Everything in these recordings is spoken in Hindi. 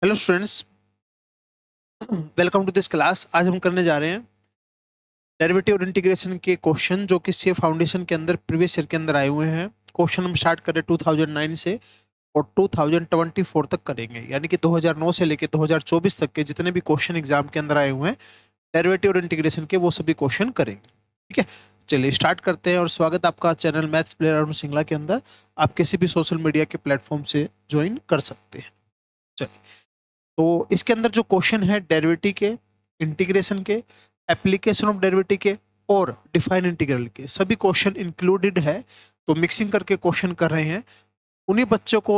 Hello students, welcome to this class. आज हम करने जा रहे हैं डेरिवेटिव और इंटीग्रेशन के क्वेश्चन जो कि सी फाउंडेशन के अंदर प्रीवियस ईयर के अंदर आए हुए हैं। क्वेश्चन हम स्टार्ट करें 2009 से और 2024 तक करेंगे, यानी कि 2009 से लेकर 2024 तक के जितने भी क्वेश्चन एग्जाम के अंदर आए हुए हैं डेरिवेटिव और इंटीग्रेशन के, वो सभी क्वेश्चन करेंगे। ठीक है, चलिए स्टार्ट करते हैं। और स्वागत आपका channel maths player Arun Singla के अंदर। आप किसी भी सोशल मीडिया के प्लेटफॉर्म से ज्वाइन कर सकते हैं। चलिए, तो इसके अंदर जो क्वेश्चन है डेरिवेटिव के, इंटीग्रेशन के, एप्लीकेशन ऑफ डेरिवेटिव के और डिफाइन इंटीग्रल के, सभी क्वेश्चन इंक्लूडेड है। तो मिक्सिंग करके क्वेश्चन कर रहे हैं। उन्हीं बच्चों को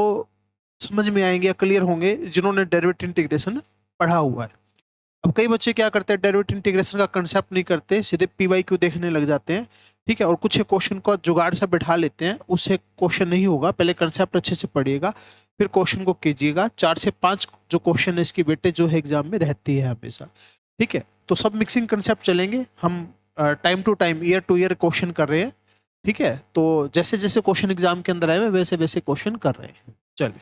समझ में आएंगे या क्लियर होंगे जिन्होंने डेरिवेटिव इंटीग्रेशन पढ़ा हुआ है। अब कई बच्चे क्या करते हैं, डेरिवेटिव इंटीग्रेशन का कंसेप्ट नहीं करते, सीधे पी वाई क्यू देखने लग जाते हैं। ठीक है, और कुछ क्वेश्चन को जुगाड़ से बैठा लेते हैं, उससे क्वेश्चन नहीं होगा। पहले कंसेप्ट अच्छे से पढ़िएगा, फिर क्वेश्चन को कीजिएगा। 4 से 5 जो क्वेश्चन है इसकी वेटेज जो है एग्जाम में रहती है हमेशा। ठीक है, तो सब मिक्सिंग कंसेप्ट चलेंगे। हम time to time, year to year question कर रहे हैं। ठीक है, तो जैसे जैसे क्वेश्चन एग्जाम के अंदर आए वैसे वैसे क्वेश्चन कर रहे हैं। चलिए,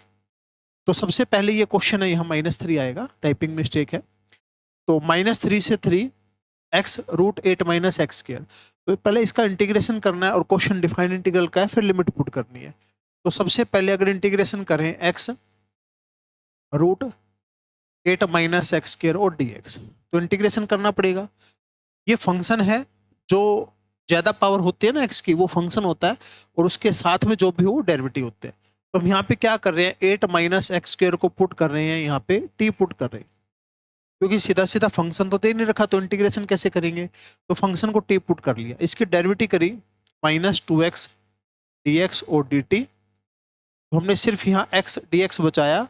तो सबसे पहले ये क्वेश्चन है, यहाँ -3 आएगा, टाइपिंग मिस्टेक है। तो -3 से 3 x root 8 minus x square. तो पहले इसका इंटीग्रेशन करना है और क्वेश्चन डिफाइन इंटीग्रल का है, फिर लिमिट पुट करनी है। तो सबसे पहले अगर इंटीग्रेशन करें x root 8 minus x square और dx, तो इंटीग्रेशन करना पड़ेगा। ये फंक्शन है जो ज्यादा पावर होती है ना एक्स की, वो फंक्शन होता है, और उसके साथ में जो भी हो वो डेरिवेटिव होते हैं। तो हम यहाँ पे क्या कर रहे हैं, 8 माइनस एक्स स्क्र को पुट कर रहे हैं, यहाँ पे t पुट कर रहे हैं, क्योंकि सीधा सीधा फंक्शन तो दे नहीं रखा, तो इंटीग्रेशन कैसे करेंगे। तो फंक्शन को टी पुट कर लिया, इसकी डेरिवेटिव करी -2x dx और dt। तो हमने सिर्फ यहाँ x dx बचाया,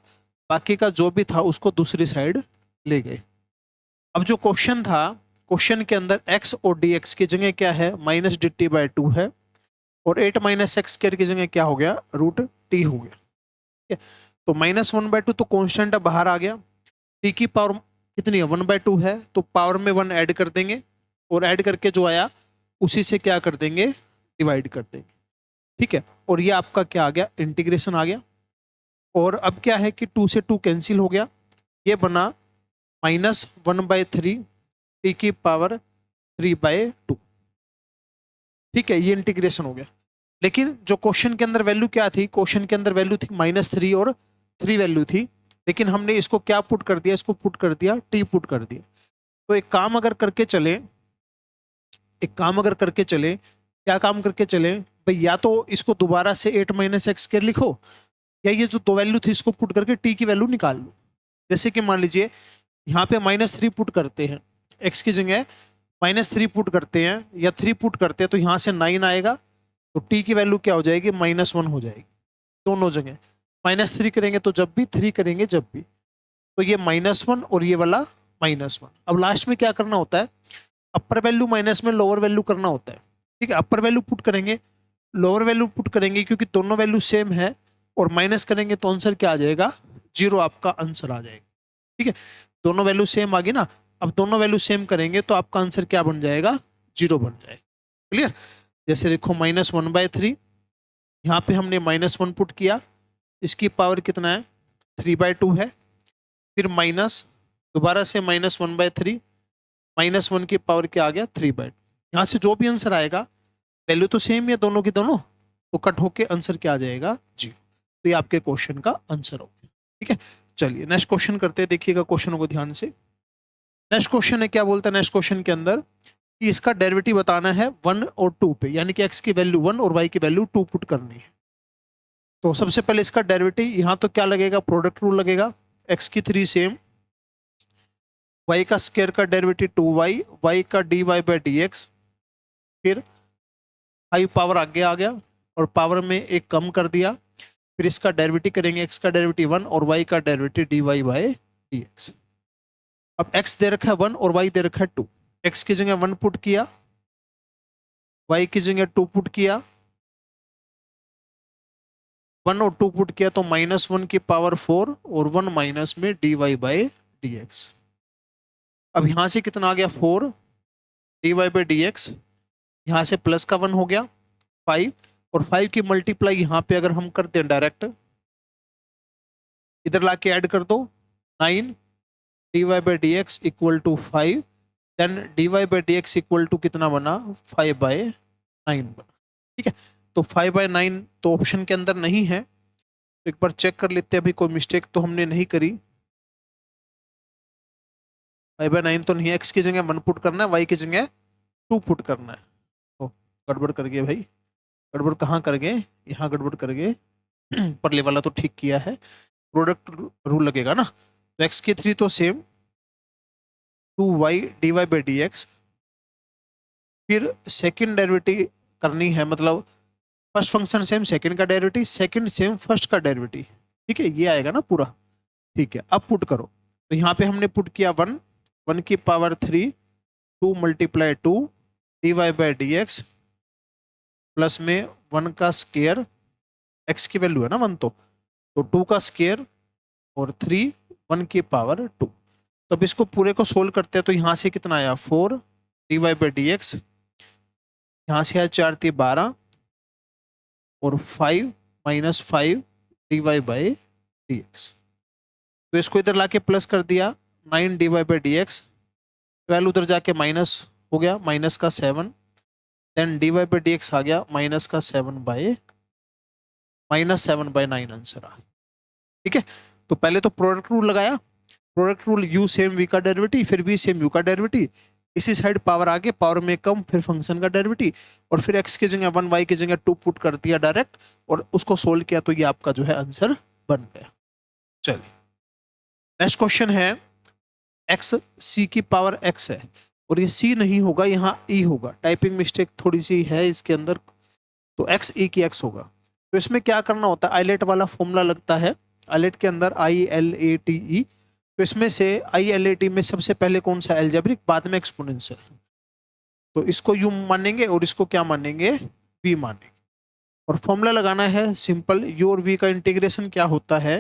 बाकी का जो भी था उसको दूसरी साइड ले गए। अब जो क्वेश्चन था, क्वेश्चन के अंदर x और dx की जगह क्या है, -dt/2 है, और 8 माइनस एक्स स्क्वायर की जगह क्या हो गया, √t हो गया। ठीक है, तो -1/2 तो कॉन्स्टेंट बाहर आ गया। टी की पावर कितनी है, 1/2 है, तो पावर में 1 ऐड कर देंगे, और ऐड करके जो आया उसी से क्या कर देंगे, डिवाइड कर देंगे। ठीक है, और ये आपका क्या आ गया, इंटीग्रेशन आ गया। और अब क्या है कि 2 से 2 कैंसिल हो गया, ये बना -1/3 टी की पावर 3/2। ठीक है, ये इंटीग्रेशन हो गया। लेकिन जो क्वेश्चन के अंदर वैल्यू क्या थी, क्वेश्चन के अंदर वैल्यू थी -3 और 3 वैल्यू थी, लेकिन हमने इसको क्या पुट कर दिया, इसको पुट कर दिया, टी पुट कर दिया। तो एक काम अगर करके चले, एक काम अगर करके चले, क्या काम करके चले भाई, या तो इसको दोबारा से 8 माइनस एक्स स्क्वायर लिखो, या ये जो दो वैल्यू थी इसको पुट करके टी की वैल्यू निकाल लो। जैसे कि मान लीजिए यहाँ पे -3 पुट करते हैं, एक्स की जगह -3 पुट करते हैं या 3 पुट करते हैं, तो यहाँ से 9 आएगा, तो टी की वैल्यू क्या हो जाएगी, -1 हो जाएगी दोनों जगह। -3 करेंगे तो जब भी, 3 करेंगे जब भी, तो ये -1 और ये वाला -1। अब लास्ट में क्या करना होता है, अपर वैल्यू माइनस में लोअर वैल्यू करना होता है। ठीक है, अपर वैल्यू पुट करेंगे, लोअर वैल्यू पुट करेंगे, क्योंकि दोनों वैल्यू सेम है, और माइनस करेंगे तो आंसर क्या आ जाएगा, 0 आपका आंसर आ जाएगा। ठीक है, दोनों वैल्यू सेम आ गई ना। अब दोनों वैल्यू सेम करेंगे तो आपका आंसर क्या बन जाएगा, 0 बन जाएगा। क्लियर। जैसे देखो -1/3, यहाँ पे हमने -1 पुट किया, इसकी पावर कितना है, 3/2 है, फिर माइनस, दोबारा से -1/3, -1 की पावर क्या आ गया, 3/2। यहाँ से जो भी आंसर आएगा, वैल्यू तो सेम है दोनों की दोनों, तो कट होके आंसर क्या आ जाएगा, 0। तो ये आपके क्वेश्चन का आंसर हो गया। ठीक है, चलिए नेक्स्ट क्वेश्चन करते हैं, देखिएगा क्वेश्चन को ध्यान से। नेक्स्ट क्वेश्चन है, क्या बोलता है नेक्स्ट क्वेश्चन के अंदर, कि इसका डेरिवेटिव बताना है 1 और 2 पे, यानी कि x की वैल्यू 1 और y की वैल्यू 2 पुट करनी है। तो सबसे पहले इसका डेरिवेटिव, यहाँ तो क्या लगेगा, प्रोडक्ट रूल लगेगा, x की 3 सेम, y का स्क्वायर का डेरिवेटिव 2y, y का dy/dx, फिर 5 पावर आगे आ गया और पावर में एक कम कर दिया, फिर इसका डेरिवेटिव करेंगे, x का डेरिवेटिव 1 और y का डेरिवेटिव dy/dx। अब x दे रखा है 1 और y दे रखा है 2, x की जगह 1 पुट किया, y की जगह 2 पुट किया, 1 और 2 पुट किया, तो -1 की पावर 4 और 1 माइनस में dy/dx। अब यहां से कितना आ गया, 4 dy/dx, यहां से प्लस का 1 हो गया 5, और 5 की मल्टीप्लाई यहां पे अगर हम करते हैं डायरेक्ट, इधर लाके ऐड कर दो, 9 dy by d x equal to 5, then dy by d x equal to कितना बना 5 बाई 9 बना। ठीक है, तो 5 बाई 9 तो ऑप्शन के अंदर नहीं है, तो एक बार चेक कर लेते हैं, अभी कोई मिस्टेक तो हमने नहीं करी। 5 बाई 9 तो नहीं है, एक्स की जगह 1 पुट करना है, वाई की जगह 2 पुट करना है। तो गड़बड़ कर गए भाई, गड़बड़ कहाँ कर गए, यहाँ गड़बड़ कर गए। परले वाला तो ठीक किया है, प्रोडक्ट रूल लगेगा ना। तो एक्स की 3 तो same 2y dy by d x, फिर सेकेंड डेरिवेटिव करनी है, मतलब फर्स्ट फंक्शन सेम सेकंड का डेरिवेटिव, सेकंड सेम फर्स्ट का डेरिवेटिव। ठीक है, ये आएगा ना पूरा। ठीक है, अब पुट करो, तो यहाँ पे हमने पुट किया 1, 1 की power 3, 2 multiply 2 d y by d x plus में 1 का स्केयर, एक्स की वैल्यू है ना 1, तो 2 का स्केयर और 3 1 की पावर 2। तो अब इसको पूरे को सोल्व करते हैं, तो यहाँ से कितना आया 4 d y by d x, यहाँ से आया 4 3 12 और 5 minus 5 d y by d x. तो इसको इधर लाके प्लस कर दिया 9 d y by d x, 12 उधर जाके माइनस हो गया, माइनस का 7, then d y by d x आ गया माइनस का 7 बाई -7/9 आंसर आ। ठीक है, तो पहले तो प्रोडक्ट रूल लगाया, product rule u same v का डेरिवेटिव, फिर v सेम u का डेरिवेटिव, इसी साइड पावर आगे, पावर में कम, फिर फंक्शन का डेरिवेटिव, और फिर x की जगह 1 y की जगह 2 पुट कर दिया डायरेक्ट, और उसको सोल्व किया, तो ये आपका जो है आंसर बन गया। चलिए नेक्स्ट क्वेश्चन है, x c की पावर x है, और ये c नहीं होगा, यहाँ e होगा, टाइपिंग मिस्टेक थोड़ी सी है इसके अंदर, तो x e की x होगा। तो इसमें क्या करना होता है, आईलेट वाला फॉर्मूला लगता है, आईलेट के अंदर ILATE, तो इसमें से ILAT में सबसे पहले कौन सा एल्जेब्रिक, बाद में एक्सपोनेंशियल, तो इसको यू मानेंगे और इसको क्या मानेंगे v मानेंगे, और फॉर्मूला लगाना है सिंपल, u और v का इंटीग्रेशन क्या होता है,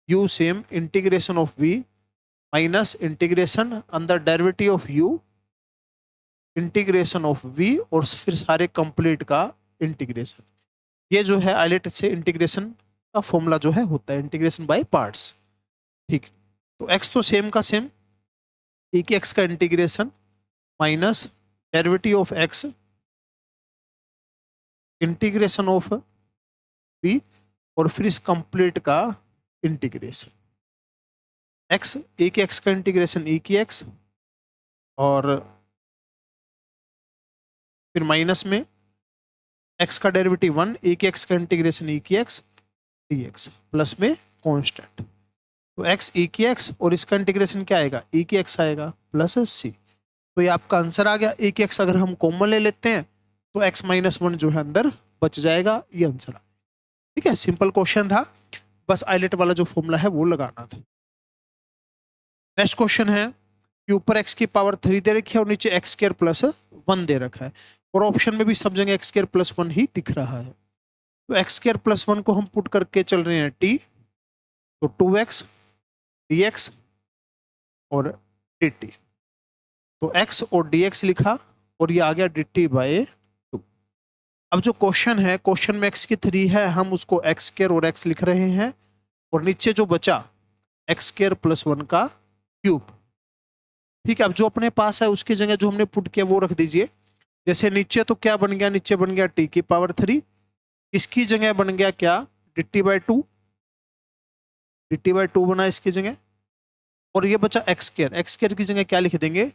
u same integration of v minus integration अंदर derivative of u integration of v, और फिर सारे कंप्लीट का इंटीग्रेशन। ये जो है आइलेट से इंटीग्रेशन का फॉर्मूला जो है होता है, इंटीग्रेशन बाय पार्ट्स। ठीक, तो x तो सेम का सेम, e की x का integration minus derivative of x integration of v, और फिर इस कंप्लीट का इंटीग्रेशन, x e की x का इंटीग्रेशन e की x, और फिर माइनस में x का डेरिवेटिव 1, e की x का इंटीग्रेशन e की x dx, प्लस में कांस्टेंट, तो x e की x, और इसका इंटीग्रेशन क्या आएगा e की x आएगा प्लस c, तो ये आपका आंसर आ गया। e की x अगर हम कॉमन ले लेते हैं तो x -1 जो है अंदर बच जाएगा, ये आंसर आ। ठीक है, सिंपल क्वेश्चन था, बस आइलेट वाला जो फॉर्मूला है वो लगाना था। नेक्स्ट क्वेश्चन है कि ऊपर x की पावर 3 दे रखी है और नीचे x स्क्वायर प्लस 1 दे रखा है, और ऑप्शन में भी सब जगह x स्क्वायर प्लस 1 ही दिख रहा है, तो x स्क्वायर प्लस 1 को हम पुट करके चल रहे हैं t, तो 2x dx और dt, तो x और dx लिखा, और ये आ गया dt बाय 2। अब जो क्वेश्चन है, क्वेश्चन में x की 3 है, हम उसको x स्क्वायर और x लिख रहे हैं, और नीचे जो बचा x स्क्वायर प्लस 1 का क्यूब। ठीक है, अब जो अपने पास है उसकी जगह जो हमने पुट किया वो रख दीजिए, जैसे नीचे तो क्या बन गया, नीचे बन गया t की पावर 3, इसकी जगह बन गया क्या dt बाय 2, dt बाय 2 बना इसकी जगह, और ये बचा x स्क्वायर की जगह क्या लिख देंगे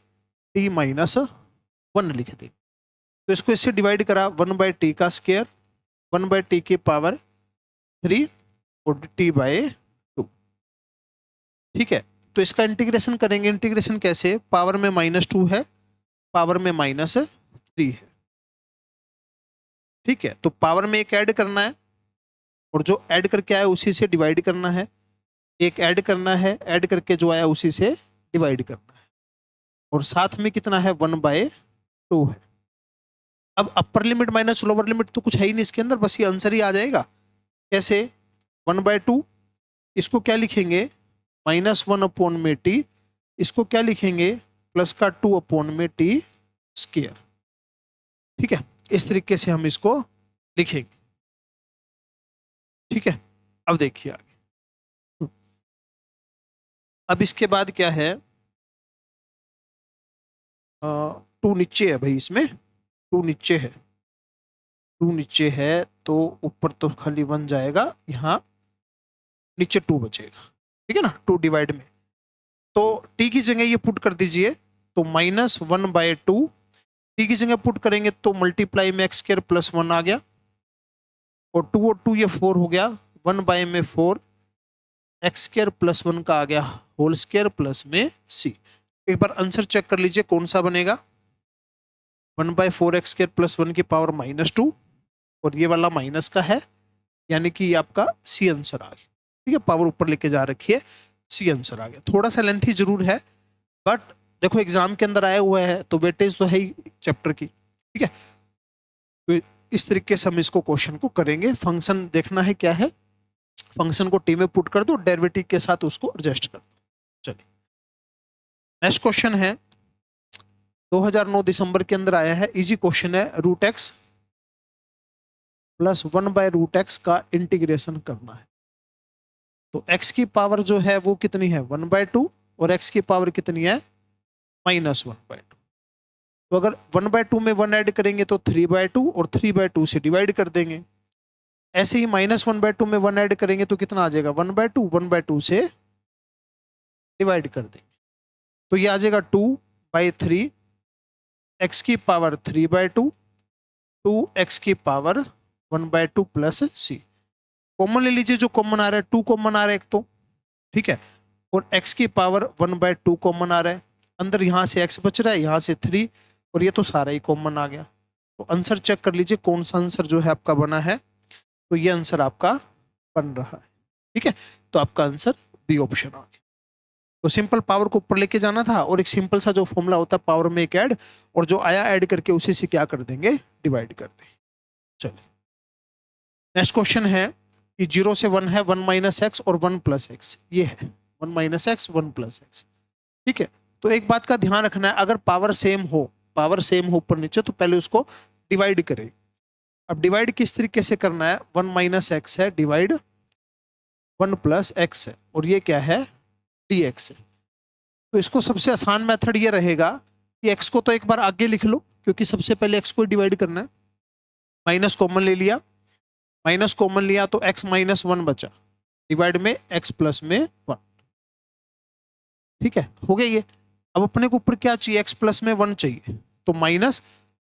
t -1 लिख देंगे, तो इसको इससे डिवाइड करा 1 बाय टी का स्क्वायर, 1 बाय टी की पावर 3 और टी बाय 2। ठीक है, तो इसका इंटीग्रेशन करेंगे, इंटीग्रेशन कैसे, पावर में -2 है, पावर में -3 है। ठीक है, तो पावर में एक ऐड करना है, और जो ऐड करके आया उसी से डिवाइड करना है, एक ऐड करना है, ऐड करके जो आया उसी से डिवाइड करना है, और साथ में कितना है 1/2 है। अब upper limit minus lower limit तो कुछ है ही नहीं इसके अंदर, बस ये आंसर ही आ जाएगा। कैसे, 1/2, इसको क्या लिखेंगे -1 में टी, इसको क्या लिखेंगे प्लस का 2 में टी स्क्वायर। ठीक है, इस तरीके से हम इसको लिखेंगे। ठीक है, अब देखिए आगे, अब इसके बाद क्या है, 2 नीचे है भाई, इसमें 2 नीचे है, 2 नीचे है, तो ऊपर तो खाली 1 जाएगा, यहाँ नीचे 2 बचेगा, ठीक है ना, 2 डिवाइड में। तो t की जगह ये पुट कर दीजिए, तो -1/2, t की जगह पुट करेंगे तो मल्टीप्लाई में x² + 1 आ गया, और 2 और 2 ये 4 हो गया, 1 में 4, x² + 1 का आ गया होल स्क्वायर प्लस में c। एक बार आंसर चेक कर लीजिए कौन सा बनेगा, 1/4 x² + 1 की पावर -2, और ये वाला माइनस का है, यानी कि ये आपका सी आंसर आ गया, ठीक है, पावर ऊपर लेके जा रखी है, सी आंसर आ गया। थोड़ा सा लेंथी जरूर है, बट देखो एग्जाम के अंदर आया हुआ है तो वेटेज तो है ही चैप्टर की, ठीक है। तो इस तरीके से हम इसको क्वेश्चन को करेंगे। फंक्शन देखना है क्या है, फंक्शन को टी में पुट कर दो, डेरिवेटिव के साथ उसको एडजस्ट कर दो। चलिए नेक्स्ट क्वेश्चन है, 2009 दिसंबर के अंदर आया है, इजी क्वेश्चन है, √x + 1/√x का इंटीग्रेशन करना है। तो x की पावर जो है वो कितनी है, 1/2, और x की पावर कितनी है, -1/2। तो अगर 1/2 में 1 ऐड करेंगे तो 3/2, और 3/2 से डिवाइड कर देंगे। ऐसे ही -1/2 में 1 ऐड करेंगे तो कितना आ जाएगा, 1/2, 1/2 से डिवाइड कर देंगे, तो ये आ जाएगा 2/3, x की पावर 3/2, 2x की पावर 1/2 प्लस c। कॉमन ले लीजिए, जो कॉमन आ रहा है 2 कॉमन आ रहा है एक तो, ठीक है, और x की पावर 1/2 कॉमन आ रहा है, अंदर यहां से x बच रहा है, यहां से 3, और ये तो सारा ही कॉमन आ गया। तो आंसर चेक कर लीजिए कौन सा आंसर जो है आपका बना है, तो ये आंसर आपका बन रहा है, ठीक है। तो आपका आंसर बी ऑप्शन आ गया। तो सिंपल पावर को ऊपर लेके जाना था, और एक सिंपल सा जो फॉर्मूला होता है पावर में एक ऐड, और जो आया ऐड करके उसी से क्या कर देंगे, डिवाइड कर देंगे। चलिए नेक्स्ट क्वेश्चन है कि 0 से 1 है, 1 - x और 1 + x, ये है 1 - x 1 + x, ठीक है। तो एक बात का ध्यान रखना है, अगर पावर सेम हो, पावर सेम हो ऊपर नीचे, तो पहले उसको डिवाइड करें। अब डिवाइड किस तरीके से करना है, 1 - x है डिवाइड 1 + x है, और ये क्या है, dx है। तो इसको सबसे आसान मेथड ये रहेगा कि x को तो एक बार आगे लिख लो, क्योंकि सबसे पहले x को डिवाइड करना है। माइनस कॉमन ले लिया, माइनस कॉमन लिया तो x - 1 बचा, डिवाइड में x + में 1, ठीक है, हो गया ये। अब अपने को ऊपर क्या चाहिए, x + में 1 चाहिए, तो माइनस,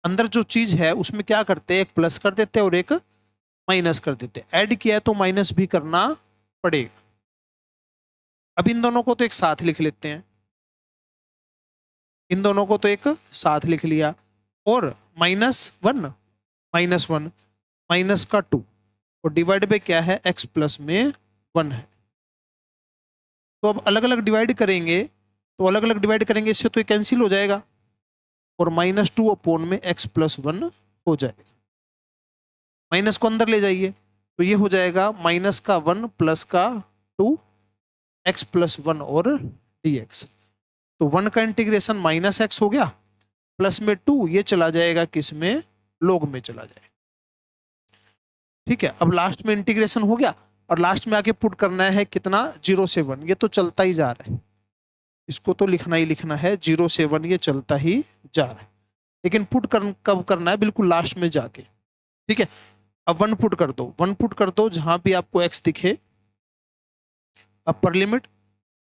अंदर जो चीज है उसमें क्या करते हैं, एक प्लस कर देते हैं और एक माइनस कर देते हैं, ऐड किया है तो माइनस भी करना पड़ेगा। अब इन दोनों को तो एक साथ लिख लेते हैं, इन दोनों को तो एक साथ लिख लिया, और -1 -1 माइनस का 2, और डिवाइड में क्या है, x + में 1 है। तो अब अलग अलग डिवाइड करेंगे, तो अलग अलग डिवाइड करेंगे, इससे तो ये कैंसिल हो जाएगा, और -2 में x + 1 हो जाएगा। माइनस को अंदर ले जाइए, तो ये हो जाएगा -1 + का 2 x + 1 और dx। तो 1 का इंटीग्रेशन -x हो गया, प्लस में 2 ये चला जाएगा किस में, log में चला जाएगा, ठीक है। अब लास्ट में इंटीग्रेशन हो गया, और लास्ट में आके पुट करना है कितना, 0 से 1, ये तो चलता ही जा रहा है, इसको तो लिखना ही लिखना है, 0 से 1 ये चलता ही जा रहा है, लेकिन पुट कब करना है, बिल्कुल लास्ट में जाके, ठीक है। अब 1 पुट कर दो, 1 पुट कर दो जहां भी आपको x दिखे, अपर लिमिट,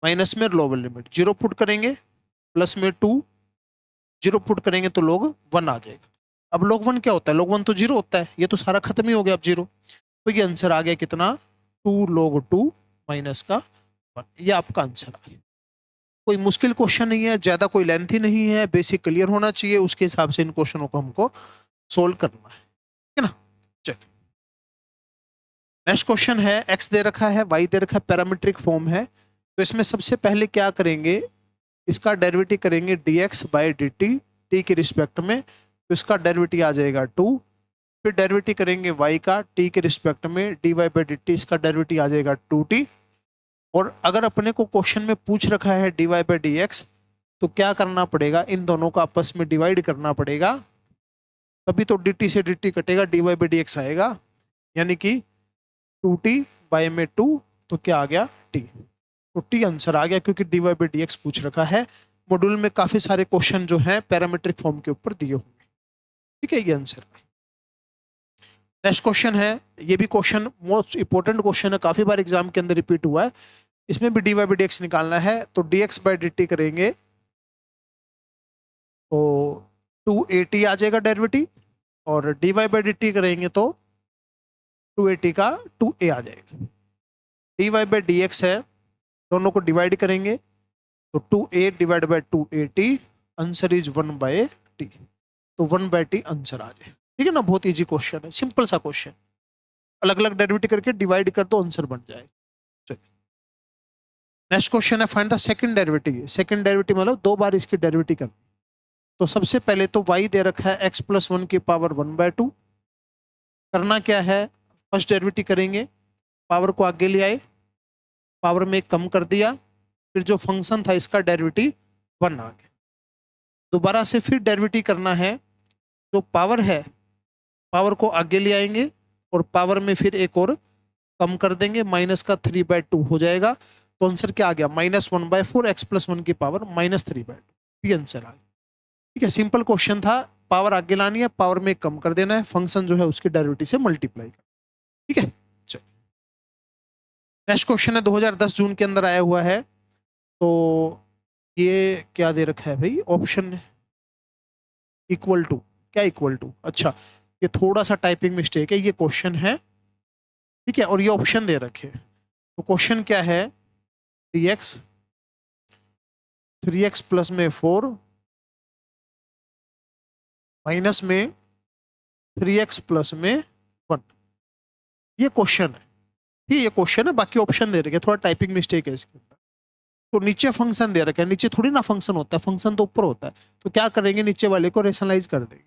माइनस में लोअर लिमिट, 0 पुट करेंगे, प्लस में 2, 0 पुट करेंगे तो log 1 आ जाएगा। अब log 1 क्या होता है, log 1 तो 0 होता है, ये तो सारा खत्म ही हो गया अब 0, तो ये आंसर आ गया कितना, 2 log 2 माइनस का 1, ये आपका आंसर आ गया। कोई मुश्किल क्वेश्चन नहीं है, ज्यादा कोई लेंथी नहीं है, बेसिक क्लियर होना चाहिए, उसके हिसाब से इन क्वेश्चनों को हमको सोल्व करना है, ठीक है ना। चलिए नेक्स्ट क्वेश्चन है, x दे रखा है, y दे रखा है, पैरामीट्रिक फॉर्म है, तो इसमें सबसे पहले क्या करेंगे, इसका डेरिवेटिव करेंगे dx/dt, t के रिस्पेक्ट में, तो इसका डेरिवेटिव आ जाएगा 2, फिर डेरिवेटिव करेंगे y का t के रिस्पेक्ट में, dy/dt, इसका डेरिवेटिव आ जाएगा 2t। और अगर अपने को क्वेश्चन में पूछ रखा है dy/dx, तो क्या करना पड़ेगा, इन दोनों को आपस में डिवाइड करना पड़ेगा, तभी तो dt से dt कटेगा, dy/dx आएगा, यानी कि 2t बाय में 2, तो क्या आ गया t। तो टी आंसर आ गया, क्योंकि dy बाई डी एक्स पूछ रखा है। मॉड्यूल में काफी सारे क्वेश्चन जो हैं पैरामीट्रिक फॉर्म के ऊपर दिए होंगे। ठीक है, ये आंसर। नेक्स्ट क्वेश्चन है, ये भी क्वेश्चन मोस्ट इंपोर्टेंट क्वेश्चन है, काफी बार एग्जाम के अंदर रिपीट हुआ है। इसमें भी dy बाई डी एक्स निकालना है, तो dx बाई डी टी करेंगे तो 2at आ जाएगा डेरिवेटिव, और dy बाई डी टी करेंगे तो 2at का 2a आ जाएगा। dy बाई डी एक्स है, दोनों को डिवाइड करेंगे तो 2a divide by 2at, answer is 1/t। तो 1/t आंसर आ जाए। ठीक है ना, बहुत इजी क्वेश्चन है, सिंपल सा क्वेश्चन। अलग अलग डेरिवेटिव करके डिवाइड कर दो, आंसर बन जाए। नेक्स्ट क्वेश्चन है, find the second derivative. Second derivative मतलब दो बार इसकी डेरिवेटिव करनी। तो सबसे पहले तो y दे रखा है x+1 की पावर 1/2। करना क्या है, फर्स्ट डेरिवेटिव करेंगे, पावर को आगे ले आए, पावर में कम कर दिया, फिर जो फंक्शन था इसका डेरिवेटिव 1 आ गया। दोबारा से फिर डेरिवेटिव करना है, जो पावर है पावर को आगे ले आएंगे और पावर में फिर एक और कम कर देंगे, माइनस का 3/2 हो जाएगा। तो आंसर क्या आ गया, -1/4 x+1 की पावर -3/2। ये आंसर आ गया। ठीक है, सिंपल क्वेश्चन था, पावर आगे लानी है, पावर में कम कर देना है, फंक्शन जो है उसके डेरिवेटिव से मल्टीप्लाई कर। ठीक है, चलिए नेक्स्ट क्वेश्चन है, 2010 जून के अंदर आया हुआ है। तो ये क्या दे रखा है भाई, ऑप्शन इक्वल टू, क्या इक्वल टू, अच्छा ये थोड़ा सा टाइपिंग मिस्टेक है, ये क्वेश्चन है। ठीक है, और ये ऑप्शन दे रखे। तो क्वेश्चन क्या है, 3x प्लस में 4 माइनस में 3x प्लस में 1, ये क्वेश्चन है। ठीक है, ये क्वेश्चन है, बाकी ऑप्शन दे रखे, थोड़ा टाइपिंग मिस्टेक है इसके अंदर। तो नीचे फंक्शन दे रखा है, नीचे थोड़ी ना फंक्शन होता है, फंक्शन तो ऊपर होता है। तो क्या करेंगे, नीचे वाले को रेशनलाइज कर देंगे,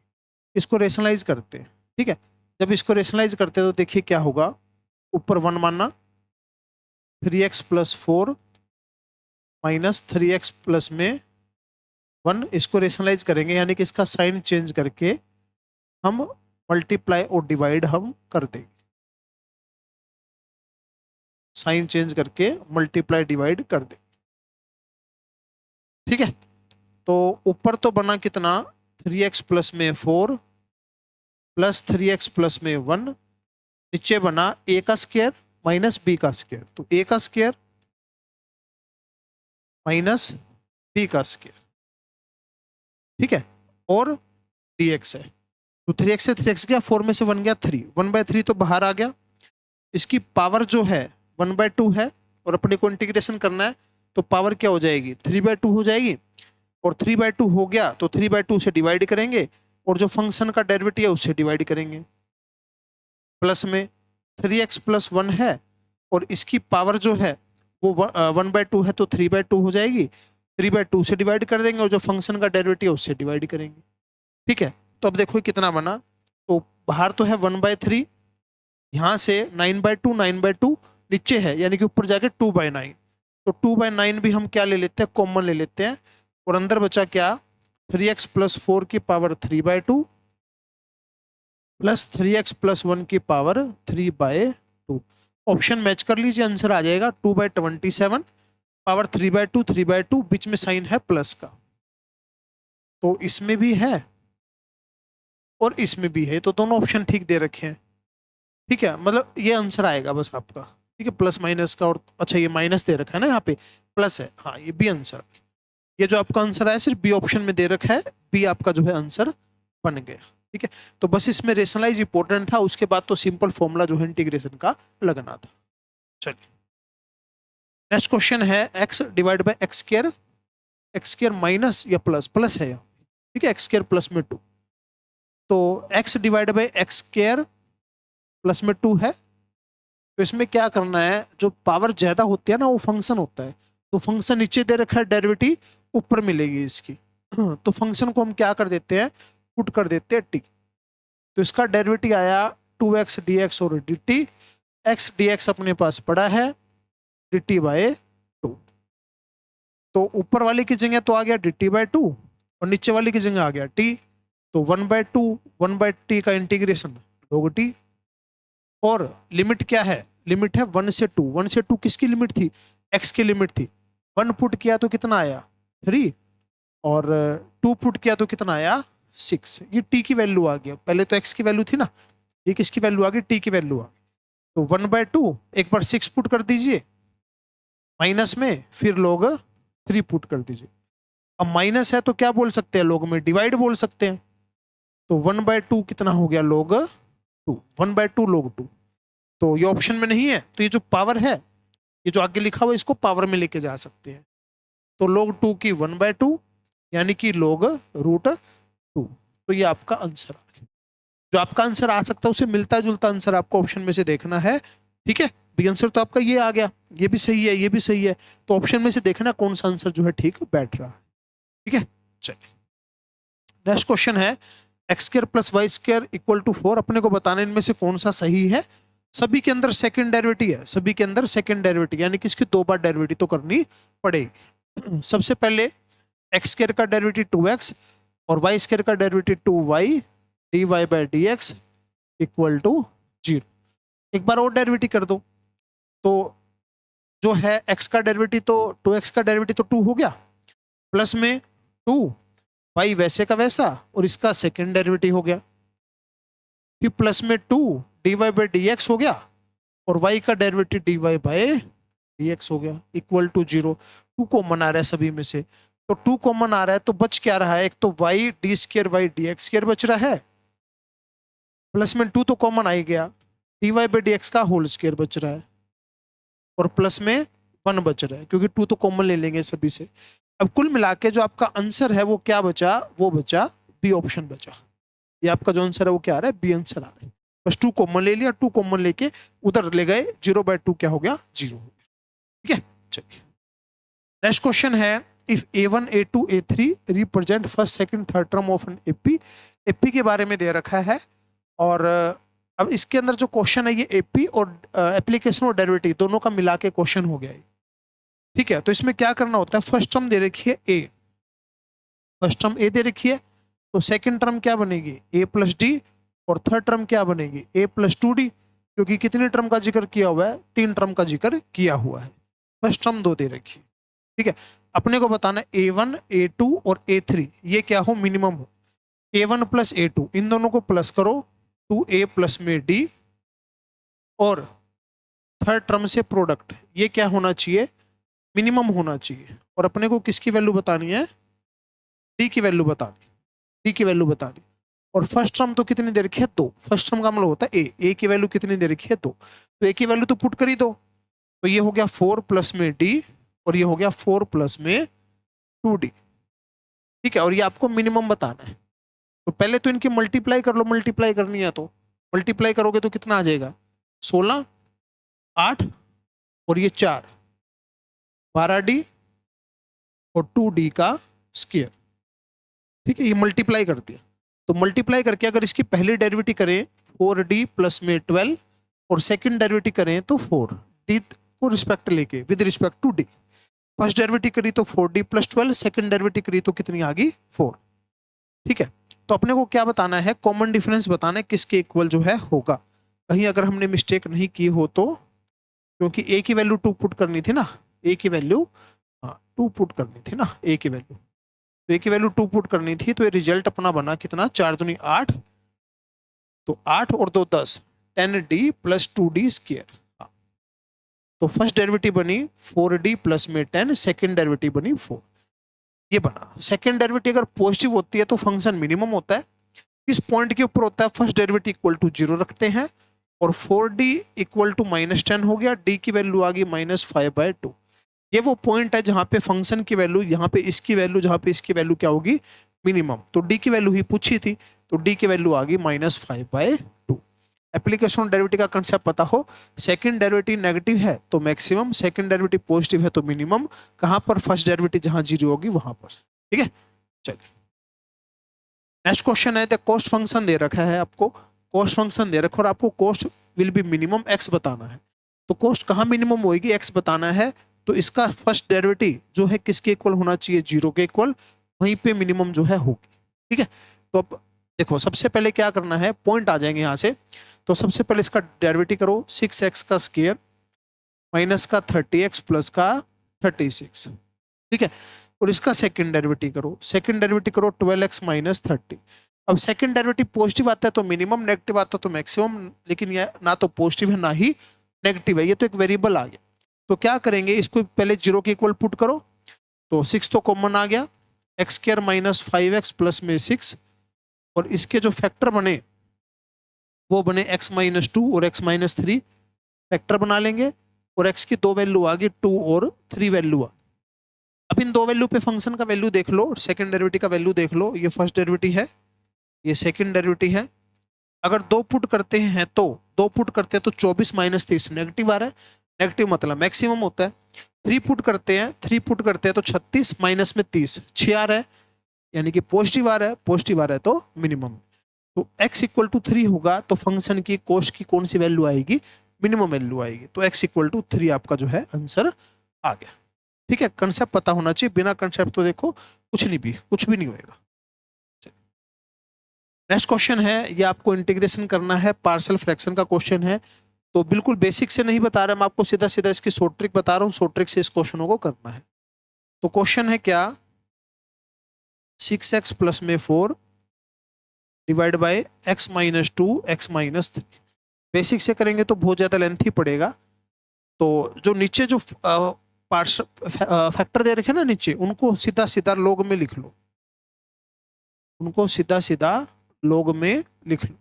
इसको रेशनलाइज करते हैं। ठीक है, जब इसको रेशनलाइज करते हैं तो देखिए क्या होगा, ऊपर 1 मानना, 3x plus 4 minus 3x plus में 1, इसको रेशनलाइज करेंगे, यानी कि इसका साइन चेंज करके हम मल्टीप्लाई और डिवाइड हम कर देंगे, साइन चेंज करके मल्टीप्लाई डिवाइड कर देंगे। ठीक है, तो ऊपर तो बना कितना, 3x प्लस में 4 प्लस 3x प्लस में 1, नीचे बना a का स्क्वायर माइनस b का स्क्वायर, तो a का स्क्वायर माइनस b का स्क्वायर। ठीक है, और dx है, तो 3x से 3x गया, 4 में से 1 गया 3, 1/3 तो बाहर आ गया। इसकी पावर जो है 1/2 है, और अपने को इंटीग्रेशन करना है, तो पावर क्या हो जाएगी, 3/2 हो जाएगी। और 3/2 हो गया तो 3/2 से डिवाइड करेंगे, और जो फंक्शन का डेरिवेटिव है उससे डिवाइड करेंगे। प्लस में 3x प्लस 1 है, और इसकी पावर जो है वो 1/2 है, तो 3/2 हो जाएगी। 3/2 से डिवाइड कर देंगे, और जो फंक्शन का डेरिवेटिव है उससे डिवाइड करेंगे। ठीक है, तो अब देखो कितना बना, तो बाहर तो है 1/3, यहाँ से 9/2, 9/2 नीचे है, यानी कि ऊपर जाके 2/9, तो 2/9 भी हम क्या ले लेते हैं, कॉमन ले लेते हैं, और अंदर बचा क्या, 3x प्लस 4 की पावर 3/2 प्लस 3x प्लस 1 की पावर 3/2। ऑप्शन मैच कर लीजिए, आंसर आ जाएगा 2/27, पावर 3/2, 3/2, बीच में साइन है प्लस का, तो इसमें भी है और इसमें भी है, तो दोनों ऑप्शन ठीक दे रखे हैं। ठीक है, मतलब ये आंसर आएगा बस आपका। ठीक है, प्लस माइनस का, और अच्छा ये माइनस दे रखा है ना, यहाँ पे प्लस है, हाँ ये बी आंसर। ये जो आपका आंसर आया सिर्फ बी ऑप्शन में दे रखा है, बी आपका जो है आंसर बन गया। ठीक है, तो बस इसमें रेशनलाइज इंपॉर्टेंट था, उसके बाद तो सिंपल फॉर्मूला जो है इंटीग्रेशन का लगना था। चलिए नेक्स्ट क्वेश्चन है, x divide bye x square minus या प्लस, प्लस है यहाँ। ठीक है, एक्स स्क्वायर प्लस में 2, तो x divide bye x square plus में 2 है, तो इसमें क्या करना है, जो पावर ज्यादा होती है ना वो फंक्शन होता है, तो फंक्शन नीचे दे रखा है, डेरिवेटिव ऊपर मिलेगी इसकी। तो फंक्शन को हम क्या कर देते हैं, पुट कर देते हैं t, तो इसका डेरिवेटिव आया 2x dx और dt, x dx अपने पास पड़ा है, dt बाय 2, तो ऊपर वाले की जगह तो आ गया dt बाय 2, और नीचे वाले की जगह आ गया t, तो 1/2 1/t का इंटीग्रेशन log t, और लिमिट क्या है लिमिट है 1 से 2। 1 से 2 किसकी लिमिट थी? x की लिमिट थी। 1 पुट किया तो कितना आया? 3, और 2 पुट किया तो कितना आया? 6। ये t की वैल्यू आ गया। पहले तो x की वैल्यू थी ना, ये किसकी वैल्यू आ गई? t की वैल्यू आ गई। तो 1/2 एक बार 6 पुट कर दीजिए माइनस में, फिर लोग 3 पुट कर दीजिए। अब माइनस है तो क्या बोल सकते हैं? लोग में डिवाइड बोल सकते हैं। तो 1/2 कितना हो गया? लोग 2। 1/2 लोग 2। तो ये ऑप्शन में नहीं है, तो ये जो पावर है, ये जो आगे लिखा हुआ है, इसको पावर में लेके जा सकते हैं। तो log 2 की 1/2 यानी कि log √2। तो ये आपका आंसर आ गया। जो आपका आंसर आ सकता है उसे मिलता जुलता आंसर आपको ऑप्शन में से देखना है। ठीक है, बी आंसर तो आपका ये आ गया, ये भी सही है, ये भी सही है। तो ऑप्शन में से देखना कौन सा आंसर जो है ठीक बैठ रहा है। ठीक है, चलिए नेक्स्ट क्वेश्चन है x² + y² = 4। अपने को बताना इनमें से कौन सा सही है। सभी के अंदर सेकंड डेरिवेटिव है, सभी के अंदर सेकंड डेरिवेटिव यानी कि इसकी 2 बार डेरिवेटिव तो करनी पड़ेगी। सबसे पहले x² का डेरिवेटिव 2x और y² का डेरिवेटिव 2y dy/dx = 0। एक बार और डेरिवेटिव कर दो। तो जो है x का डेरिवेटिव तो 2x का डेरिवेटिव तो 2 हो गया, प्लस में 2 y वैसे का वैसा और इसका सेकंड डेरिवेटिव हो गया, फिर प्लस में 2 dy/dx हो गया और y का डेरिवेटिव dy/dx हो गया = 0। 2 कॉमन आ रहा है सभी में से, तो 2 कॉमन आ रहा है तो बच क्या रहा है? एक तो y d² dx² बच रहा है, प्लस में 2 तो कॉमन आ ही गया, dy/dx का होल स्क्वायर बच रहा है, और प्लस में 1 बच रहा है क्योंकि 2 तो कॉमन ले लेंगे सभी से। अब कुल मिला के जो आपका आंसर है वो क्या बचा? वो बचा बी ऑप्शन बचा। ये आपका जो आंसर है वो क्या आ रहा है? बी आंसर आ रहा है। बस 2 कॉमन ले लिया, 2 कॉमन लेके उधर ले गए, 0/2 क्या हो गया? 0 हो गया। ठीक है, चलिए नेक्स्ट क्वेश्चन है if a1 a2 a3 represent first second third term of an AP. AP के बारे में दे रखा है, और अब इसके अंदर जो क्वेश्चन है ये एपी और एप्लीकेशन और डेरिवेटिव दोनों का मिला के क्वेश्चन हो गया है। ठीक है, तो इसमें क्या करना होता है? फर्स्ट टर्म दे रखी है ए, फर्स्ट टर्म ए दे रखी है, तो सेकंड टर्म क्या बनेगी? a + d, और थर्ड टर्म क्या बनेगी? a + 2d, क्योंकि कितने टर्म का जिक्र किया हुआ है? 3 टर्म का जिक्र किया हुआ है। फर्स्ट टर्म 2 दे रखी है। ठीक है, अपने को बताना है a1 a2 और a3 ये क्या हो? मिनिमम हो। a1 + a2 इन दोनों को प्लस करो, 2a प्लस में d, और थर्ड टर्म से प्रोडक्ट, ये क्या होना चाहिए? मिनिमम होना चाहिए। और अपने को किसकी वैल्यू बतानी है? डी की वैल्यू बतानी, डी की वैल्यू बतानी। और फर्स्ट टर्म तो कितनी दे रखी है? 2। फर्स्ट टर्म का मतलब होता है ए की वैल्यू कितनी दे रखी है? 2। तो ए की वैल्यू तो पुट कर ही दो, तो ये हो गया 4 प्लस में डी, और ये हो गया 4 प्लस में 2d। ठीक है, और ये आपको मिनिमम बताना है। तो पहले तो इनकी मल्टीप्लाई कर लो, मल्टीप्लाई करनी है तो मल्टीप्लाई करोगे तो कितना आ जाएगा? 16 8 और ये 4 12d और 2d का स्क्वायर। ठीक है, ये मल्टीप्लाई कर दिया। तो मल्टीप्लाई करके अगर इसकी पहली डेरिवेटिव करें 4d प्लस में 12 और सेकंड डेरिवेटिव करें तो 4d को रिस्पेक्ट लेके with respect to d। First derivative करी तो 4d + 12, सेकंड डेरिवेटिव करी तो कितनी आ गई? 4। ठीक है, तो अपने को क्या बताना है? कॉमन डिफरेंस बताना है किसके इक्वल जो है होगा। कहीं अगर हमने मिस्टेक नहीं की हो तो, क्योंकि a की वैल्यू 2 पुट करनी थी ना, a की वैल्यू 2 पुट करनी थी ना, a की वैल्यू, तो a की वैल्यू 2 पुट करनी थी, तो ये रिजल्ट अपना बना कितना? 4 दूनी 8, तो 8 और 2 10, 10d + 2d स्क्वायर। तो फर्स्ट डेरिवेटिव बनी 4d प्लस में 10, सेकंड डेरिवेटिव बनी 4। ये बना। सेकंड डेरिवेटिव अगर पॉजिटिव होती है तो फंक्शन मिनिमम होता है। किस पॉइंट के ऊपर होता है? फर्स्ट डेरिवेटिव = 0 रखते हैं, और 4d = -10 हो गया, d की वैल्यू आ गई -5/2। ये वो पॉइंट है जहां पे फंक्शन की वैल्यू, यहाँ पे इसकी वैल्यू, जहां पे इसकी वैल्यू क्या होगी? मिनिमम। तो d की वैल्यू ही पूछी थी, तो d की वैल्यू आ गई -5/2। एप्लीकेशन डेरिवेटिव का कंसेप्ट पता हो, सेकंड डेरिवेटिव नेगेटिव है तो मैक्सिमम, सेकंड डेरिवेटिव पॉजिटिव है तो मिनिमम। कहां पर? फर्स्ट डेरिवेटिव जहां 0 होगी वहां पर। ठीक है, चलिए नेक्स्ट क्वेश्चन है, द कॉस्ट फंक्शन दे रखा है आपको, कॉस्ट फंक्शन दे रखा और आपको cost will be minimum x बताना है। तो कॉस्ट कहां मिनिमम होगी? x बताना है, तो इसका फर्स्ट डेरिवेटिव जो है किसके इक्वल होना चाहिए? 0 के इक्वल, वहीं पे मिनिमम जो है होगी। ठीक है, तो अब देखो सबसे पहले क्या करना है, पॉइंट आ जाएंगे यहाँ से। तो सबसे पहले इसका डेरिवेटिव करो, 6x का स्क्वायर माइनस का 30x प्लस का 36, ठीक है। और इसका सेकंड डेरिवेटिव करो, सेकंड डेरिवेटिव करो 12x माइनस 30। अब सेकंड डेरिवेटिव पॉजिटिव आता है तो मिनिमम, नेगेटिव आता है तो मैक्सिमम, लेकिन ये ना तो पॉजिटिव है ना ही नेगेटिव है, ये तो एक वेरिएबल आ गया। तो क्या करेंगे, इसको पहले 0 के इक्वल पुट करो, तो 6 तो कॉमन आ गया, x square minus 5x plus में 6, और इसके जो फैक्टर बने वो बने x माइनस 2 और x माइनस 3, फैक्टर बना लेंगे, और x की दो वैल्यू आ गई, 2 और 3 वैल्यू आ। अब इन दो वैल्यू पे फंक्शन का वैल्यू देख लो, सेकंड डेरिवेटिव का वैल्यू देख लो, ये फर्स्ट डेरिवेटिव है, ये सेकंड डेरिवेटिव है। अगर दो पुट करते हैं तो 24 माइनस 30 नेगेटिव आ रहा है, नेगेटिव मतलब मैक्सिमम होता है। 3 पुट करते हैं तो 36 माइनस में 30 6 आ रहा है, यानी कि पॉजिटिव आ रहा है, पॉजिटिव आ रहा है तो मिनिमम। तो x इक्वल टू 3 होगा तो फंक्शन की कोस्ट की कौन सी वैल्यू आएगी, मिनिमम वैल्यू आएगी। तो x इक्वल टू 3 आपका जो है आंसर आ गया, ठीक है। कंसेप्ट पता होना चाहिए, बिना कंसेप्ट तो देखो कुछ भी नहीं होएगा। नेक्स्ट क्वेश्चन है, ये आपको इंटीग्रेशन करना है, पार्शियल फ्रैक्शन का क्वेश्चन है। तो बिल्कुल बेसिक से नहीं बता रहा, मैं आपको सीधा सीधा इसकी शॉर्ट ट्रिक बता रहा हूँ, शॉर्ट ट्रिक से इस क्वेश्चनों को करना है। तो क्वेश्चन है क्या, 6x प्लस में 4 divide by x minus 2 x minus 3। Basic से करेंगे तो बहुत ज्यादा लेंथी पड़ेगा। तो जो नीचे जो फैक्टर दे रखे ना नीचे, उनको सीधा सीधा लॉग में लिख लो, उनको सीधा सीधा लॉग में लिख लो।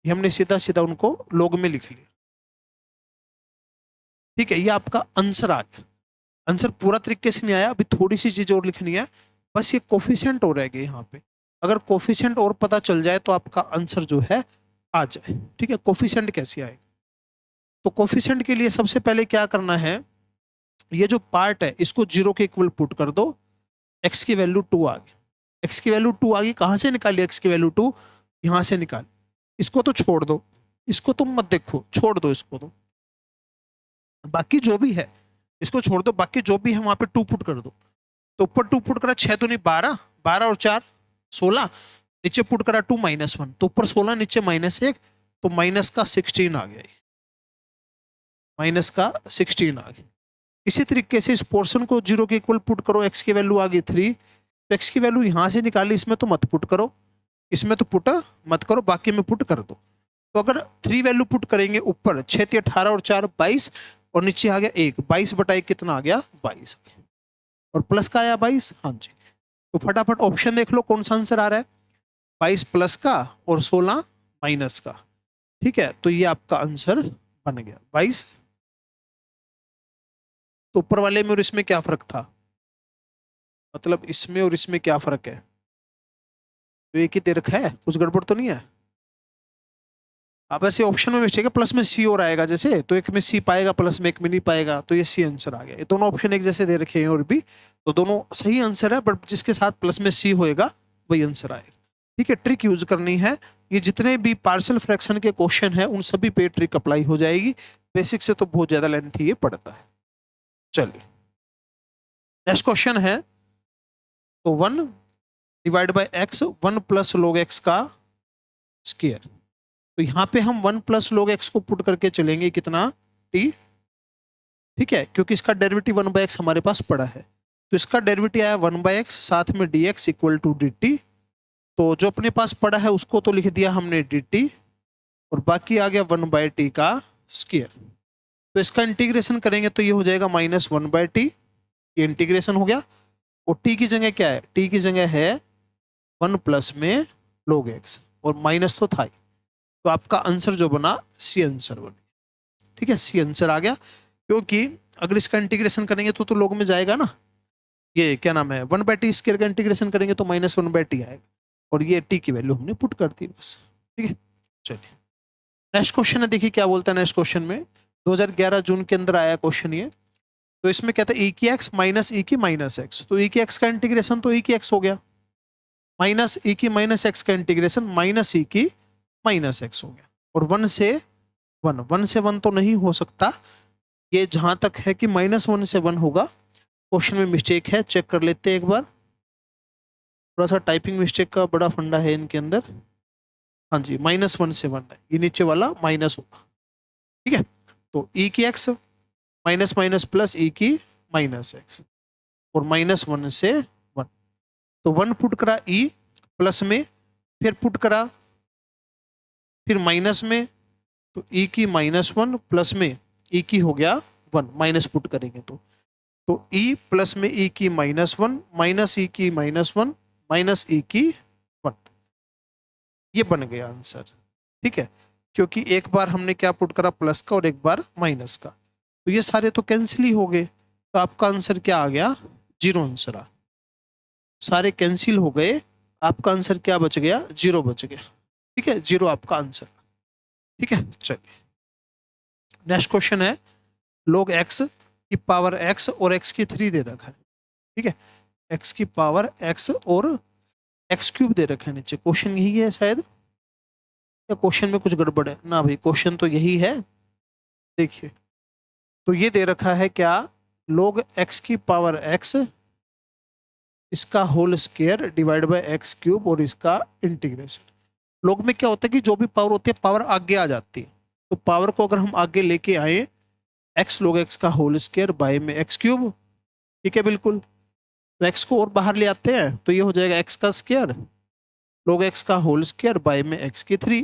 ये हमने सीधा सीधा उनको लॉग में लिख लिया, ठीक है। ये आपका आंसर आ गया। आंसर पूरा तरीके से नहीं आया, अभी थोड़ी सी चीज और लिखनी है, बस ये कोफिशिएंट और रह गए यहाँ पे। अगर कोफिशिएंट और पता चल जाए तो आपका आंसर जो है आ जाए, ठीक है। कोफिशिएंट कैसे आए, तो कोफिशिएंट के लिए सबसे पहले क्या करना है, ये जो पार्ट है इसको 0 के इक्वल पुट कर दो, x की वैल्यू 2 आ गई, x की वैल्यू 2 आ गई। कहां से निकाली x की वैल्यू 2, यहां से निकाल। इसको तो छोड़ दो, इसको तुम मत देखो, छोड़ दो इसको, तो बाकी जो भी है इसको छोड़ दो, बाकी जो भी है वहां पे 2 पुट कर दो। तो ऊपर 2 पुट करा, 6 तो नहीं 12, 12 और 4 16, नीचे पुट करा 2 माइनस 1, तो ऊपर 16 नीचे माइनस 1, तो माइनस का 16 आ गया, माइनस का 16 आ गया। इसी तरीके से इस पोर्शन को 0 के इक्वल पुट करो, x की वैल्यू आ गई 3, तो x की वैल्यू यहां से निकाली, इसमें तो मत पुट करो, इसमें तो पुट मत करो, बाकी में पुट कर दो। तो अगर 3 वैल्यू पुट करेंगे, ऊपर 6 × 18 और 4 22, और नीचे आ गया 1, 22 बटा 1 कितना आ गया 22, और प्लस का आया 22, हाँ जी। तो फटाफट ऑप्शन देख लो कौन सा आंसर आ रहा है, 22 प्लस का और 16 माइनस का, ठीक है। तो ये आपका आंसर बन गया 22। तो ऊपर वाले में और इसमें क्या फर्क था, मतलब इसमें और इसमें क्या फर्क है, तो एक ही दे रखा है, कुछ गड़बड़ तो नहीं है। अब ऐसे ऑप्शन में मिस्टेक है, प्लस में सी और आएगा जैसे, तो एक में सी पाएगा प्लस में, एक में नहीं पाएगा, तो ये सी आंसर आ गया। ये दोनों ऑप्शन एक जैसे दे रखे हैं और भी, तो दोनों सही आंसर है, बट जिसके साथ प्लस में सी होएगा वही आंसर आएगा, ठीक है। ट्रिक यूज करनी है, ये जितने भी पार्शियल फ्रैक्शन के क्वेश्चन है उन सभी पे ट्रिक अप्लाई हो जाएगी। बेसिक से तो बहुत ज्यादा लेंथी ये पड़ता है। चलिए नेक्स्ट क्वेश्चन है, तो 1 divide by x, 1 plus log x का स्क्वायर। तो यहाँ पे हम 1 प्लस log x को पुट करके चलेंगे, कितना t, ठीक है, क्योंकि इसका डेरिवेटिव 1/x हमारे पास पड़ा है। तो इसका डेरिवेटिव आया 1/x, साथ में dx इक्वल टू dt। तो जो अपने पास पड़ा है उसको तो लिख दिया हमने dt, और बाकी आ गया 1/t का स्क्वायर। तो इसका इंटीग्रेशन करेंगे तो ये हो जाएगा -1/t, ये इंटीग्रेशन हो गया। और t की जगह क्या है, t की जगह है 1 प्लस में log x, और माइनस तो था ही। तो आपका आंसर जो बना सी आंसर बना, ठीक है, सी आंसर आ गया। क्योंकि अगर इसका इंटीग्रेशन करेंगे तो log में जाएगा ना, ये क्या नाम है 1/t स्क्वायर का इंटीग्रेशन करेंगे तो -1/t आएगा, और ये t की वैल्यू हमने पुट कर दी बस, ठीक है। चलिए नेक्स्ट क्वेश्चन है, देखिए क्या बोलता है नेक्स्ट क्वेश्चन में। 2011 जून के अंदर आया क्वेश्चन ये। तो इसमें कहता है e की x माइनस e की माइनस x। तो e की x का इंटीग्रेशन तो e की x हो गया, माइनस e की माइनस x का इंटीग्रेशन माइनस e की माइनस x हो गया। और 1 से 1 तो नहीं हो सकता, ये जहां तक है कि -1 से 1 होगा। क्वेश्चन में मिस्टेक है, चेक कर लेते हैं एक बार। थोड़ा सा टाइपिंग मिस्टेक का बड़ा फंडा है इनके अंदर। हाँ जी, -1 से 1 है, ये नीचे वाला माइनस होगा। ठीक है, तो ई की एक्स माइनस माइनस प्लस ई की माइनस एक्स, और -1 से 1, तो 1 पुट करा ई प्लस में, फिर पुट करा फिर माइनस में, तो ई की -1 प्लस में ई की हो गया 1, माइनस पुट करेंगे तो ई प्लस में ई की -1 माइनस ई की -1 माइनस ई की 1, ये बन गया आंसर। ठीक है, क्योंकि एक बार हमने क्या पुट करा प्लस का और एक बार माइनस का, तो ये सारे तो कैंसिल ही हो गए, तो आपका आंसर क्या आ गया, 0 आंसर आ, सारे कैंसिल हो गए, आपका आंसर क्या बच गया, 0 बच गया। ठीक है, 0 आपका आंसर। ठीक है, चलिए नेक्स्ट क्वेश्चन है, log x की पावर x और x की 3 दे रखा है। ठीक है, x की पावर x और x क्यूब दे रखा है नीचे, क्वेश्चन यही है शायद, या क्वेश्चन में कुछ गड़बड़ है ना भाई, क्वेश्चन तो यही है। देखिए, तो ये दे रखा है क्या, log x की पावर x, इसका whole square divide by x cube और इसका इंटीग्रेशन। log में क्या होता है कि जो भी पावर होती है पावर आगे आ जाती है, तो पावर को अगर हम आगे लेके आए, x log x का होल स्क्वायर बाय में x क्यूब। ठीक है, बिल्कुल, तो x को और बाहर ले आते हैं, तो ये हो जाएगा x का स्क्वायर log x का होल स्क्वायर बाय में x की 3,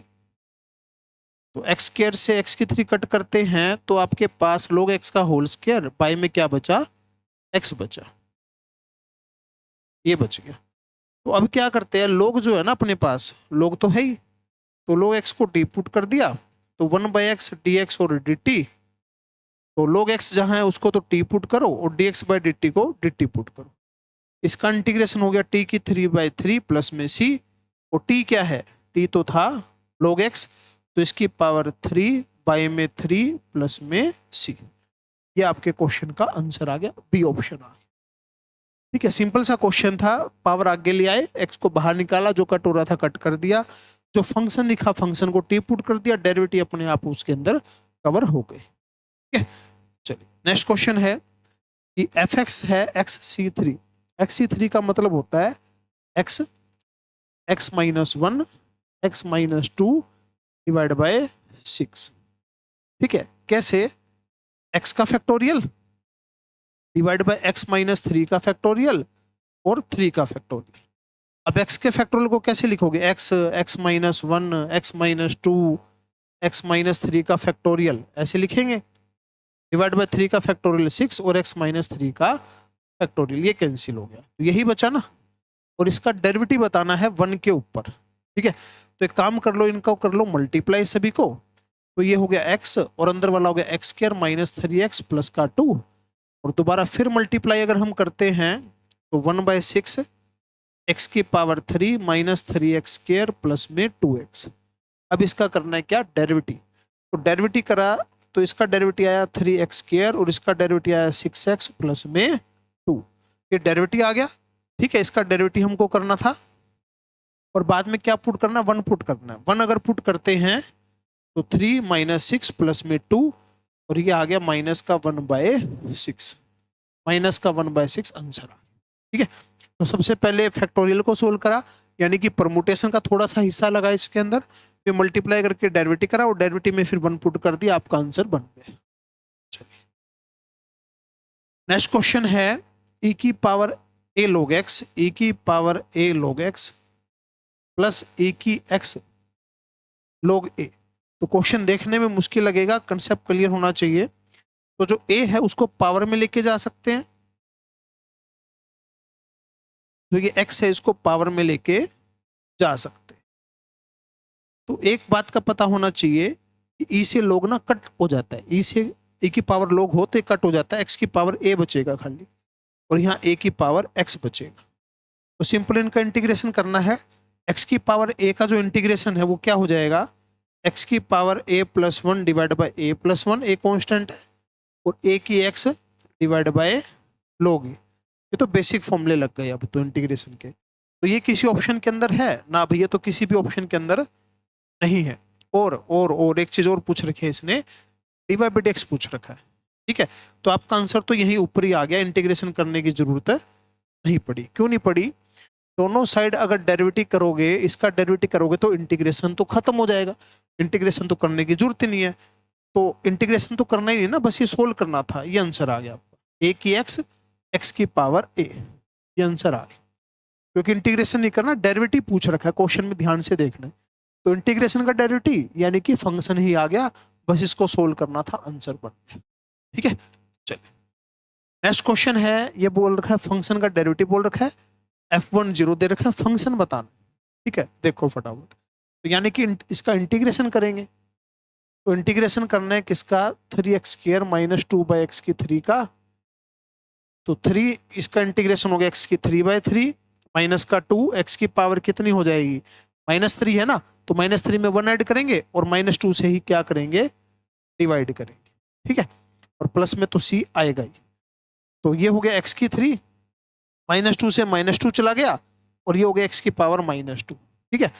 तो x स्क्वायर से x की 3 कट करते हैं, तो आपके पास log x का होल स्क्वायर बाय में क्या बचा, x बचा, ये बच गया। तो अब क्या करते हैं, log जो है ना अपने पास, log तो है ही, तो log x को डी पुट कर दिया, तो 1/x dx और dt, तो log x जहां है उसको तो t पुट करो और dx/dt को dt पुट करो, इसका इंटीग्रेशन हो गया t की 3/3 प्लस में c, और t क्या है, t तो था log x, तो इसकी पावर 3 बाय में 3 प्लस में c, ये आपके क्वेश्चन का आंसर आ गया, बी ऑप्शन आ गया। ठीक है, सिंपल सा क्वेश्चन था, पावर आगे ले आए, x को बाहर निकाला, जो कट हो रहा था कट कर दिया, जो फंक्शन दिखा फंक्शन को टी पुट कर दिया, डेरिवेटिव अपने आप उसके अंदर कवर हो गए। ठीक है, चलिए नेक्स्ट क्वेश्चन है कि एफ एक्स है XC3, XC3 का मतलब होता है x x-1 x-2 divide by 6। ठीक है, कैसे, x का फैक्टोरियल डिवाइड बाय x-3 का फैक्टोरियल और 3 का फैक्टोरियल। अब x के फैक्टोरियल को कैसे लिखोगे, x x-1 x-2 x-3 का फैक्टोरियल ऐसे लिखेंगे, डिवाइड बाय 3 का फैक्टोरियल 6 और x-3 का फैक्टोरियल, ये कैंसिल हो गया, तो यही बचा ना, और इसका डेरिवेटिव बताना है 1 के ऊपर। ठीक है, तो एक काम कर लो, इनको कर लो मल्टीप्लाई सभी को, तो ये हो गया x और अंदर वाला हो गया x स्क्वायर -3x प्लस का 2, और दोबारा फिर मल्टीप्लाई अगर हम करते हैं तो 1/6 x की पावर 3 -3x स्क्वायर प्लस में 2x। अब इसका करना है क्या, डेरिवेटिव, तो डेरिवेटिव करा, तो इसका डेरिवेटिव आया 3x स्क्वायर और इसका डेरिवेटिव आया 6x प्लस में 2, ये डेरिवेटिव आ गया। ठीक है, इसका डेरिवेटिव हमको करना था, और बाद में क्या पुट करना, 1 पुट करना है, 1 अगर पुट करते हैं तो 3 - 6 प्लस में 2, और ये आ गया -1/6, -1/6 आंसर आ गया। ठीक है, तो सबसे पहले फैक्टोरियल को सोल्व करा, यानी कि परमुटेशन का थोड़ा सा हिस्सा लगा इसके अंदर, फिर मल्टीप्लाई करके डेरिवेटिव करा और डेरिवेटिव में फिर 1 पुट कर दिया, आपका आंसर बन गया। चलिए नेक्स्ट क्वेश्चन है, e की power a log x, e की power a log x plus e की x log a। तो क्वेश्चन देखने में मुश्किल लगेगा, कंसेप्ट क्लियर होना चाहिए, तो जो a है उसको पावर में लेके जा सकते हैं, तो ये x है इसको पावर में लेके जा सकते हैं। तो एक बात का पता होना चाहिए कि e से log ना कट हो जाता है, e से e की पावर log हो तो कट हो जाता है, x की पावर a बचेगा खाली, और यहाँ a की पावर x बचेगा। तो सिंपल इनका इंटीग्रेशन करना है, x की पावर a का जो इंटीग्रेशन है वो क्या हो जाएगा, x की power a plus 1 divide by a plus 1, a constant है, और a की x डिवाइड बाय log, ये तो बेसिक फॉर्मूले लग गए अब तो इंटीग्रेशन के। तो ये किसी ऑप्शन के अंदर है ना भैया, तो किसी भी ऑप्शन के अंदर नहीं है, और एक चीज और पूछ रखी है इसने, dy बाई dx पूछ रखा है। ठीक है, तो आपका आंसर तो यही ऊपर ही आ गया, इंटीग्रेशन करने की जरूरत नहीं पड़ी। क्यों नहीं पड़ी, दोनों साइड अगर डेरिवेटिव करोगे, इसका डेरिवेटिव करोगे तो इंटीग्रेशन तो खत्म हो जाएगा, इंटीग्रेशन तो करने की जरूरत ही नहीं है। तो इंटीग्रेशन तो करना ही नहीं ना, बस ये सोल्व करना था। ये आंसर आ गया आपका, ए की एक्स, एक्स की पावर ए, ये आंसर आ गया। क्योंकि इंटीग्रेशन नहीं करना, डेरिवेटिव पूछ रखा है क्वेश्चन में, ध्यान से देखना है। तो इंटीग्रेशन का डेरिवेटिव यानी कि फंक्शन ही आ गया, बस इसको सोल्व करना था, आंसर बन गया। ठीक है, चलिए नेक्स्ट क्वेश्चन है। ये बोल रखा है फंक्शन का डेरिवेटिव बोल रखा है, f1 0 दे रखा है, फंक्शन बताना। ठीक है, देखो फटाफट। तो यानी कि इसका इंटीग्रेशन करेंगे। तो इंटीग्रेशन करना है किसका, 3x² माइनस 2/x की 3 का। तो 3 इसका इंटीग्रेशन हो गया x की 3/3 माइनस का 2, x की पावर कितनी हो जाएगी, -3 है ना, तो -3 में 1 ऐड करेंगे और -2 से ही क्या करेंगे, डिवाइड करेंगे। ठीक है, और प्लस में तो c आएगा ही। तो ये हो गया x की 3, -2 से -2 चला गया, और ये हो गया x की पावर -2। ठीक है,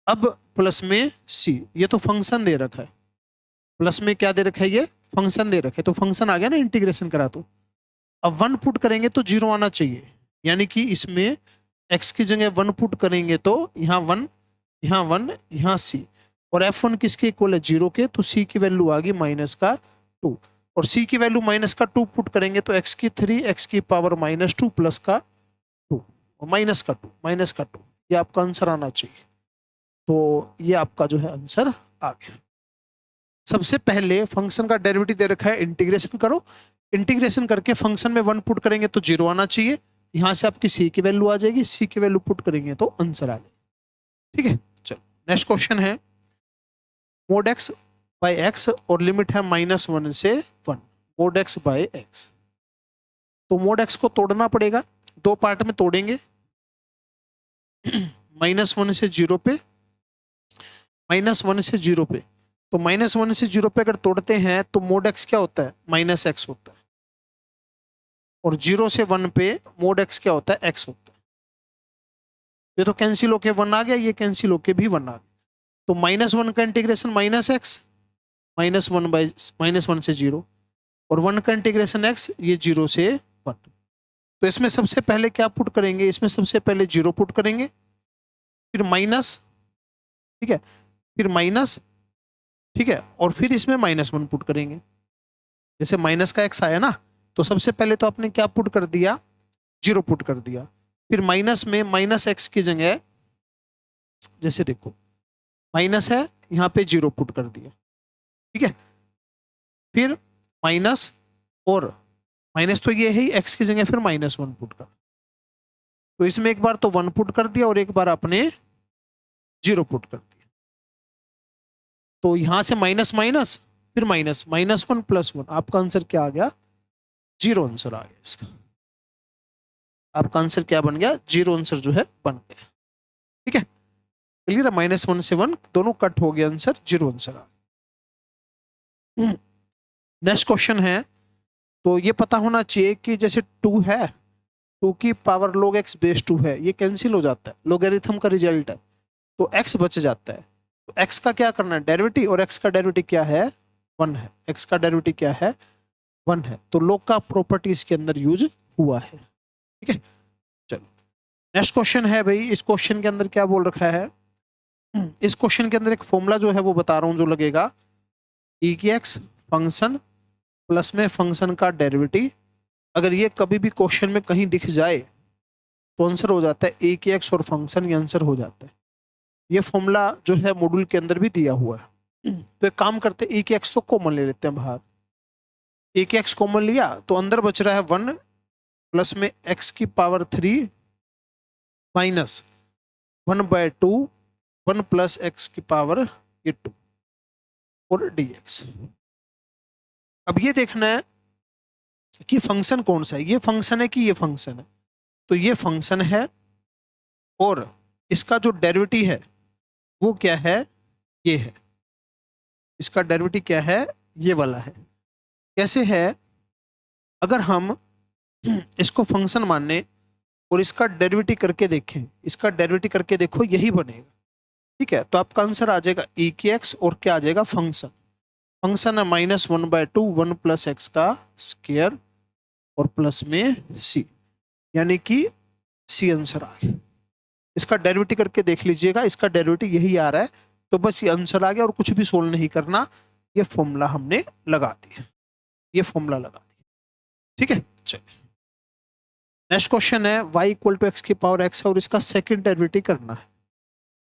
अब प्लस में c, ये तो फंक्शन दे रखा है, प्लस में क्या दे रखा है, ये फंक्शन दे रखा है, तो फंक्शन आ गया ना इंटीग्रेशन करा। तो अब 1 पुट करेंगे तो 0 आना चाहिए, यानी कि इसमें x की जगह 1 पुट करेंगे तो यहाँ 1, यहाँ 1, यहाँ c, और f1 किसके इक्वल है, 0 के, तो c की वैल्यू आ गई -2, और c की वैल्यू -2 पुट करेंगे तो x की 3, x की पावर -2 प्लस का 2 और -2, ये आपका आंसर आना चाहिए। तो ये आपका जो है आंसर आ गया। सबसे पहले फंक्शन का डेरिवेटिव दे रखा है, इंटीग्रेशन करो, इंटीग्रेशन करके फंक्शन में 1 पुट करेंगे तो 0 आना चाहिए, यहां से आपकी c की वैल्यू आ जाएगी, c की वैल्यू पुट करेंगे तो आंसर आ जाएगा। ठीक है, चलो नेक्स्ट क्वेश्चन है, mod x by x और लिमिट है -1 से 1, mod x by x। तो mod x को तोड़ना पड़ेगा, दो पार्ट में तोड़ेंगे, -1 से 0 पे, -1 से 0 पे। तो -1 से 0 पे अगर तोड़ते हैं तो mod x क्या होता है, -x होता है, और 0 से 1 पे mod x क्या होता है, x होता है। ये तो कैंसिल होके 1 आ गया, ये कैंसिल होके भी 1 आ गया। तो -1 का इंटीग्रेशन -x, -1 से 0, और 1 का इंटीग्रेशन x, ये 0 से 1। तो इसमें सबसे पहले क्या पुट करेंगे, इसमें सबसे पहले 0 पुट करेंगे, फिर माइनस, ठीक है, फिर माइनस, ठीक है, और फिर इसमें -1 पुट करेंगे। जैसे माइनस का x आया ना, तो सबसे पहले तो आपने क्या पुट कर दिया, 0 पुट कर दिया, फिर माइनस में -x की जगह, जैसे देखो माइनस है, यहाँ पे 0 पुट कर दिया। ठीक है, फिर माइनस, और माइनस तो ये है ही, x की जगह फिर -1 पुट कर। तो इसमें एक बार तो 1 पुट कर दिया और एक बार आपने 0 पुट कर दिया। तो यहां से माइनस माइनस, फिर -1 + 1, आपका आंसर क्या आ गया, 0 आंसर आ गया इसका। आपका आंसर क्या बन गया, 0 आंसर जो है बन गया। ठीक है, क्लियर है, -1 से 1 दोनों कट हो गया, आंसर 0 आंसर आ गया। नेक्स्ट क्वेश्चन है, तो ये पता होना चाहिए कि जैसे 2 है, 2 की पावर log x बेस 2 है, ये कैंसिल हो जाता है, लोगरिथम का रिजल्ट है, तो x बच जाता है। तो x का क्या करना है, डेरिवेटिव, और x का डेरिवेटिव क्या है, 1 है, x का डेरिवेटिव क्या है, 1 है। तो log का प्रॉपर्टी इसके अंदर यूज हुआ है। ठीक है, चलो नेक्स्ट क्वेश्चन है भाई, इस क्वेश्चन के अंदर क्या बोल रखा है, इस क्वेश्चन के अंदर एक फॉर्मूला जो है वो बता रहा हूं जो लगेगा, e की x फंक्शन प्लस में फंक्शन का डेरिवेटिव, अगर ये कभी भी क्वेश्चन में कहीं दिख जाए तो आंसर हो जाता है ए की एक्स और फंक्शन, ये आंसर हो जाता है। ये फॉर्मूला जो है मॉड्यूल के अंदर भी दिया हुआ है। तो एक काम करते हैं, ए की एक्स तो कॉमन ले लेते हैं बाहर, ए की एक्स कॉमन लिया तो अंदर बच रहा है 1 प्लस में एक्स की पावर 3 माइनस 1/2, 1 प्लस एक्स की पावर ये 2 और dx। अब ये देखना है कि फंक्शन कौन सा है, ये फंक्शन है कि ये फंक्शन है। तो ये फंक्शन है, और इसका जो डेरिवेटिव है वो क्या है, ये है, इसका डेरिवेटिव क्या है, ये वाला है। कैसे है, अगर हम इसको फंक्शन माने और इसका डेरिवेटिव करके देखें, इसका डेरिवेटिव करके देखो, यही बनेगा। ठीक है, तो आपका आंसर आ जाएगा e की x, और क्या आ जाएगा, फंक्शन, फंक्शन है -1/2, 1 प्लस एक्स का स्क्वायर और प्लस में c, यानी कि c आंसर आ गया। इसका डेरिवेटिव करके देख लीजिएगा, इसका डेरिवेटिव यही आ रहा है, तो बस ये आंसर आ गया और कुछ भी सोल्व नहीं करना, ये फॉर्मूला हमने लगा दिया, ये फॉर्मूला लगा दिया। ठीक है, चलिए नेक्स्ट क्वेश्चन है y इक्वल टू एक्स की पावर x है और इसका सेकंड डेरिवेटिव करना है।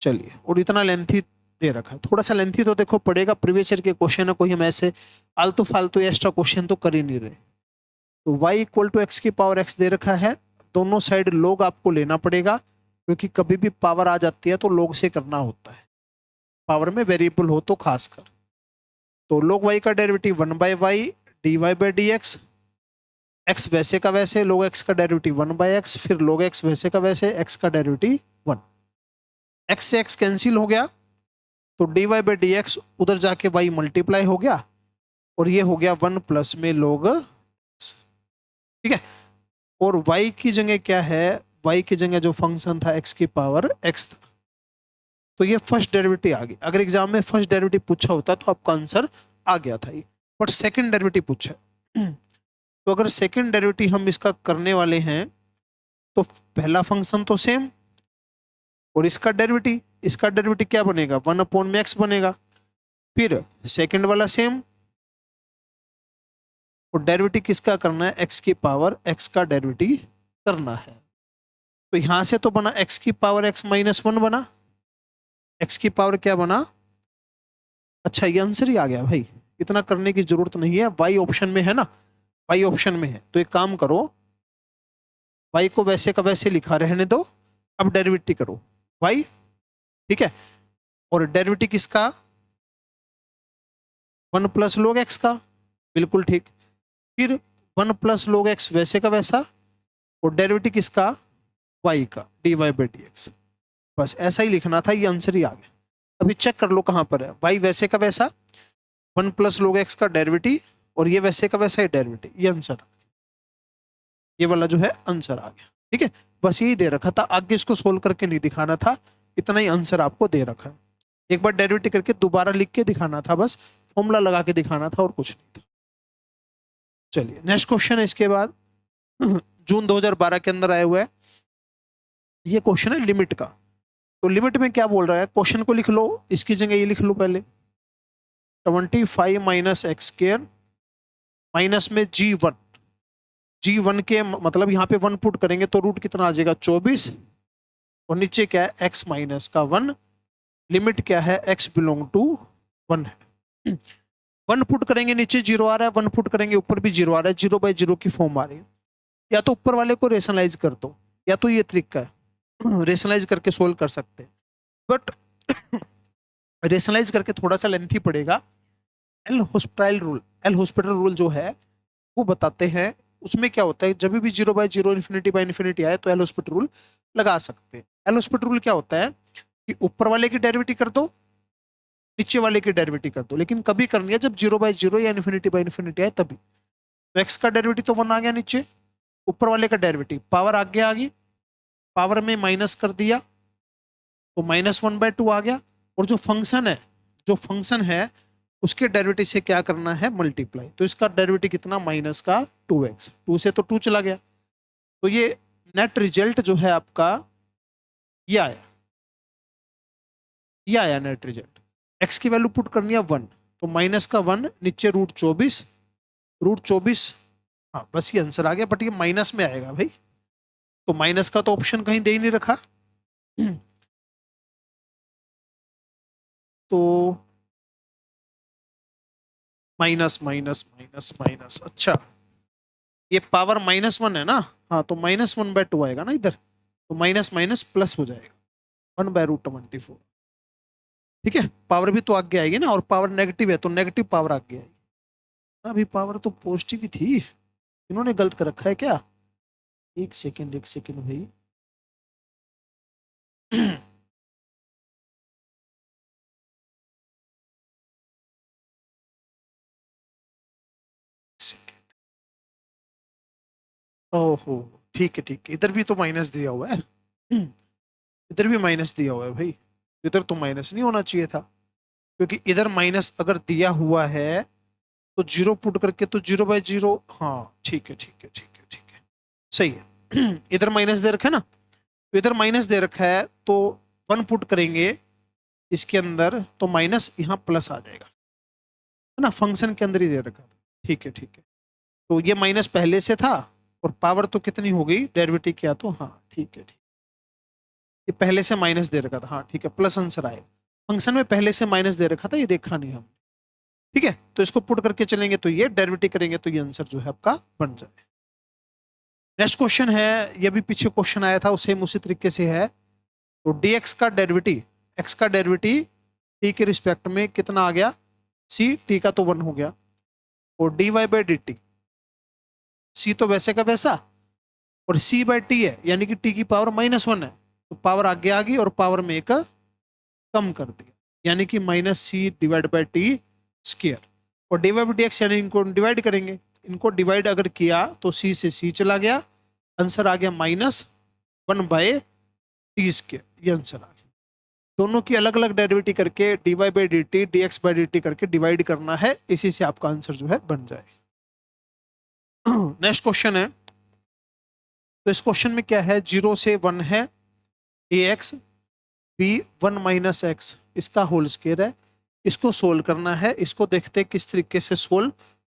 चलिए, और इतना लेंथी दे रखा है, थोड़ा सा लेंथी तो देखो पड़ेगा, प्रीवियस ईयर के क्वेश्चन है, कोई हम ऐसे आलतू फालतू एक्स्ट्रा क्वेश्चन तो कर ही नहीं रहे। तो y इक्वल टू एक्स की पावर x दे रखा है, दोनों साइड log आपको लेना पड़ेगा, क्योंकि कभी भी पावर आ जाती है तो log से करना होता है, पावर में वेरिएबल हो तो खासकर। तो log y का डेरिवेटिव 1/y dy/dx, x वैसे का वैसे, log x का डेरिवेटिव 1/x, फिर log x वैसे का वैसे, x का डेरिवेटिव 1। x से x कैंसिल हो गया, तो dy/dx उधर जाके y मल्टीप्लाई हो गया, और ये हो गया 1 प्लस में log x। ठीक है, और y की जगह क्या है, y की जगह जो फंक्शन था x की पावर x था, तो ये फर्स्ट डेरिवेटिव आ गई। अगर एग्जाम में फर्स्ट डेरिवेटिव पूछा होता तो आपका आंसर आ गया था ये, बट सेकंड डेरिवेटिव पूछा है। तो अगर सेकंड डेरिवेटिव हम इसका करने वाले हैं, तो पहला फंक्शन तो सेम, और इसका डेरिवेटिव क्या बनेगा, 1/x बनेगा, फिर सेकंड वाला सेम, और डेरिवेटिव किसका करना है, x की पावर x का डेरिवेटिव करना है। तो यहां से तो बना x की पावर x -1 बना, x की पावर क्या बना, अच्छा ये आंसर ही आ गया भाई, इतना करने की जरूरत नहीं है, y ऑप्शन में है ना, y ऑप्शन में है, तो एक काम करो, y को वैसे का वैसे लिखा रहने दो, अब डेरिवेटिव करो y। ठीक है, और डेरिवेटिव किसका, 1 प्लस log x का, बिल्कुल ठीक, फिर 1 प्लस log x वैसे का वैसा, और डेरिवेटिव किसका, y का dy/dx। बस ऐसा ही लिखना था, ये आंसर ही आ गया। अभी चेक कर लो कहां पर है, y वैसे का वैसा, 1 प्लस log x का डेरिवेटिव, और ये वैसे का वैसा ही डेरिवेटिव, ये आंसर, ये वाला जो है आंसर आ गया। ठीक है, बस यही दे रखा था, आगे इसको सोल्व करके नहीं दिखाना था, इतना ही आंसर आपको दे रखा है। एक बार डेरिवेटिव करके दोबारा लिख के दिखाना था, बस फॉर्मूला लगा के दिखाना था और कुछ नहीं था। चलिए नेक्स्ट क्वेश्चन है इसके बाद, जून 2012 के अंदर आया हुआ है, ये क्वेश्चन है लिमिट का। तो लिमिट में क्या बोल रहा है, क्वेश्चन को लिख लो, इसकी जगह ये लिख लो पहले, 25 माइनस एक्स स्क्वायर माइनस में G1 के मतलब यहाँ पे 1 पुट करेंगे तो रूट कितना आ जाएगा, 24, और नीचे क्या है x माइनस का 1, लिमिट क्या है, x बिलोंग टू 1 है। 1 पुट करेंगे नीचे 0 आ रहा है, 1 पुट करेंगे ऊपर भी 0 आ रहा है, 0/0 की फॉर्म आ रही है। या तो ऊपर वाले को रेशनलाइज कर दो, या तो ये तरीका है, रेशनलाइज करके सोल्व कर सकते हैं, बट रेशनलाइज करके थोड़ा सा लेंथी पड़ेगा। एल हॉस्पिटल रूल जो है वो बताते हैं, उसमें क्या होता है, जब भी 0/0 इन्फिनिटी आए तो एल हॉस्पिटल रूल लगा सकते हैं। एल हॉस्पिटल रूल क्या होता है कि ऊपर वाले की डेरिवेटिव कर दो, नीचे वाले की डेरिवेटिव कर दो, लेकिन कभी करनी है जब 0/0 या इन्फिनिटी आए तभी। तो एक्स का डेरिवेटिव तो 1 आ गया नीचे, ऊपर वाले का डेरिवेटिव पावर आगे आ गई, पावर में माइनस कर दिया तो -1/2 आ गया, और जो फंक्शन है उसके डेरिवेटिव से क्या करना है, मल्टीप्लाई। तो इसका डेरिवेटिव कितना, माइनस का 2x, 2 से तो 2 चला गया, तो ये नेट रिजल्ट जो है आपका ये आया नेट रिजल्ट। x की वैल्यू पुट करनी है 1, तो माइनस का 1 नीचे √24, हाँ बस ये आंसर आ गया, बट ये माइनस में आएगा भाई, तो माइनस का तो ऑप्शन कहीं दे ही नहीं रखा। तो माइनस, अच्छा ये पावर -1 है ना, हाँ तो -1/2 आएगा ना इधर, तो माइनस माइनस प्लस हो जाएगा, 1/√24। ठीक है, पावर भी तो आगे आएगी ना, और पावर नेगेटिव है तो नेगेटिव पावर आगे आएगी। अभी पावर तो पॉजिटिव ही थी, इन्होंने गलत कर रखा है क्या, एक सेकेंड भाई। ओहो ठीक है, इधर भी तो माइनस दिया हुआ है, इधर भी माइनस दिया हुआ है भाई, इधर तो माइनस नहीं होना चाहिए था, क्योंकि इधर माइनस अगर दिया हुआ है तो 0 पुट करके तो 0/0, हाँ ठीक है, सही है। इधर माइनस दे रखा है ना, तो इधर माइनस दे रखा है तो 1 पुट करेंगे इसके अंदर तो माइनस यहाँ प्लस आ जाएगा, है ना, फंक्शन के अंदर ही दे रखा था। ठीक है ठीक है, तो ये माइनस पहले से था और पावर तो कितनी हो गई, डेरिवेटिव किया तो, हाँ ठीक है ठीक, ये पहले से माइनस दे रखा था, हाँ ठीक है, प्लस आंसर आएगा। फंक्शन में पहले से माइनस दे रखा था, ये देखा नहीं हम। ठीक है, तो इसको पुट करके चलेंगे तो ये डेरिवेटिव करेंगे तो ये आंसर जो है आपका बन जाए। नेक्स्ट क्वेश्चन है, ये भी पीछे क्वेश्चन आया था, सेम उसी तरीके से है। तो dx का डेरिवेटिव, x का डेरिवेटिव t के रिस्पेक्ट में कितना आ गया, c, t का तो 1 हो गया, और dy by d T, c तो वैसे का वैसा और c बाई टी है, यानी कि t की पावर -1 है, तो पावर आगे आ गई और पावर में एक कम कर दिया, यानी कि -c divide by t square, और डी बाई डी एक्स यानी इनको डिवाइड करेंगे, इनको डिवाइड अगर किया तो c से c चला गया, आंसर आ गया -1 बाई टी स्क्वायर, ये आंसर आ गया। दोनों की अलग अलग डेरिवेटिव करके d y by d t, d x by d t करके डिवाइड करना है, इसी से आपका आंसर जो है बन जाए। नेक्स्ट क्वेश्चन है, तो इस क्वेश्चन में क्या है, 0 से 1 है ए एक्स बी 1 माइनस एक्स, इसका होल स्क्वायर है, इसको सोल्व करना है। इसको देखते हैं किस तरीके से सोल्व,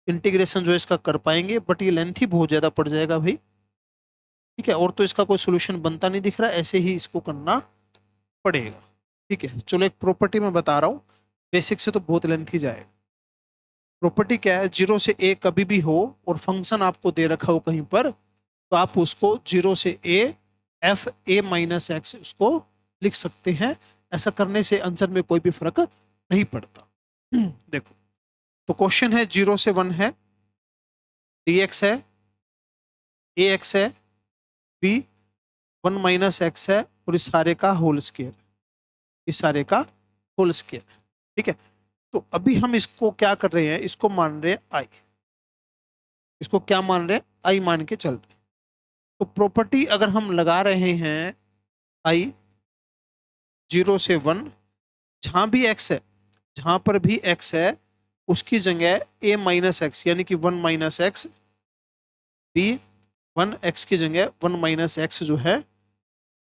इंटीग्रेशन जो है इसका कर पाएंगे, बट ये लेंथ ही बहुत ज्यादा पड़ जाएगा भाई। ठीक है, और तो इसका कोई सोल्यूशन बनता नहीं दिख रहा, ऐसे ही इसको करना पड़ेगा। ठीक है, चलो एक प्रॉपर्टी मैं बता रहा हूँ, बेसिक से तो बहुत लेंथ ही जाएगा। प्रॉपर्टी क्या है, 0 से a कभी भी हो और फंक्शन आपको दे रखा हो कहीं पर, तो आप उसको 0 से a f a minus x उसको लिख सकते हैं। ऐसा करने से आंसर में कोई भी फर्क नहीं पड़ता। देखो, तो क्वेश्चन है 0 से 1 है, dx है, ax है, b 1 माइनस एक्स है, और इस सारे का होल स्क्वायर, इस सारे का होल स्क्वायर। ठीक है, तो अभी हम इसको क्या कर रहे हैं, इसको मान रहे हैं आई, इसको क्या मान रहे हैं, आई मान के चल रहे हैं। तो प्रॉपर्टी अगर हम लगा रहे हैं आई 0 से 1, जहां भी x है, जहां पर भी x है उसकी जगह a माइनस एक्स यानी कि 1 माइनस एक्स, b 1 x की जगह 1 माइनस एक्स जो है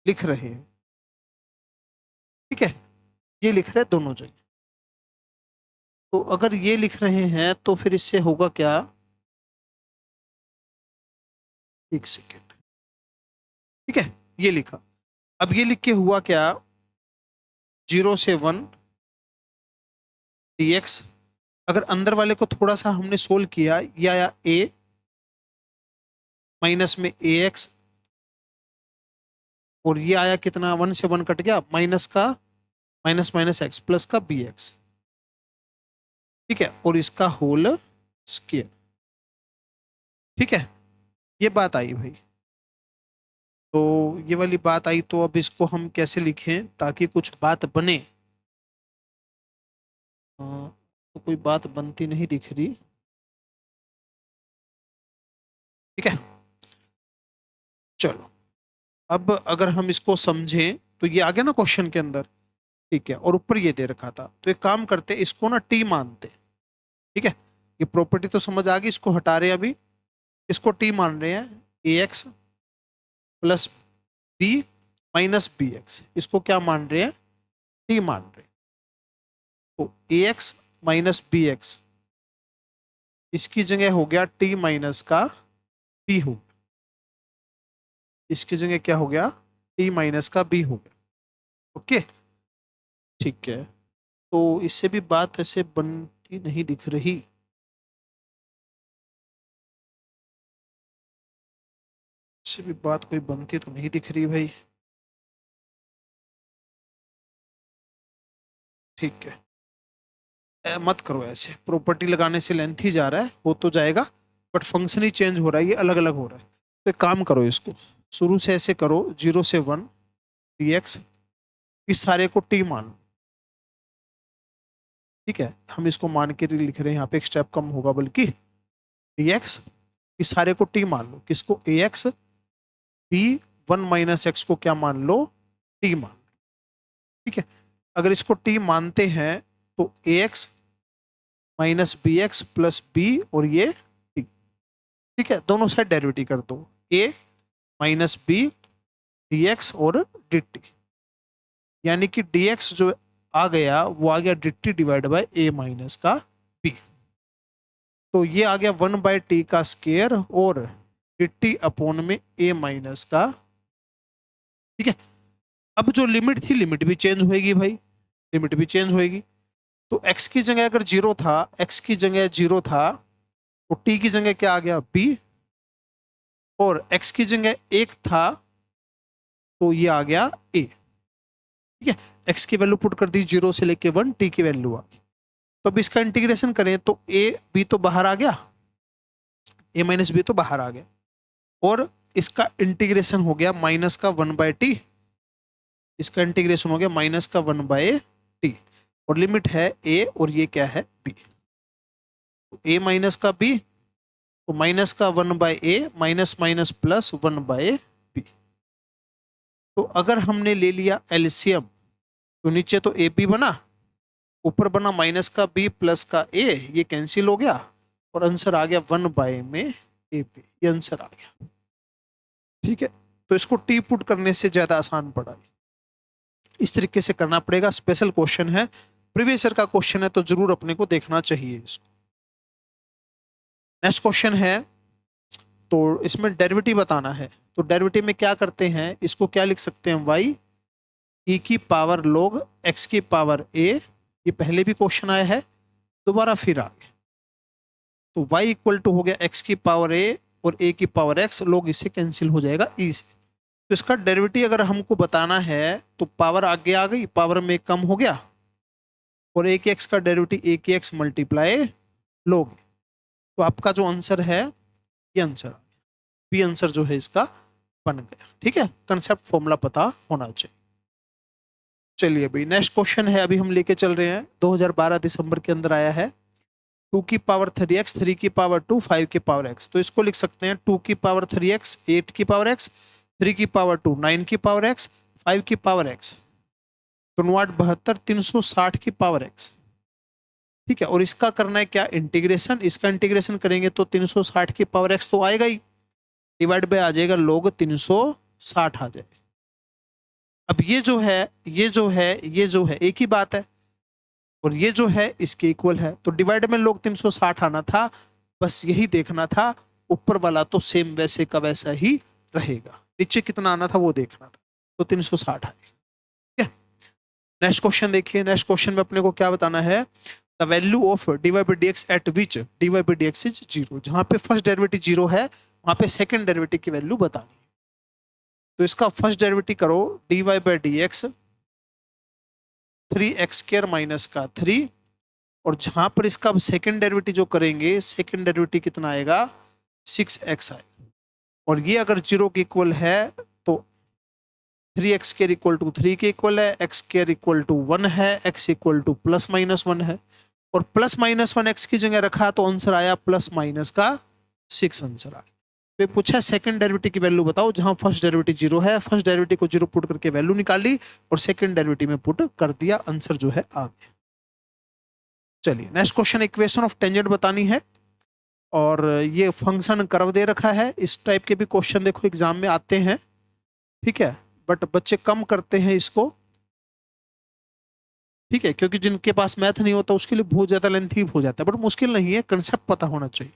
लिख रहे हैं। ठीक है, ये लिख रहे हैं दोनों जगह। तो अगर ये लिख रहे हैं तो फिर इससे होगा क्या, एक सेकेंड। ठीक है, ये लिखा, अब ये लिख के हुआ क्या, 0 से 1 dx, अगर अंदर वाले को थोड़ा सा हमने सोल्व किया, या a माइनस में ax, और ये आया कितना, 1 से 1 कट गया, माइनस का माइनस माइनस एक्स प्लस का बी एक्स। ठीक है, और इसका होल स्क्वायर। ठीक है, ये बात आई भाई, तो ये वाली बात आई, तो अब इसको हम कैसे लिखें ताकि कुछ बात बने। तो कोई बात बनती नहीं दिख रही। ठीक है, चलो, अब अगर हम इसको समझें तो ये आ गया ना क्वेश्चन के अंदर। ठीक है, और ऊपर ये दे रखा था, तो एक काम करते, इसको ना टी मानते। ठीक है, ये प्रॉपर्टी तो समझ आ गई, इसको हटा रहे हैं अभी, इसको टी मान रहे हैं, a x plus b minus b x, इसको क्या मान रहे हैं, टी मान रहे हैं। तो ए एक्स माइनस बी एक्स, इसकी जगह हो गया टी माइनस का बी हो गया, इसकी जगह क्या हो गया, टी माइनस का बी हो गया। ओके, ठीक है, तो इससे भी बात ऐसे बनती नहीं दिख रही। इससे भी बात कोई बनती तो नहीं दिख रही भाई। ठीक है, मत करो ऐसे, प्रॉपर्टी लगाने से लेंथ ही जा रहा है, हो तो जाएगा, बट फंक्शन ही चेंज हो रहा है, ये अलग अलग हो रहा है। तो एक काम करो, इसको शुरू से ऐसे करो, 0 से 1 dx, इस सारे को टी मान लो। ठीक है, हम इसको मान के लिख रहे हैं, यहाँ पे एक स्टेप कम होगा, बल्कि dx, इस सारे को टी मान लो, किसको, ax, b 1 माइनस एक्स को क्या मान लो, टी मान लो। ठीक है, अगर इसको टी मानते हैं तो ax minus b x plus b, और ये टी। ठीक है, दोनों साइड डेरिवेटिव कर दो, a माइनस बी dx और dt, यानी कि dx जो आ गया वो आ गया dt divide by a minus का b। तो ये आ गया 1/t का स्क्वायर और dt अपॉन में a माइनस का। ठीक है, अब जो लिमिट थी लिमिट भी चेंज होएगी भाई, लिमिट भी चेंज होएगी। तो x की जगह अगर जीरो था, x की जगह जीरो था, तो t की जगह क्या आ गया b, और x की जगह एक था तो ये आ गया a। ठीक है, x की वैल्यू पुट कर दी जीरो से लेके 1, t की वैल्यू आ गई। तो अब इसका इंटीग्रेशन करें तो a b तो बाहर आ गया, a माइनस बी तो बाहर आ गया, और इसका इंटीग्रेशन हो गया माइनस का 1/t, इसका इंटीग्रेशन हो गया माइनस का 1/t, और लिमिट है a और ये क्या है b। तो a माइनस का b, तो माइनस का 1/a minus minus plus 1/b। तो अगर हमने ले लिया एलसीएम तो नीचे तो ए बी बना, ऊपर बना माइनस का b प्लस का a, ये कैंसिल हो गया और आंसर आ गया 1 में ए बी, ये आंसर आ गया। ठीक है, तो इसको टी पुट करने से ज्यादा आसान पड़ा है, इस तरीके से करना पड़ेगा। स्पेशल क्वेश्चन है, प्रीवियस ईयर का क्वेश्चन है, तो जरूर अपने को देखना चाहिए इसको। नेक्स्ट क्वेश्चन है, तो इसमें डेरिवेटिव बताना है। तो डेरिवेटिव में क्या करते हैं, इसको क्या लिख सकते हैं, y e की पावर log x की पावर a, ये पहले भी क्वेश्चन आया है, दोबारा फिर आ गया। तो y इक्वल टू हो गया x की पावर a और a की पावर x, log इससे कैंसिल हो जाएगा e से। तो इसका डेरिवेटिव अगर हमको बताना है तो पावर आगे आ गई, पावर में कम हो गया, और a की x का डेरिवेटिव a की x मल्टीप्लाई log। तो आपका जो आंसर है ये आंसर, बी आंसर जो है इसका बन गया। ठीक है, कंसेप्ट फॉर्मूला पता होना चाहिए। चलिए भाई, नेक्स्ट क्वेश्चन है, अभी हम लेके चल रहे हैं, 2012 दिसंबर के अंदर आया है। 2 की पावर 3x, 3 की पावर 2, 5 की पावर x। तो इसको लिख सकते हैं 2 की पावर 3x 8 की पावर x, 3 की पावर 2 9 की पावर x, 5 की पावर x तो 9 360 की पावर x। ठीक है, और इसका करना है क्या, इंटीग्रेशन। इसका इंटीग्रेशन करेंगे तो 360 की पावर x तो आएगा ही, डिवाइड बाय आ जाएगा log 360 आ जाएगा। अब ये जो है, ये जो है, ये जो है एक ही बात है, और ये जो है इसके इक्वल है, तो डिवाइड में log 360 आना था, बस यही देखना था। ऊपर वाला तो सेम वैसे का वैसा ही रहेगा, नीचे कितना आना था वो देखना था, तो 360 आएगा। ठीक है, नेक्स्ट क्वेश्चन देखिए। नेक्स्ट क्वेश्चन में अपने को क्या बताना है, the value of dy by dx eight which dy by dx is zero. जहां पे फर्स्ट डेरिवेटिव जीरो है वहां पे सेकंड डेरिवेटिव की वैल्यू बतानी है। तो इसका फर्स्ट डेरिवेटिव करो, dy by dx 3x square minus का 3, और जहां पर इसका सेकंड डेरिवेटिव जो करेंगे, सेकंड डेरिवेटिव कितना आएगा, 6x आएगा। और ये अगर जीरो के इक्वल है तो 3x स्क्वायर इक्वल टू 3 के इक्वल है, x स्क्वायर इक्वल टू 1 है, x equal to plus minus 1 है, और प्लस माइनस 1 x की जगह रखा तो आंसर आया प्लस माइनस का 6 आंसर आया। तो पूछा सेकंड डेरिवेटिव की वैल्यू बताओ, जहां फर्स्ट डेरिवेटिव जीरो है, फर्स्ट डेरिवेटिव को जीरो पुट करके वैल्यू निकाली और सेकंड डेरिवेटिव में पुट कर दिया, आंसर जो है आ गया। चलिए next question, equation of tangent बतानी है, और ये फंक्शन कर्व दे रखा है। इस टाइप के भी क्वेश्चन देखो एग्जाम में आते हैं, ठीक है, बट बच्चे कम करते हैं इसको। ठीक है, क्योंकि जिनके पास मैथ नहीं होता उसके लिए बहुत ज्यादा लेंथी हो जाता है, बट मुश्किल नहीं है, कंसेप्ट पता होना चाहिए।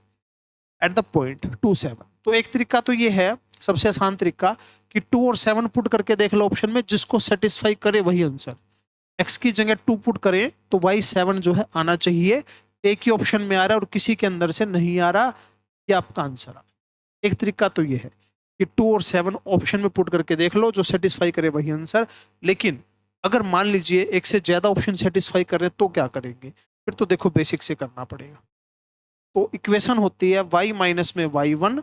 एट द पॉइंट 2 7, तो एक तरीका तो ये है, सबसे आसान तरीका, कि 2 और 7 पुट करके देख लो ऑप्शन में, जिसको सेटिस्फाई करे वही आंसर। x की जगह 2 पुट करें तो y 7 जो है आना चाहिए, एक ही ऑप्शन में आ रहा है और किसी के अंदर से नहीं आ रहा, ये आपका आंसर आ। एक तरीका तो ये है कि 2 और 7 ऑप्शन में पुट करके देख लो, जो सेटिस्फाई करे वही आंसर। लेकिन अगर मान लीजिए एक से ज्यादा ऑप्शन सेटिस्फाई कर रहे हैं तो क्या करेंगे, फिर तो देखो बेसिक से करना पड़ेगा। तो इक्वेशन होती है y माइनस में y1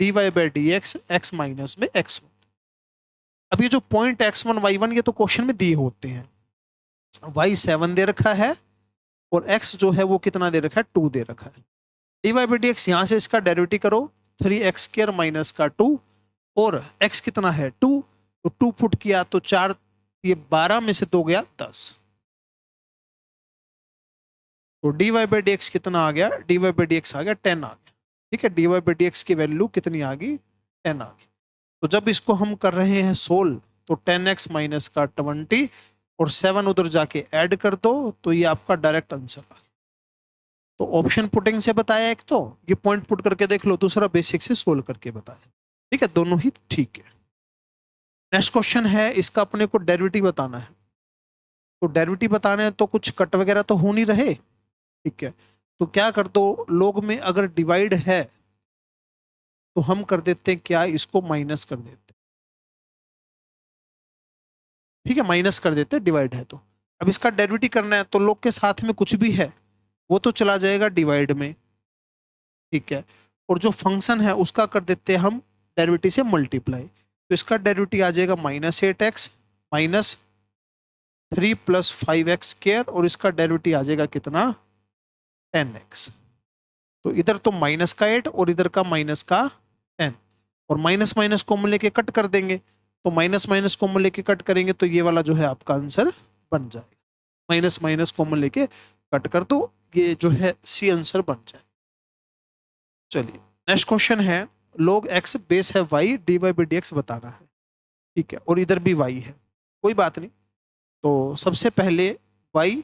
dy by d x minus में x1। अब ये जो पॉइंट x1 y1 ये तो क्वेश्चन में दिए होते हैं, y7 दे रखा है और x जो है वो कितना दे रखा है, 2 दे रखा है। dy बाई डी एक्स, यहां से इसका डेरिवेटिव करो, 3x स्क्वायर माइनस का 2, और x कितना है 2, तो 2 पुट किया तो 4, ये 12 में से 2 गया 10, तो dy बाई डी एक्स कितना आ गया, dy बाई डी एक्स आ गया 10 आ गया। ठीक है, dy बाई डी एक्स की वैल्यू कितनी आ गई, 10 आ गई। तो जब इसको हम कर रहे हैं सोल्व, तो 10x माइनस का 20 और 7 उधर जाके ऐड कर दो, तो ये आपका डायरेक्ट आंसर है। तो ऑप्शन पुटिंग से बताया एक, तो ये पॉइंट पुट करके देख लो, दूसरा बेसिक से सोल्व करके बताया। ठीक है, दोनों ही ठीक है। नेक्स्ट क्वेश्चन है, इसका अपने को डेरिवेटिव बताना है। तो डेरिवेटिव बताना है तो कुछ कट वगैरह तो हो नहीं रहे। ठीक है, तो क्या कर दो, लोग में अगर डिवाइड है तो हम कर देते हैं क्या, इसको माइनस कर देते हैं। ठीक है, माइनस कर देते हैं, डिवाइड है तो। अब इसका डेरिवेटिव करना है तो लोग के साथ में कुछ भी है वो तो चला जाएगा डिवाइड में। ठीक है, और जो फंक्शन है उसका कर देते हैं हम डेरिवेटिव से मल्टीप्लाई। तो इसका डेरिवेटिव आ जाएगा -8x minus 3 plus 5x square, और इसका डेरिवेटिव आ जाएगा कितना, 10x। तो इधर तो माइनस का 8 और इधर का माइनस का 10, और माइनस माइनस कॉमन लेके कट कर देंगे। तो माइनस माइनस कॉमन लेके कट करेंगे तो ये वाला जो है आपका आंसर बन जाएगा। माइनस माइनस कॉमन लेके कट कर दो, ये जो है सी आंसर बन जाए। चलिए नेक्स्ट क्वेश्चन है, log x बेस है y, dy बाई dx बताना है। ठीक है, और इधर भी y है, कोई बात नहीं। तो सबसे पहले y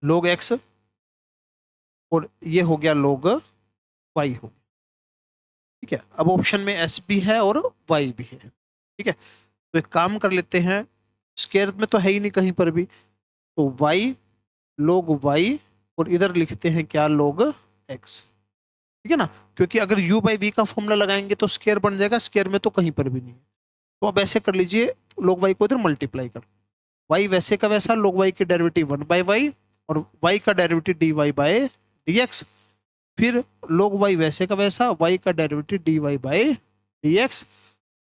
log x, और ये हो गया log y हो गया। ठीक है, अब ऑप्शन में s भी है और y भी है। ठीक है, तो एक काम कर लेते हैं, स्क्वायर में तो है ही नहीं कहीं पर भी, तो y log y, और इधर लिखते हैं क्या, log x। ठीक है ना, क्योंकि अगर u बाई वी का फॉर्मूला लगाएंगे तो स्क्वायर बन जाएगा, स्क्वायर में तो कहीं पर भी नहीं है। तो अब ऐसे कर लीजिए, log y को इधर मल्टीप्लाई कर, y वैसे का वैसा, log y की डेरिवेटिव 1 बाई वाई, और y का डेरिवेटिव dy बाई dx, फिर log y वैसे का वैसा, y का डेरिवेटिव dy बाई dx,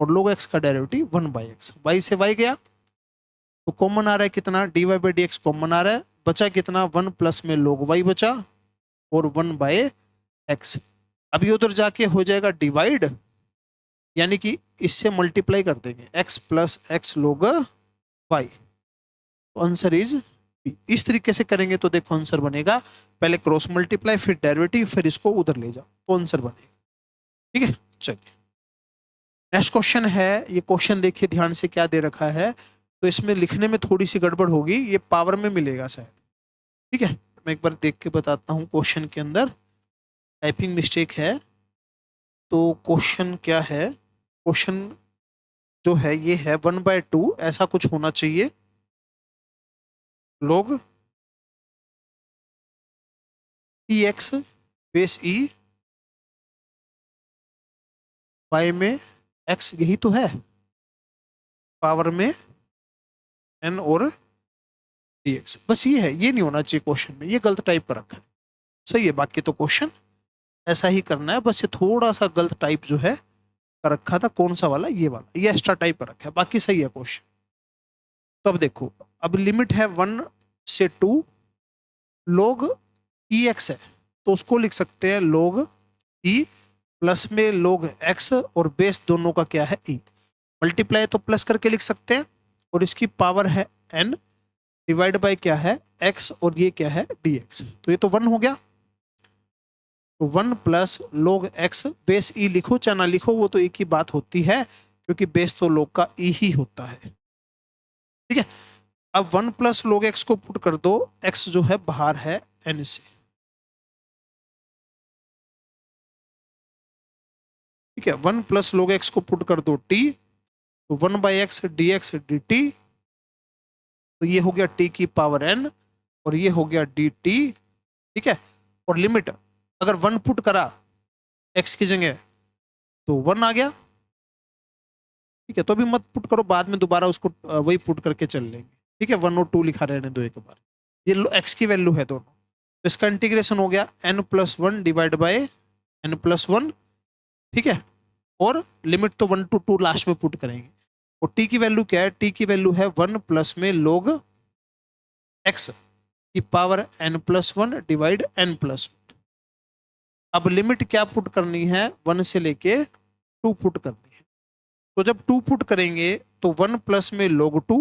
और log x का डेरिवेटिव 1 बाई x। y से y गया तो कॉमन आ रहा है कितना, dy बाई dx कॉमन आ रहा है, बचा कितना, 1 प्लस में log y बचा और 1 बाई x। अभी उधर जाके हो जाएगा डिवाइड, यानी कि इससे मल्टीप्लाई कर देंगे, x प्लस एक्स लोग y। तो आंसर इज, इस तरीके से करेंगे तो देखो आंसर बनेगा, पहले क्रॉस मल्टीप्लाई फिर डेरिवेटिव फिर इसको उधर ले जाओ तो आंसर बनेगा। ठीक है, चलिए नेक्स्ट क्वेश्चन है, ये क्वेश्चन देखिए ध्यान से क्या दे रखा है, तो इसमें लिखने में थोड़ी सी गड़बड़ होगी, ये पावर में मिलेगा शायद। ठीक है, मैं एक बार देख के बताता हूँ, क्वेश्चन के अंदर टाइपिंग मिस्टेक है। तो क्वेश्चन क्या है, क्वेश्चन जो है ये है 1/2 ऐसा कुछ होना चाहिए, log ex base e y में x, यही तो है, पावर में n और dx, बस ये है, ये नहीं होना चाहिए क्वेश्चन में, ये गलत टाइप कर रखा है। सही है, बाकी तो क्वेश्चन ऐसा ही करना है, बस ये थोड़ा सा गलत टाइप जो है कर रखा था, कौन सा वाला, ये वाला, ये एक्स्ट्रा टाइप कर रखा है, बाकी सही है क्वेश्चन। तो अब देखो, अब लिमिट है 1 से 2, log ex है तो उसको लिख सकते हैं log e, प्लस में log x, और बेस दोनों का क्या है e, मल्टीप्लाई तो प्लस करके लिख सकते हैं, और इसकी पावर है n, डिवाइड बाय क्या है x, और ये क्या है dx, तो ये तो 1 हो गया। तो 1 plus log x base e लिखो चाहे ना लिखो, वो तो एक ही बात होती है, क्योंकि बेस तो log का e ही होता है। ठीक है, अब 1 प्लस log x को पुट कर दो, x जो है बाहर है n से। ठीक है, 1 प्लस log x को पुट कर दो t, तो 1 by x d x D T, तो ये हो गया t की पावर n, और ये हो गया डी टी। ठीक है, और लिमिट अगर 1 पुट करा x की जगह तो 1 आ गया। ठीक है, तो अभी मत पुट करो, बाद में दोबारा उसको वही पुट करके चल लेंगे। ठीक है, 1 और 2 लिखा रहने दो एक बार, ये x की वैल्यू है दोनों, तो इसका इंटीग्रेशन हो गया n plus 1 divide by n plus 1। ठीक है, और लिमिट तो 1 to 2 लास्ट में पुट करेंगे, और t की वैल्यू क्या है, t की वैल्यू है 1 प्लस में log x की power n plus 1 divide n plus 1। अब लिमिट क्या पुट करनी है, 1 से लेके 2 पुट करनी है। तो जब 2 पुट करेंगे तो 1 प्लस में log 2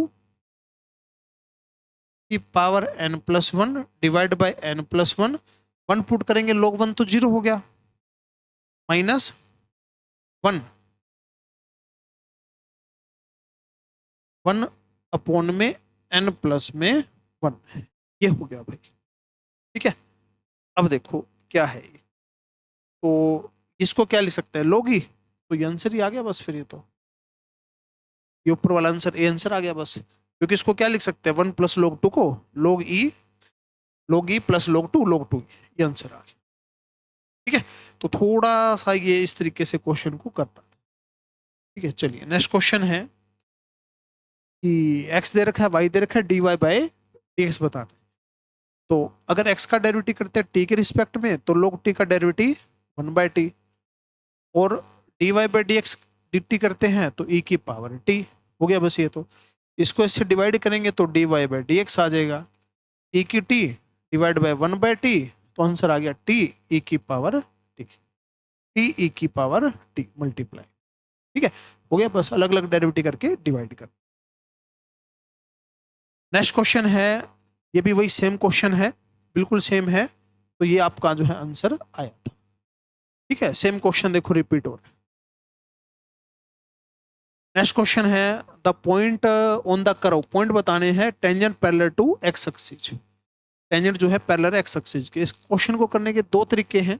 की power n plus 1 divide by n plus 1, 1 put करेंगे log 1 तो 0 हो गया, माइनस 1 1 में n प्लस में 1, ये हो गया भाई। ठीक है, अब देखो क्या है ये, तो इसको क्या लिख सकते हैं, लोग ही, तो ये आंसर ही आ गया बस। फिर ये ऊपर वाला आंसर ए आंसर आ गया बस, क्योंकि इसको क्या लिख सकते हैं, 1 + log 2 को log e प्लस log 2 ये आंसर आ गया। ठीक है, तो थोड़ा सा ये इस तरीके से क्वेश्चन को करना था। ठीक है, चलिए नेक्स्ट क्वेश्चन है कि x दे रखा है, y दे रखा है, dy बाय dx बताना है। तो अगर x का डेरिवेटिव करते हैं t के रिस्पेक्ट में, तो log t का डेरिवेटिव 1/t, और dy बाई dx dt करते हैं तो e की पावर t हो गया बस। ये तो इसको इससे डिवाइड करेंगे तो dy बाई dx आ जाएगा, e की t डिवाइड बाय 1/t, तो आंसर आ गया t e की पावर t, t e की पावर t मल्टीप्लाई। ठीक है, हो गया बस, अलग अलग डेरिवेटिव करके डिवाइड कर। नेक्स्ट क्वेश्चन है, ये भी वही सेम क्वेश्चन है, बिल्कुल सेम है, तो ये आपका जो है आंसर आया था। ठीक है, सेम क्वेश्चन देखो रिपीट हो रहा है। नेक्स्ट क्वेश्चन है, the point on the curve, point बताने हैं tangent parallel to x axis, tangent जो है पैरेलल एक्स एक्सिस के। इस क्वेश्चन को करने के दो तरीके हैं।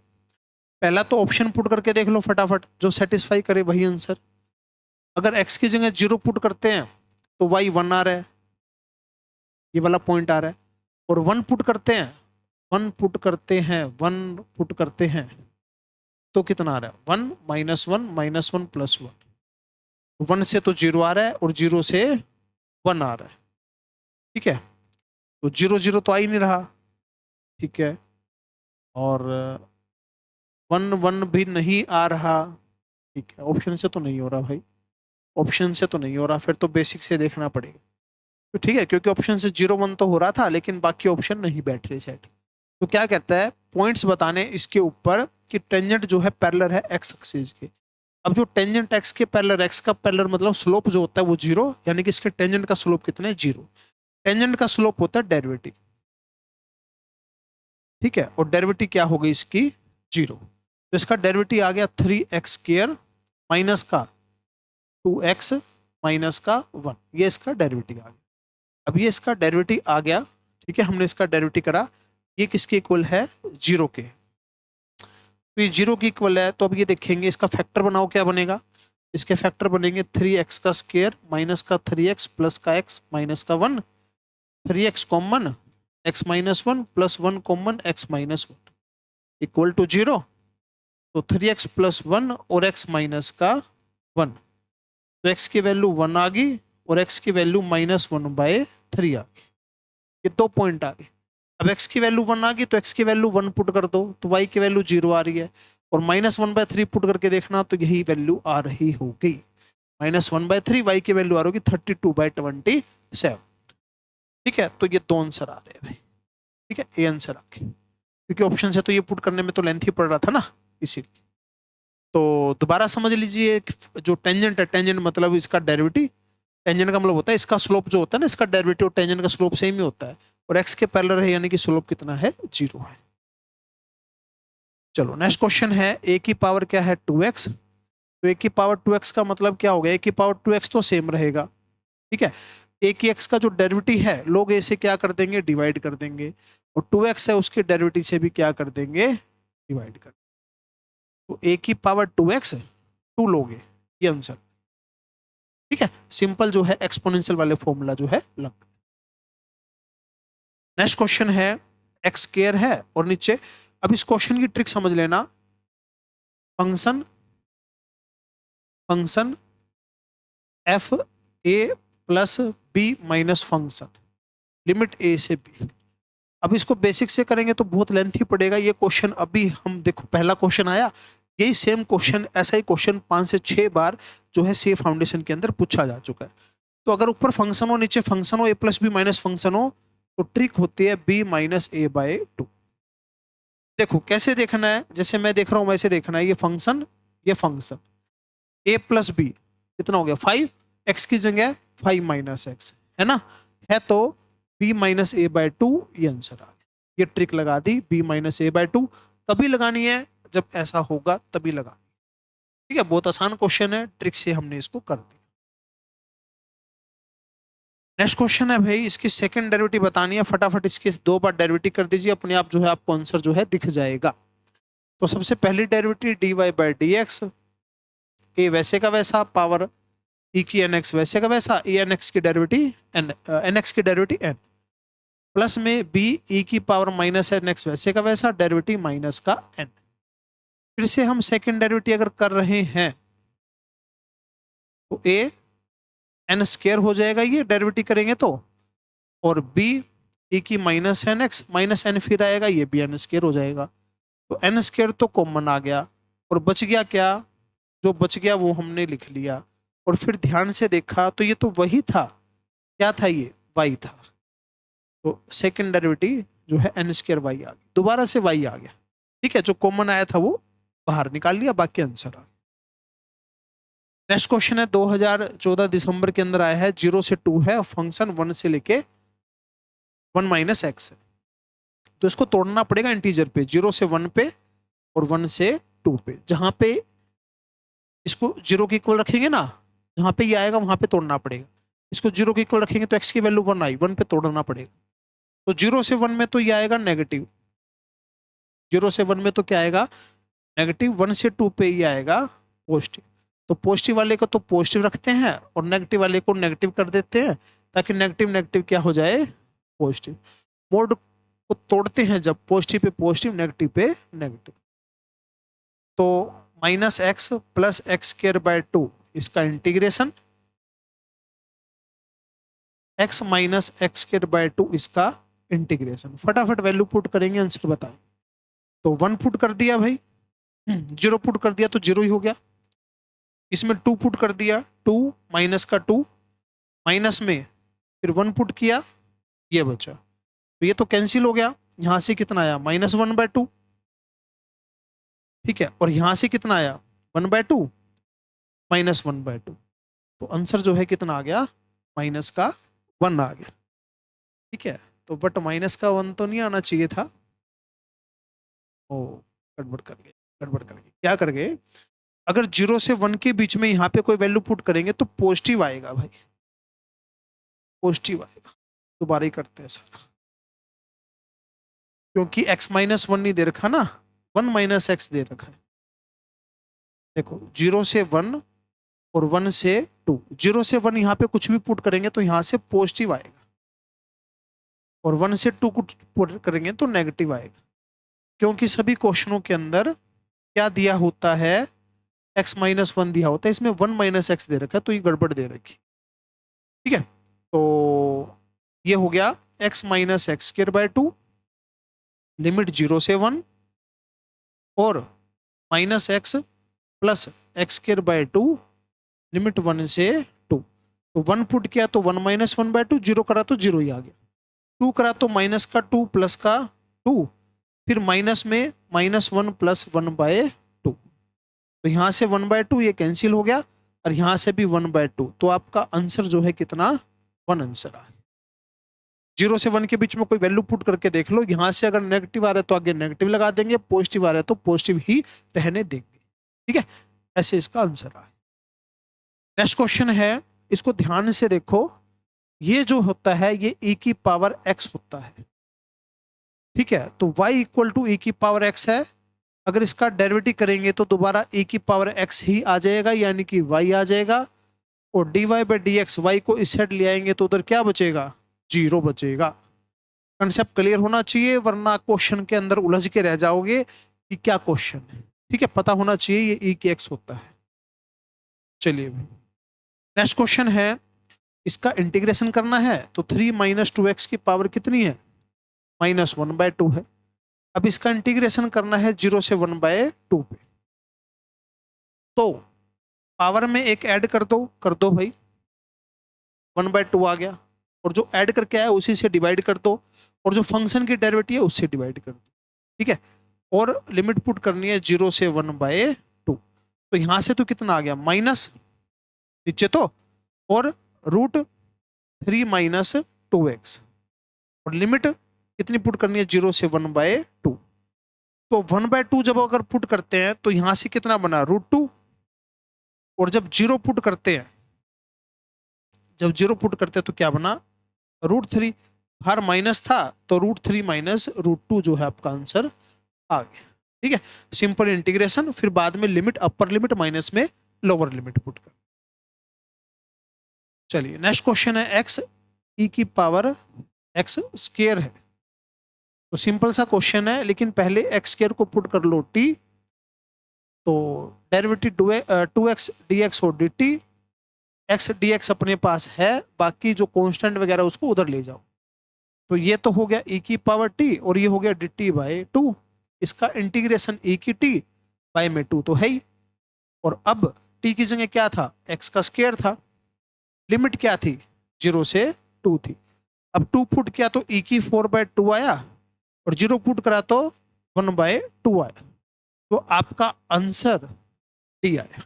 पहला तो ऑप्शन पुट करके देख लो फटाफट, जो सेटिस्फाई करे वही आंसर। अगर एक्स की जगह 0 पुट करते हैं तो वाई 1 आ रहा है, ये वाला पॉइंट आ रहा है, और 1 पुट करते हैं, 1 पुट करते हैं, 1 पुट करते हैं तो कितना आ रहा है, 1 -1 -1 +1, 1 से तो 0 आ रहा है और 0 से 1 आ रहा है। ठीक है, तो 0 0 तो आ ही नहीं रहा। ठीक है, और 1 1 भी नहीं आ रहा। ठीक है, ऑप्शन से तो नहीं हो रहा भाई, ऑप्शन से तो नहीं हो रहा, फिर तो बेसिक से देखना पड़ेगा। तो ठीक है, क्योंकि ऑप्शन से 0 1 तो हो रहा था, लेकिन बाकी ऑप्शन नहीं बैठ रहे सेट। तो क्या कहता है, पॉइंट्स बताने इसके ऊपर कि टेंजेंट जो है पैरेलल है एक्स एक्सिस के। अब जो टेंजेंट एक्स के पैरेलल, एक्स का पैरेलल मतलब स्लोप जो होता है वो 0, यानी कि इसके टेंजेंट का स्लोप कितना है, 0। टेंजेंट का स्लोप होता है डेरिवेटिव। ठीक है, और डेरिवेटिव क्या होगी इसकी, 0। तो इसका डेरिवेटिव आ गया 3x² माइनस का 2x माइनस का 1, ये इसका डेरिवेटिव आ गया। अब ये इसका डेरिवेटिव आ गया। ठीक है, हमने इसका डेरिवेटिव करा, ये किसके इक्वल है, 0 के। तो ये 0 की इक्वल है, तो अब ये देखेंगे इसका फैक्टर बनाओ, क्या बनेगा, इसके फैक्टर बनेंगे 3x का स्क्वायर माइनस का 3x प्लस का x माइनस का 1, 3x common x -1 plus 1 common x -1 equal to 0। तो 3x प्लस 1 और x माइनस का 1, तो x की वैल्यू 1 आ गई और x की वैल्यू -1/3 आ गई। ये दो पॉइंट आ गए। अब x की वैल्यू 1 आ गई तो x की वैल्यू 1 पुट कर दो, तो y की वैल्यू 0 आ रही है, और -1/3 पुट करके देखना तो यही वैल्यू आ रही होगी, -1/3, y की वैल्यू आ रही होगी 32/27। ठीक है, तो ये दो आंसर आ रहे हैं भाई। ठीक है, ए आंसर आ गया, क्योंकि ऑप्शन से तो ये पुट करने में तो लेंथ ही पड़ रहा था ना, इसीलिए। तो दोबारा समझ लीजिए, जो टेंजेंट है, टेंजेंट मतलब इसका डेरिवेटिव, टेंजेंट का मतलब होता है इसका स्लोप जो होता है ना, इसका डेरिवेटिव टेंजेंट का स्लोप सेम ही होता है, और एक्स के पैरेलल है, यानी कि स्लोप कितना है, 0 है। चलो नेक्स्ट क्वेश्चन है, ए की पावर क्या है, 2x। तो ए की पावर 2x का मतलब क्या हो गया, ए की पावर 2x तो सेम रहेगा। ठीक है, ए की x का जो डेरिवेटिव है, लोग ए से क्या कर देंगे, डिवाइड कर देंगे, और 2x है उसके डेरिवेटिव से भी क्या कर देंगे, डिवाइड कर। तो ए की पावर 2x 2 लोगे, ये आंसर। ठीक है, सिंपल जो है एक्सपोनेंशियल वाले फॉर्मूला जो है लग। नेक्स्ट क्वेश्चन है, एक्स स्क्वायर है और नीचे, अब इस क्वेश्चन की ट्रिक समझ लेना, function function f a plus b minus function limit a से बी। अब इसको बेसिक से करेंगे तो बहुत लेंथी पड़ेगा ये क्वेश्चन। अभी हम देखो, पहला क्वेश्चन आया, यही सेम क्वेश्चन, ऐसा ही क्वेश्चन 5 से 6 बार जो है सी फाउंडेशन के अंदर पूछा जा चुका है। तो अगर ऊपर फंक्शन हो, नीचे फंक्शन हो, ए प्लस बी माइनस फंक्शन हो, तो ट्रिक होती है b-a/2। देखो कैसे देखना है, जैसे मैं देख रहा हूं वैसे देखना है, ये फंक्शन a प्लस बी कितना हो गया 5, x की जगह 5 माइनस एक्स है ना, है तो b-a/2, ये आंसर आ गया। ये ट्रिक लगा दी, b-a/2 तभी लगानी है जब ऐसा होगा, तभी लगानी। ठीक है, बहुत आसान क्वेश्चन है, ट्रिक से हमने इसको कर दिया। नेक्स्ट क्वेश्चन है भाई, इसकी सेकंड डेरिवेटिव बतानी है। फटाफट इसके 2 बार डेरिवेटिव कर दीजिए, अपने आप जो है आपको आंसर जो है दिख जाएगा। तो सबसे पहली derivative dy by d x, a वैसे का वैसा, पावर e की एन एक्स वैसे का वैसा, ए एन एक्स की डेरिवेटिव एन एक्स की डेरिवेटिव एन, प्लस में बी ई की पावर माइनस एन एक्स वैसे का वैसा, डेरिवेटिव माइनस का एन। फिर से हम सेकंड डेरिवेटिव अगर कर रहे हैं तो ए एन स्क्वायर हो जाएगा ये डेरिवेटिव करेंगे तो, और बी ई की minus n x minus n फिर आएगा, ये भी एन स्क्वायर हो जाएगा। तो एन स्क्वायर तो कॉमन आ गया, और बच गया क्या, जो बच गया वो हमने लिख लिया। और फिर ध्यान से देखा तो ये तो वही था, क्या था ये, वाई था। तो सेकंड डेरिवेटिव जो है एन स्क्वायर वाई आ गया, दोबारा से वाई आ गया। ठीक है, जो कॉमन आया था वो बाहर निकाल लिया, बाकी आंसर आ गया। नेक्स्ट क्वेश्चन है 2014 दिसंबर के अंदर आया है, 0 से 2 है, फंक्शन 1 से लेके 1 माइनस एक्स है। तो इसको तोड़ना पड़ेगा इंटीजर पे, 0 से 1 पे और 1 से 2 पे। जहां पे इसको 0 के इक्वल रखेंगे ना, जहां पे ये आएगा वहां पे तोड़ना पड़ेगा। इसको 0 के इक्वल रखेंगे तो एक्स की वैल्यू 1 आई, 1 पे तोड़ना पड़ेगा। तो 0 से 1 में तो ये आएगा नेगेटिव, 0 से 1 में तो क्या आएगा नेगेटिव, 1 से 2 पे ये आएगा पॉजिटिव। तो पॉजिटिव वाले को तो पॉजिटिव रखते हैं और नेगेटिव वाले को नेगेटिव कर देते हैं, ताकि नेगेटिव नेगेटिव क्या हो जाए पॉजिटिव। मोड को तोड़ते हैं जब, पॉजिटिव पे पॉजिटिव, नेगेटिव पे नेगेटिव। तो minus x plus x square by 2 इसका integration, x minus x square by 2 इसका इंटीग्रेशन। फटाफट वैल्यू पुट करेंगे, आंसर बताएं। तो 1 पुट कर दिया भाई, 0 पुट कर दिया तो 0 ही हो गया। इसमें 2 पुट कर दिया, 2 माइनस का 2, माइनस में फिर 1 पुट किया, ये बचा। तो ये तो कैंसिल हो गया, यहां से कितना आया -1/2। ठीक है, और यहां से कितना आया 1/2 -1/2। तो आंसर जो है कितना आ गया, माइनस का 1 आ गया। ठीक है, तो बट माइनस का 1 तो नहीं आना चाहिए था। ओ, गड़बड़ कर गए, गड़बड़ कर गए। क्या कर गए, अगर 0 से 1 के बीच में यहाँ पे कोई वैल्यू पुट करेंगे तो पॉजिटिव आएगा भाई, पॉजिटिव आएगा। दोबारा ही करते हैं सारा, क्योंकि x -1 नहीं दे रखा ना, 1 माइनस एक्स दे रखा है। देखो 0 से 1 और 1 से 2, 0 से 1 यहाँ पे कुछ भी पुट करेंगे तो यहाँ से पॉजिटिव आएगा, और 1 से 2 कुछ पुट करेंगे तो नेगेटिव आएगा। क्योंकि सभी क्वेश्चनों के अंदर क्या दिया होता है, x -1 दिया होता है, इसमें 1 माइनस एक्स दे रखा है, तो ये गड़बड़ दे रखी। ठीक है, तो ये हो गया x minus x square by 2, limit 0 से 1, और minus x plus x square by 2, limit 1 से 2। तो 1 पुट किया तो 1 -1/2, 0 करा तो 0 ही आ गया, 2 करा तो माइनस का 2 प्लस का 2, फिर माइनस में -1 प्लस 1/2। तो यहां से 1/2 ये कैंसिल हो गया, और यहां से भी 1/2। तो आपका आंसर जो है कितना, 1 आंसर आ। 0 से 1 के बीच में कोई वैल्यू पुट करके देख लो, यहां से अगर नेगेटिव आ रहा है तो आगे नेगेटिव लगा देंगे, पॉजिटिव आ रहा है तो पॉजिटिव ही रहने देंगे। ठीक है, ऐसे इसका आंसर आ। नेक्स्ट क्वेश्चन है, इसको ध्यान से देखो, ये जो होता है ये e की पावर x होता है। ठीक है, तो y इक्वल टू e की पावर x है। अगर इसका डेरिवेटिव करेंगे तो दोबारा e की पावर x ही आ जाएगा, यानी कि y आ जाएगा। और dy बाई dx, y को इस साइड ले आएंगे तो उधर क्या बचेगा, 0 बचेगा। कंसेप्ट क्लियर होना चाहिए, वरना क्वेश्चन के अंदर उलझ के रह जाओगे कि क्या क्वेश्चन है। ठीक है, पता होना चाहिए ये e की x होता है। चलिए नेक्स्ट क्वेश्चन है, इसका इंटीग्रेशन करना है। तो 3 - 2x की पावर कितनी है, -1/2 है। अब इसका इंटीग्रेशन करना है 0 से 1/2 पे। तो पावर में एक ऐड कर दो भाई, 1/2 आ गया, और जो ऐड करके आया उसी से डिवाइड कर दो, और जो फंक्शन की डेरिवेटिव है उससे डिवाइड कर दो। ठीक है, और लिमिट पुट करनी है 0 से 1/2। तो यहां से तो कितना आ गया, माइनस नीचे तो, और √3 - 2x, और लिमिट कितनी पुट करनी है, 0 से 1/2। तो 1/2 जब अगर पुट करते हैं तो यहां से कितना बना, √2, और जब 0 पुट करते हैं, जब 0 पुट करते हैं तो क्या बना, √3, बाहर माइनस था तो √3 माइनस √2 जो है आपका आंसर आ गया। ठीक है, सिंपल इंटीग्रेशन, फिर बाद में लिमिट अपर लिमिट माइनस में लोअर लिमिट पुट कर। चलिए नेक्स्ट क्वेश्चन है x e की पावर x स्क्वायर है। तो सिंपल सा क्वेश्चन है, लेकिन पहले x स्क्वायर को पुट कर लो t, तो डेरिवेटिव 2x dx और dt, x dx अपने पास है, बाकी जो कांस्टेंट वगैरह उसको उधर ले जाओ। तो ये तो हो गया e की पावर t और ये हो गया dt बाय 2, इसका इंटीग्रेशन e की t बाय में 2 तो है ही। और अब t की जगह क्या था, x का स्क्वायर था, लिमिट क्या थी 0 से 2 थी। अब 2 पुट किया तो e की 4/2 आया, और 0 पुट करा तो 1/2 आया। तो आपका आंसर डी आया।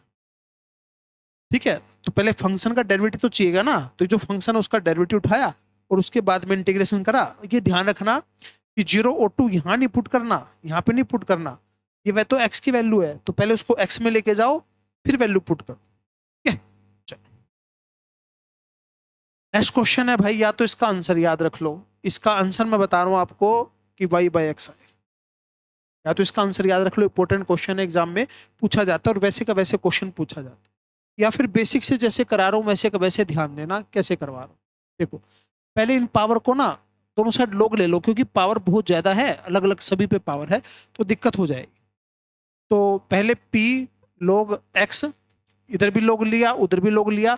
ठीक है, तो पहले फंक्शन का डेरिवेटिव तो चाहिएगा ना, तो जो फंक्शन है उसका डेरिवेटिव उठाया और उसके बाद में इंटीग्रेशन करा। ये ध्यान रखना कि 0 और 2 यहाँ नहीं पुट करना, यहाँ पे नहीं पुट करना, ये वह तो x की वैल्यू है, तो पहले उसको x में लेके जाओ फिर वैल्यू पुट करो। ठीक है, नेक्स्ट क्वेश्चन है भाई, या तो इसका आंसर याद रख लो, इसका आंसर मैं बता रहा हूं आपको कि y/x आए, या तो इसका आंसर याद रख लो, इंपॉर्टेंट क्वेश्चन है, एग्जाम में पूछा जाता है और वैसे का वैसे क्वेश्चन पूछा जाता है। या फिर बेसिक से जैसे करा रहा हूं वैसे का वैसे ध्यान देना कैसे करवा रहा हूं। देखो पहले इन पावर को ना दोनों साइड लोग ले लो, क्योंकि पावर बहुत ज्यादा है, अलग अलग सभी पे पावर है तो दिक्कत हो जाएगी। तो पहले p log x, इधर भी लोग लिया उधर भी लोग लिया,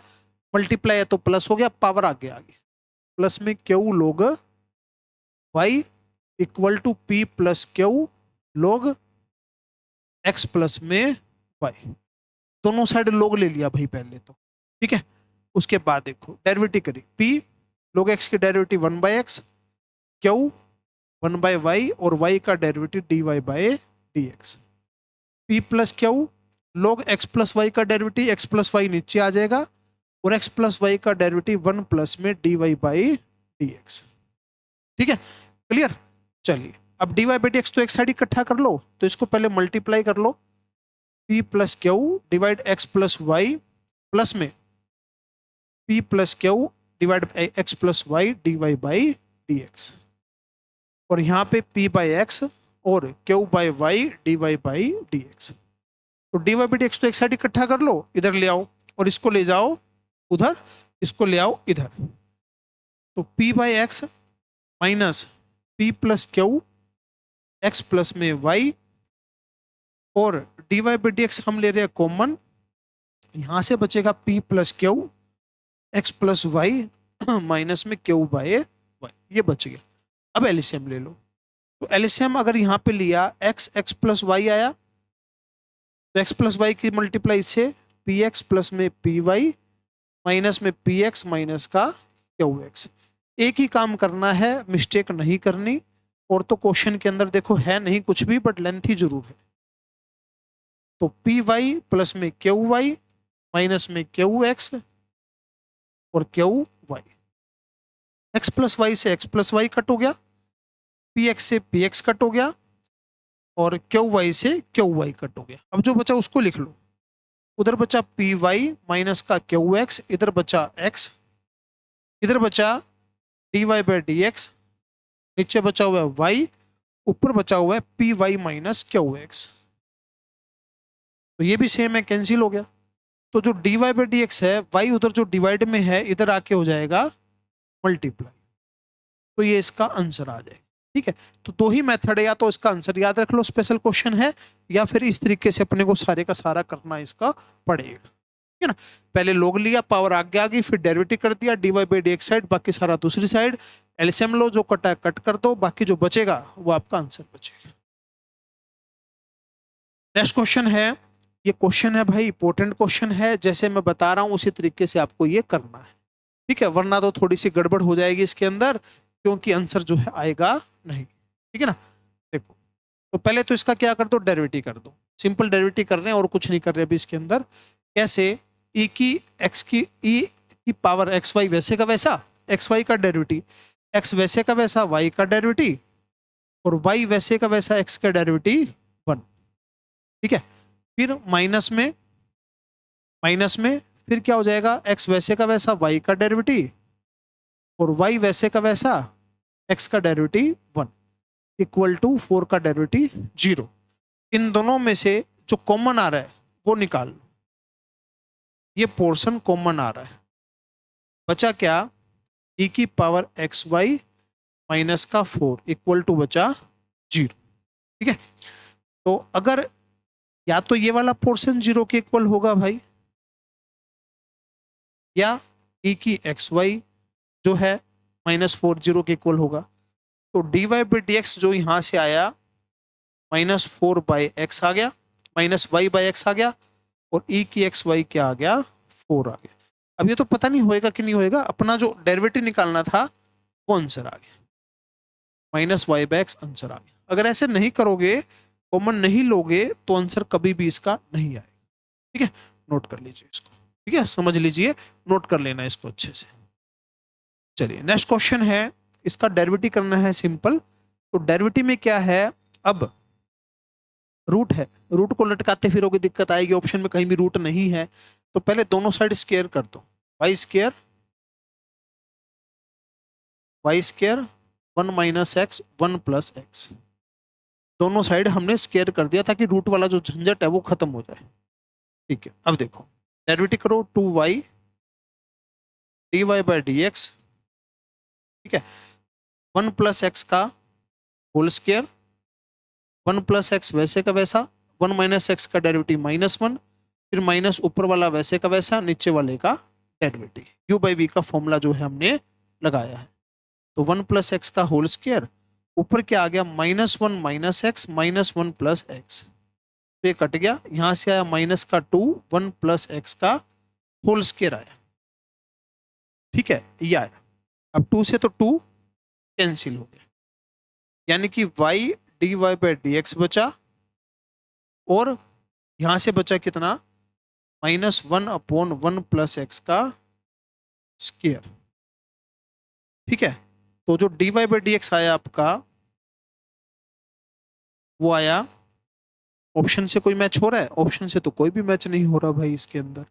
मल्टीप्लाई है तो प्लस हो गया, पावर आगे आ गई, प्लस में q log y equal to p plus q log x plus में y। दोनों साइड लोग ले लिया भाई पहले तो। ठीक है, उसके बाद देखो डेरिवेटिव करी, p log x की डेरिवेटिव 1/x, q 1/y और y का derivative dy/dx। p plus q log x plus y का डेरिवेटिव x प्लस y नीचे आ जाएगा, और x प्लस y का डेरिवेटिव 1 प्लस में dy/dx। ठीक है, क्लियर। चलिए अब dy/dx तो एक साइड इकट्ठा कर लो, तो इसको पहले मल्टीप्लाई कर लो, p plus q divide x plus y plus में p plus q divide x plus y dy/dx, और यहाँ पे p/x और q/y dy/dx। तो dy/dx तो एक साइड इकट्ठा कर लो, इधर ले आओ, और इसको ले जाओ उधर, इसको ले आओ इधर। तो p/x minus p plus q x plus में y, और dy/dx हम ले रहे हैं कॉमन, यहां से बचेगा p plus q x plus y minus में q/y, ये बच गया। अब एलसीएम ले लो, तो एलसीएम अगर यहाँ पे लिया x प्लस वाई आया, तो x प्लस वाई की मल्टीप्लाई से px प्लस में py माइनस में px माइनस का qx। एक ही काम करना है, मिस्टेक नहीं करनी। और तो क्वेश्चन के अंदर देखो है नहीं कुछ भी, बट लेंथी जरूर है। तो py प्लस में qy माइनस में qx और qy, x प्लस वाई से x प्लस वाई कट हो गया, px से px कट हो गया, और qy से qy कट हो गया। अब जो बचा उसको लिख लो, उधर बचा py माइनस का qx, इधर बचा x, इधर बचा dy/dx, नीचे बचा हुआ है y, ऊपर बचा हुआ है py माइनस qx। तो ये भी सेम है, कैंसिल हो गया। तो जो dy/dx है y उधर जो डिवाइड में है इधर आके हो जाएगा मल्टीप्लाई, तो ये इसका आंसर आ जाएगा। ठीक है, तो दो ही मेथड है, या तो इसका आंसर याद रख लो स्पेशल क्वेश्चन है, या फिर इस तरीके से अपने को सारे का सारा करना इसका पड़ेगा। ठीक है ना, पहले लोग लिया, पावर आगे आ गई, फिर डेरिवेटिव कर दिया dy/dx साइड, बाकी सारा दूसरी साइड, एलसीएम लो, जो कटा कट कर दो, बाकी जो बचेगा वो आपका आंसर बचेगा। नेक्स्ट क्वेश्चन है, ये क्वेश्चन है भाई इंपॉर्टेंट क्वेश्चन है, जैसे मैं बता रहा हूं उसी तरीके से आपको ये करना है। ठीक है, वरना तो थोड़ी सी गड़बड़ हो जाएगी इसके अंदर, क्योंकि आंसर जो है आएगा नहीं। ठीक है ना, देखो तो पहले तो इसका क्या कर दो, डेरिवेटिव कर दो, सिंपल डेरिवेटिव कर रहे हैं और कुछ नहीं कर रहे अभी इसके अंदर। कैसे, e की x की e की पावर एक्स वाई वैसे का वैसा, एक्स वाई का डेरिवेटिव, x वैसे का वैसा y का डेरिवेटिव, और y वैसे का वैसा x का डेरिवेटिव 1। ठीक है, फिर माइनस में फिर क्या हो जाएगा, x वैसे का वैसा y का डेरिवेटिव, और y वैसे का वैसा, x का डेरिवेटिव 1 इक्वल टू 4 का डेरिवेटिव 0। इन दोनों में से जो कॉमन आ रहा है वो निकाल लो। ये पोर्शन कॉमन आ रहा है, बचा क्या, e की पावर एक्स वाई माइनस का 4 इक्वल टू बचा 0। ठीक है, तो अगर या तो ये वाला पोर्शन 0 के इक्वल होगा भाई, या e की एक्स वाई जो है -4 0 के इक्वल होगा। तो dy बाई डी एक्स जो यहां से आया -4 बाई एक्स आ गया, -y/x आ गया, और e की एक्स वाई क्या आ गया, 4 आ गया। अब ये तो पता नहीं होएगा कि नहीं होएगा, अपना जो डेरिवेटिव निकालना था वो आंसर आ गया, -y/x आंसर आ गया। अगर ऐसे नहीं करोगे, कॉमन नहीं लोगे, तो आंसर कभी भी इसका नहीं आएगा। ठीक है, नोट कर लीजिए इसको। ठीक है, समझ लीजिए, नोट कर लेना इसको अच्छे से। चलिए नेक्स्ट क्वेश्चन है, इसका डेरिवेटिव करना है सिंपल। तो डेरिवेटिव में क्या है, अब रूट है, रूट को लटकाते फिरोगे दिक्कत आएगी, ऑप्शन में कहीं भी रूट नहीं है। तो पहले दोनों साइड स्क्वायर कर दो, y square 1 minus x 1 plus x, दोनों साइड हमने स्क्वायर कर दिया ताकि रूट वाला जो झंझट है वो खत्म हो जाए। ठीक है, अब देखो डेरिवेटिव करो 2y dy by d x. ठीक है, 1 प्लस एक्स का होल स्क्वायर, 1 प्लस एक्स वैसे का वैसा, 1 माइनस एक्स का डेरिवेटिव -1, फिर माइनस ऊपर वाला वैसे का वैसा, नीचे वाले का डेरिवेटिव, u बाई वी का फॉर्मूला जो है हमने लगाया है। तो 1 प्लस एक्स का होल स्क्वायर, ऊपर क्या आ गया -1 माइनस एक्स -1 प्लस एक्स, तो ये कट गया, यहां से आया माइनस का 2, 1 प्लस एक्स का होल स्क्वायर आया। ठीक है, ये आया। अब 2 से तो 2 कैंसिल हो गया, यानी कि y dy by d x बचा, और यहां से बचा कितना, -1/1 प्लस एक्स का स्क्वायर। ठीक है, तो जो dy बाई डी एक्स आया आपका, वो आया, ऑप्शन से कोई मैच हो रहा है, ऑप्शन से तो कोई भी मैच नहीं हो रहा भाई इसके अंदर।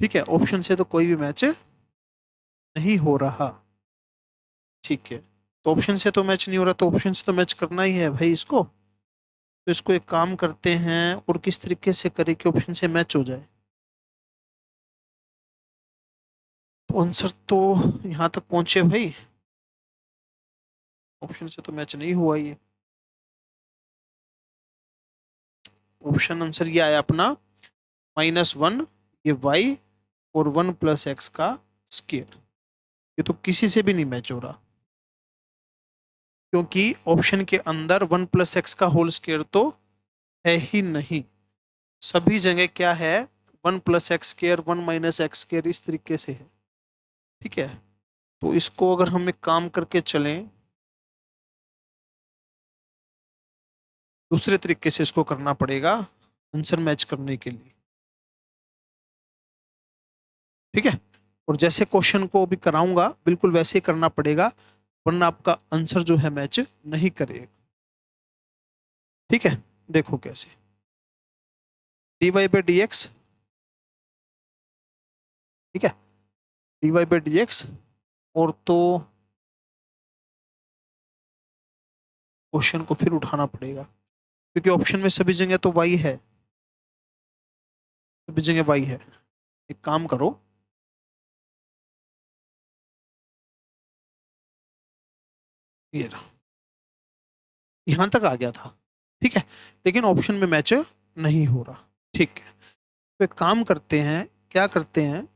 ठीक है, ऑप्शन से तो कोई भी मैच नहीं हो रहा। ठीक है, तो ऑप्शन से तो मैच नहीं हो रहा, तो ऑप्शन से तो मैच करना ही है भाई इसको। तो इसको एक काम करते हैं, और किस तरीके से करें कि ऑप्शन से मैच हो जाए। तो आंसर तो यहां तक पहुंचे भाई, ऑप्शन से तो मैच नहीं हुआ ये। ऑप्शन आंसर ये आया अपना -1, ये y, और 1 प्लस एक्स का स्क्वायर। ये तो किसी से भी नहीं मैच हो रहा, क्योंकि ऑप्शन के अंदर 1 प्लस एक्स का होल स्क्वायर तो है ही नहीं। सभी जगह क्या है, 1 plus x square 1 minus x square, इस तरीके से है। ठीक है, तो इसको अगर हम एक काम करके चलें, दूसरे तरीके से इसको करना पड़ेगा आंसर मैच करने के लिए। ठीक है, और जैसे क्वेश्चन को अभी कराऊंगा बिल्कुल वैसे ही करना पड़ेगा, वरना आपका आंसर जो है मैच नहीं करेगा। ठीक है, देखो कैसे, dy बाई डी एक्स। ठीक है, dy बाई डी एक्स, और तो क्वेश्चन को फिर उठाना पड़ेगा, क्योंकि ऑप्शन में सभी जगह तो y है, सभी जगह y है। एक काम करो, ये यहां तक आ गया था। ठीक है, लेकिन ऑप्शन में मैच नहीं हो रहा। ठीक है, तो एक काम करते हैं, क्या करते हैं,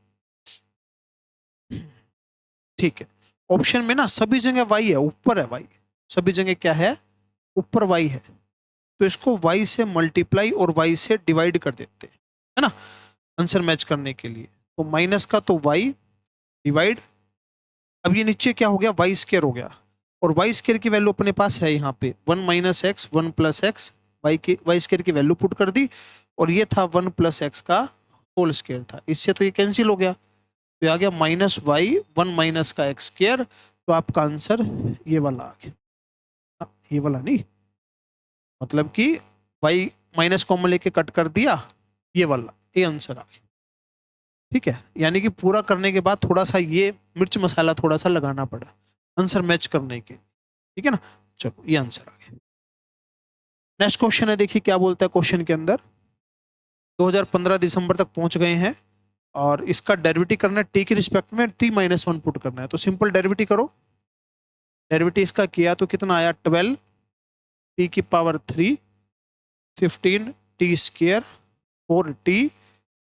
ठीक है, ऑप्शन में ना सभी जगह y है, ऊपर है y, सभी जगह क्या है, ऊपर y है। तो इसको y से मल्टीप्लाई और y से डिवाइड कर देते हैं, है ना, आंसर मैच करने के लिए। तो माइनस का तो y डिवाइड, अब ये नीचे क्या हो गया, वाई स्केयर हो गया, और वाई स्केयर की वैल्यू अपने पास है यहाँ पे 1 minus x 1 plus x, y square की वैल्यू पुट कर दी, और ये था 1 प्लस एक्स का होल स्केयर था, इससे तो ये कैंसिल हो गया, तो आ गया -y 1 माइनस का एक्स स्केयर। तो आपका आंसर ये वाला आ गया, ये वाला नहीं, मतलब कि y माइनस कॉमन लेके कट कर दिया, ये वाला, ये आंसर आ गया। ठीक है, यानी कि पूरा करने के बाद थोड़ा सा ये मिर्च मसाला थोड़ा सा लगाना पड़ा आंसर मैच करने के, ठीक है ना। चलो ये आंसर आ गया। नेक्स्ट क्वेश्चन है, देखिए क्या बोलता है क्वेश्चन के अंदर। 2015 दिसंबर तक पहुंच गए हैं और इसका डेरिवेटिव करना है टी के रिस्पेक्ट में, t-1 पुट करना है। तो सिंपल डेरिवेटिव करो। डेरिवेटिव इसका किया तो कितना आया 12 टी की पावर 3 15 टी स्क्वायर 4 टी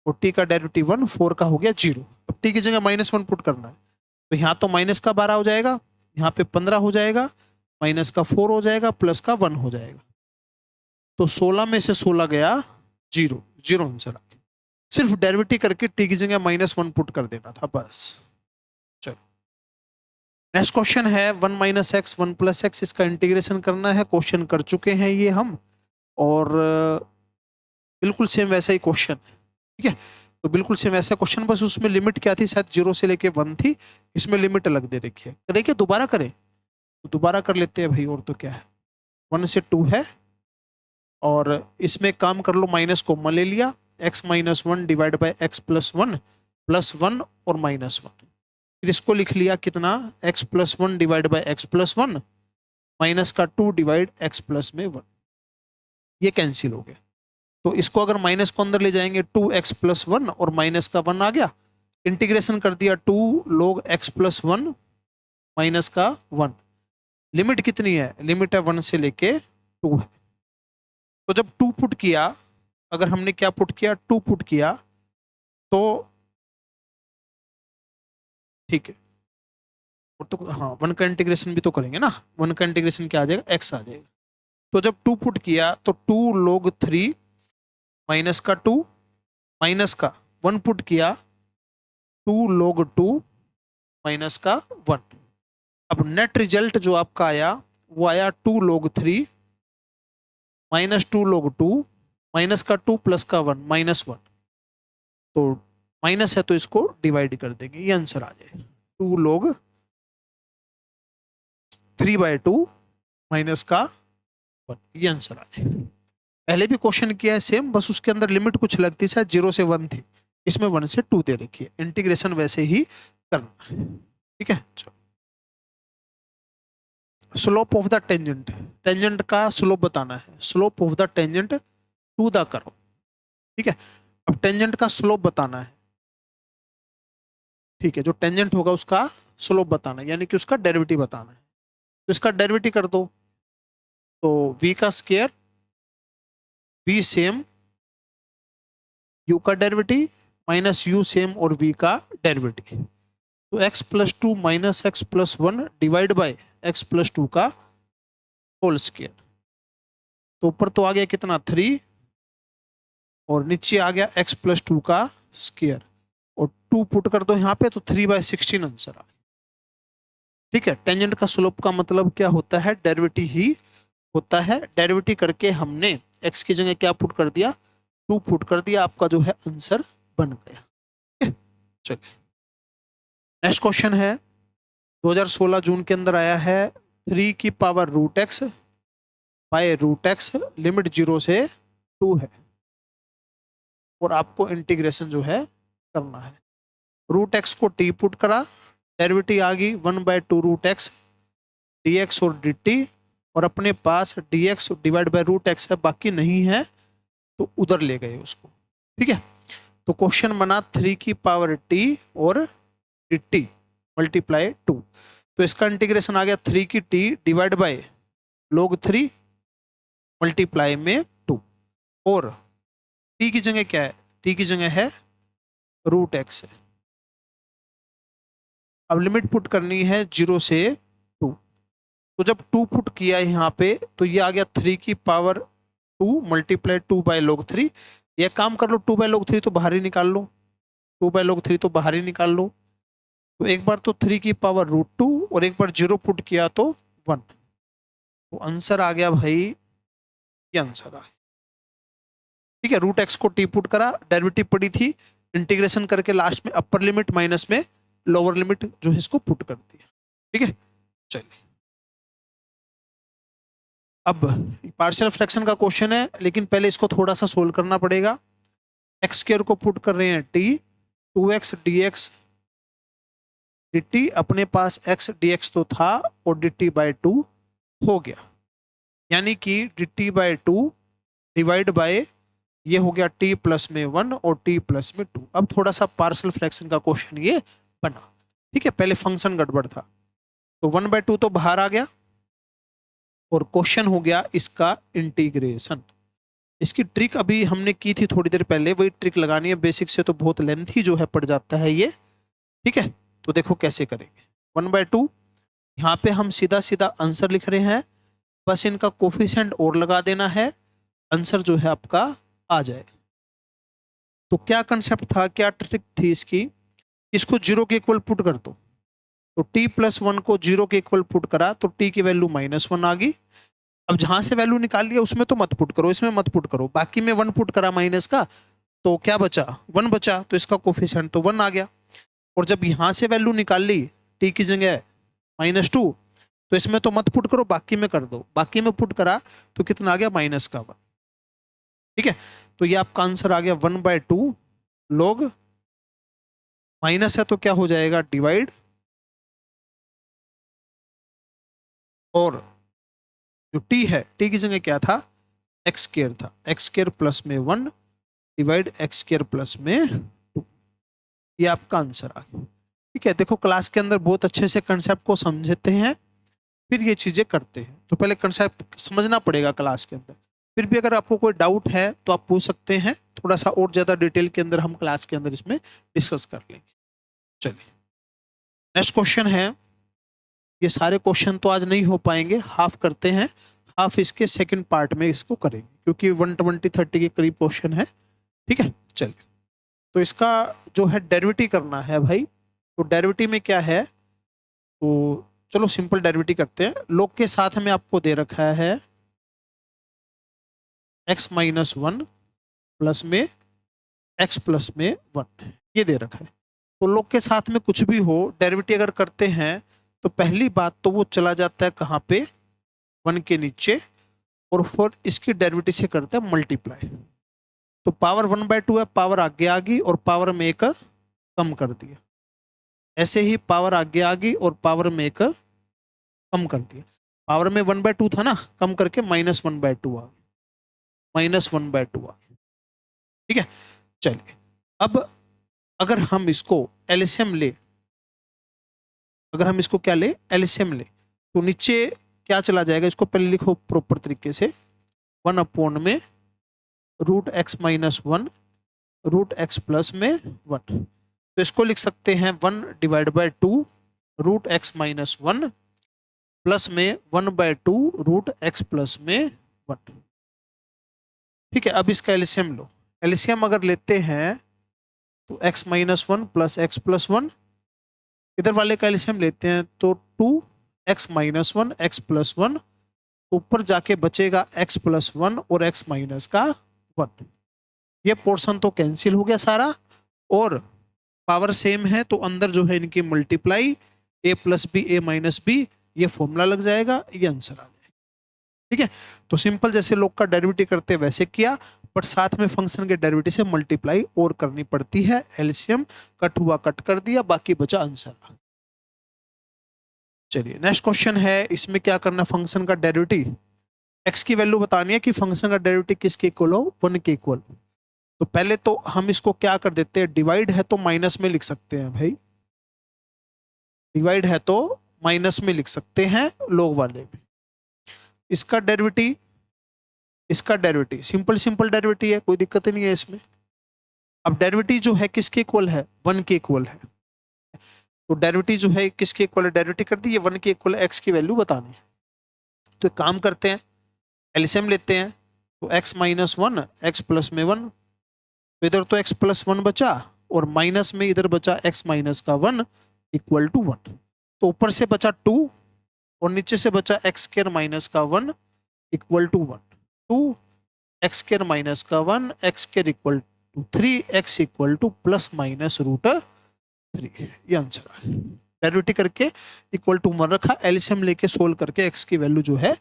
और टी का डेरिवेटिव 1 4 का हो गया 0। अब टी की जगह -1 पुट करना है तो यहाँ तो माइनस का 12 हो जाएगा, यहाँ पे 15 हो जाएगा, माइनस का 4 हो जाएगा, प्लस का 1 हो जाएगा। तो 16 में से 16 गया 0, 0 आंसर। सिर्फ डेरिवेटिव करके टी की जगह -1 पुट कर देना था बस। चलो नेक्स्ट क्वेश्चन है 1 - x 1 + x, इसका इंटीग्रेशन करना है। क्वेश्चन कर चुके हैं ये हम, और बिल्कुल सेम वैसा ही क्वेश्चन, ठीक है। तो बिल्कुल सेम ऐसा क्वेश्चन, बस उसमें लिमिट क्या थी, शायद 0 से लेके 1 थी, इसमें लिमिट अलग दे रखी है। करें क्या, दोबारा करें? तो दोबारा कर लेते हैं भाई, और तो क्या है, 1 से 2 है और इसमें काम कर लो, माइनस कॉमन ले लिया, x - 1 डिवाइड बाय x + 1 + 1 और -1। फिर इसको लिख लिया कितना, x + 1 divide by x + 1 minus का 2 डिवाइड x + में 1, ये कैंसिल हो गया। तो इसको अगर माइनस को अंदर ले जाएंगे 2x + 1 और माइनस का 1 आ गया, इंटीग्रेशन कर दिया 2 log x + 1 माइनस का 1। लिमिट कितनी है, लिमिट है 1 से लेके 2 है। तो जब 2 पुट किया, अगर हमने क्या पुट किया, 2 पुट किया तो ठीक है, और तो हाँ 1 का इंटीग्रेशन भी तो करेंगे ना, 1 का इंटीग्रेशन क्या आ जाएगा, x आ जाएगा। तो जब 2 पुट किया तो 2 log 3 माइनस का 2 माइनस का 1 पुट किया 2 log 2 माइनस का 1। अब नेट रिजल्ट जो आपका आया वो आया 2 log 3 माइनस 2 log 2 माइनस का 2 प्लस का 1 -1। तो माइनस है तो इसको डिवाइड कर देंगे, ये आंसर आ जाए 2 log 3/2 माइनस का 1, ये आंसर आ जाए। पहले भी क्वेश्चन किया है सेम, बस उसके अंदर लिमिट कुछ लगती शायद 0 से 1 थी, इसमें 1 से 2 दे रखी है। इंटीग्रेशन वैसे ही करना है, ठीक है। चलो slope of the tangent, tangent का स्लोप बताना है। Slope of the tangent to the curve, ठीक है। अब टेंजेंट का स्लोप बताना है, ठीक है। जो टेंजेंट होगा उसका स्लोप बताना है, यानी कि उसका डेरिवेटिव बताना है। तो इसका डेरिवेटिव कर दो, तो v का स्क्वायर, v सेम, u का डेरिवेटिव माइनस u सेम और v का डेरिवेटिव। तो x + 2 minus x + 1 divide by x + 2 का होल स्क्वायर। तो ऊपर तो आ गया कितना 3 और नीचे आ गया x + 2 का स्क्वायर, और 2 पुट कर दो यहाँ पे तो 3/16 आंसर आ गया, ठीक है। टेंजेंट का स्लोप का मतलब क्या होता है, डेरिवेटिव ही होता है। डेरिवेटिव करके हमने x की जगह क्या पुट कर दिया, 2 पुट कर दिया, आपका जो है आंसर बन गया। चलिए नेक्स्ट क्वेश्चन है 2016 जून के अंदर आया है, 3 की power √x by √x, limit 0 से 2 है और आपको इंटीग्रेशन जो है करना है। √x को t पुट करा, डेरिवेटिव आ गई 1/2 √x dx और dt, और अपने पास dx डिवाइड बाय √x है, बाकी नहीं है तो उधर ले गए उसको, ठीक है। तो क्वेश्चन बना 3 की पावर t और dt मल्टीप्लाई 2। तो इसका इंटीग्रेशन आ गया 3 की t divide by log 3 multiply में 2, और t की जगह क्या है, t की जगह है √x है। अब लिमिट पुट करनी है 0 से 2। तो जब 2 पुट किया यहाँ पे तो ये आ गया 3 की पावर 2 मल्टीप्लाई 2/log 3। ये काम कर लो, 2/log 3 तो बाहर ही निकाल लो, 2/log 3 तो बाहर ही निकाल लो। तो एक बार तो 3 की पावर √2 और एक बार 0 पुट किया तो 1। तो आंसर आ गया भाई, ये आंसर आ गया, ठीक है। √x को t पुट करा, डेरिवेटिव पड़ी थी, इंटीग्रेशन करके लास्ट में अपर लिमिट माइनस में लोअर लिमिट जो है इसको पुट कर दिया, ठीक है। चलिए अब पार्शियल फ्रैक्शन का क्वेश्चन है, लेकिन पहले इसको थोड़ा सा सोल्व करना पड़ेगा। x स्क्वायर को पुट कर रहे हैं t, 2x dx dt, अपने पास x dx तो था और dt बाय 2 हो गया, यानी कि dt बाय 2 डिवाइड बाय ये हो गया t प्लस में 1 और t प्लस में 2। अब थोड़ा सा पार्शियल फ्रैक्शन का क्वेश्चन ये बना, ठीक है। पहले फंक्शन गड़बड़ था, तो 1/2 तो बाहर आ गया और क्वेश्चन हो गया इसका इंटीग्रेशन। इसकी ट्रिक अभी हमने की थी थोड़ी देर पहले, वही ट्रिक लगानी है। बेसिक से तो बहुत लेंथी जो है पड़ जाता है ये, ठीक है। तो देखो कैसे करेंगे। 1/2 यहाँ पे हम सीधा सीधा आंसर लिख रहे हैं, बस इनका कोफिशिएंट और लगा देना है, आंसर जो है आपका आ जाए। तो क्या कंसेप्ट था, क्या ट्रिक थी इसकी, इसको 0 के इक्वल पुट कर दो। तो t प्लस 1 को 0 के इक्वल पुट करा तो t की वैल्यू -1 आ गई। अब जहां से वैल्यू निकाल लिया उसमें तो मत पुट करो, इसमें मत पुट करो, बाकी में 1 पुट करा माइनस का, तो क्या बचा, 1 बचा, तो इसका कोफिशिएंट तो 1 आ गया। और जब यहां से वैल्यू निकाल ली t की जगह -2, तो इसमें तो मत पुट करो, बाकी में कर दो, बाकी में पुट करा तो कितना आ गया, -1, ठीक है। तो ये आपका आंसर आ गया 1/2 log, माइनस है तो क्या हो जाएगा, डिवाइड, और जो t है, t की जगह क्या था, एक्स स्क्वायर था, एक्स स्क्वायर प्लस में 1 डिवाइड एक्स स्क्वायर प्लस में 2। ये आपका आंसर आ गया, ठीक है। देखो क्लास के अंदर बहुत अच्छे से कंसेप्ट को समझते हैं, फिर ये चीजें करते हैं। तो पहले कंसेप्ट समझना पड़ेगा क्लास के अंदर, फिर भी अगर आपको कोई डाउट है तो आप पूछ सकते हैं, थोड़ा सा और ज्यादा डिटेल के अंदर हम क्लास के अंदर इसमें डिस्कस कर लेंगे। चलिए नेक्स्ट क्वेश्चन है, ये सारे क्वेश्चन तो आज नहीं हो पाएंगे, हाफ करते हैं, हाफ इसके सेकंड पार्ट में इसको करेंगे, क्योंकि 120-30 के करीब क्वेश्चन है, ठीक है। चलिए, तो इसका जो है डेरिवेटिव करना है भाई। तो डेरिवेटिव में क्या है, तो चलो सिंपल डेरिवेटिव करते हैं। लोग के साथ में आपको दे रखा है x-1 प्लस में x प्लस में 1, ये दे रखा है। तो लोग के साथ में कुछ भी हो, डेरिवेटिव अगर करते हैं तो पहली बात तो वो चला जाता है कहाँ पे, 1 के नीचे, और फिर इसकी डेरिवेटिव से करते हैं मल्टीप्लाई। तो पावर 1/2 है, पावर आगे आ गई और पावर में एक कम कर दिया, ऐसे ही पावर आगे आ गई और पावर में एक कम कर दिया। पावर में 1/2 था ना, कम करके -1/2 आ गया, -1/2 आ गया, ठीक है। चलिए, अब अगर हम इसको एलसीएम ले, अगर हम इसको क्या ले, एलसीएम ले, तो नीचे क्या चला जाएगा, इसको पहले लिखो प्रॉपर तरीके से, 1 में √x-1 √x प्लस में 1। तो इसको लिख सकते हैं 1/2 √x-1 प्लस में 1/2 √x प्लस में 1, ठीक है। अब इसका एलसीएम लो, एलसीएम अगर लेते हैं तो x-1 प्लस x प्लस 1, इधर वाले का एलसीएम लेते हैं तो 2x-1 x प्लस 1, ऊपर जाके बचेगा x प्लस 1 और x माइनस का 1। ये पोर्शन तो कैंसिल हो गया सारा, और पावर सेम है तो अंदर जो है इनकी multiply, a plus b a minus b, ये फॉर्मूला लग जाएगा, ये आंसर आ जाएगा, ठीक है। तो सिंपल जैसे लोग का डेरिवेटिव करते वैसे किया, बट साथ में फंक्शन के डेरिवेटिव से मल्टीप्लाई और करनी पड़ती है। एलसीएम कट हुआ कट कर दिया, बाकी बचा आंसर। चलिए नेक्स्ट क्वेश्चन है, इसमें क्या करना, फंक्शन का डेरिवेटिव, एक्स की वैल्यू बतानी है कि फंक्शन का डेरिवेटिव किसके इक्वल हो, 1 के इक्वल। तो पहले तो हम इसको क्या कर देते हैं, डिवाइड है तो माइनस में लिख सकते हैं भाई, डिवाइड है तो माइनस में लिख सकते हैं लोग वाले में। इसका डेरिवेटिव, इसका डेरिवेटिव सिंपल सिंपल डेरिवेटिव है, कोई दिक्कत नहीं है इसमें। अब डेरिवेटिव जो है किसके इक्वल है, 1 के इक्वल है। तो डेरिवेटिव जो है किसके इक्वल है, डेरिवेटिव कर दी, ये 1 के इक्वल है, एक्स की वैल्यू बतानी है। तो एक काम करते हैं, एलसीएम लेते हैं, तो x-1 x प्लस में 1, तो इधर तो x प्लस 1 बचा और माइनस में इधर बचा x माइनस का 1 इक्वल टू 1। तो ऊपर से बचा 2 और नीचे से बचा x स्क्वायर माइनस का 1 equal to 1। 2 x square minus का 1 x square equal to 3 x equal to plus minus √3, ये आंसर है। डेरिवेटिव करके इक्वल टू 1 रखा, एलसीएम लेके सोल्व करके x की वैल्यू जो है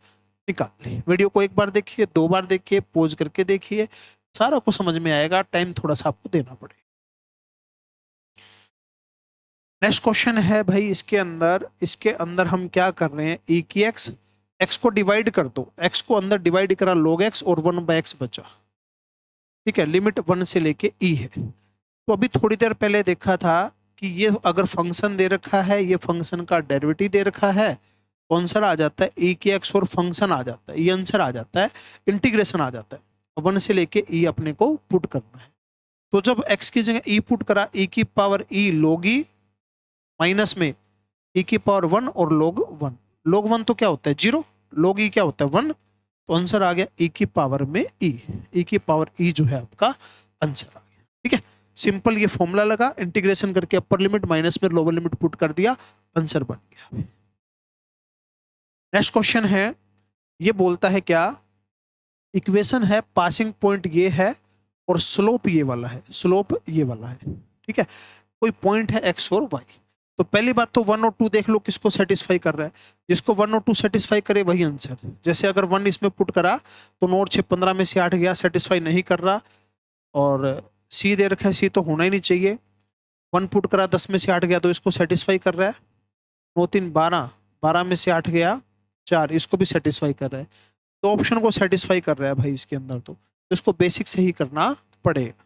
निकाल ली। वीडियो को एक बार देखिए, 2 बार देखिए, पॉज करके देखिए, सारा कुछ समझ में आएगा, टाइम थोड़ा सा आपको देना पड़ेगा। नेक्स्ट क्वेश्चन है भाई, इसके अंदर हम क्या कर रहे हैं, ई की एक्स को डिवाइड कर दो, एक्स को अंदर डिवाइड करा log x और 1/x बचा। ठीक है, लिमिट 1 से लेके ई है। तो अभी थोड़ी देर पहले देखा था कि ये अगर फंक्शन दे रखा है, ये फंक्शन का डेरिवेटिव दे रखा है, तो आंसर आ जाता है ई की एक्स और फंक्शन आ जाता है, ये आंसर आ जाता है, इंटीग्रेशन आ जाता है। 1 से लेके ई अपने को पुट करना है। तो जब x की जगह ई पुट करा, ई की पावर ई log ई माइनस में ई की पावर 1 और log 1 तो क्या होता है 0, log ई क्या होता है 1, तो आंसर आ गया ई की पावर में ई की पावर ई जो है आपका आंसर आ गया। ठीक है, सिंपल ये फॉर्मूला लगा, इंटीग्रेशन करके अपर लिमिट माइनस में लोअर लिमिट पुट कर दिया, आंसर बन गया। नेक्स्ट क्वेश्चन है, ये बोलता है क्या, इक्वेशन है पासिंग पॉइंट ये है और स्लोप ये वाला है, स्लोप ये वाला है। ठीक है, कोई पॉइंट है एक्स और वाई। तो पहली बात तो 1 और 2 देख लो किसको सेटिस्फाई कर रहा है, जिसको 1 और 2 सेटिस्फाई करे वही आंसर। जैसे अगर 1 इसमें पुट करा तो 9 और 6 15 में से 8 गया, सेटिस्फाई नहीं कर रहा। और सी दे रखा है, सी तो होना ही नहीं चाहिए। 1 पुट करा 10 में से 8 गया तो इसको सेटिस्फाई कर रहा है। 9 3 12, 12 में से 8 गया 4, इसको भी सेटिस्फाई कर रहा है। तो ऑप्शन को सेटिस्फाई कर रहा है भाई इसके अंदर, तो इसको बेसिक से ही करना पड़ेगा।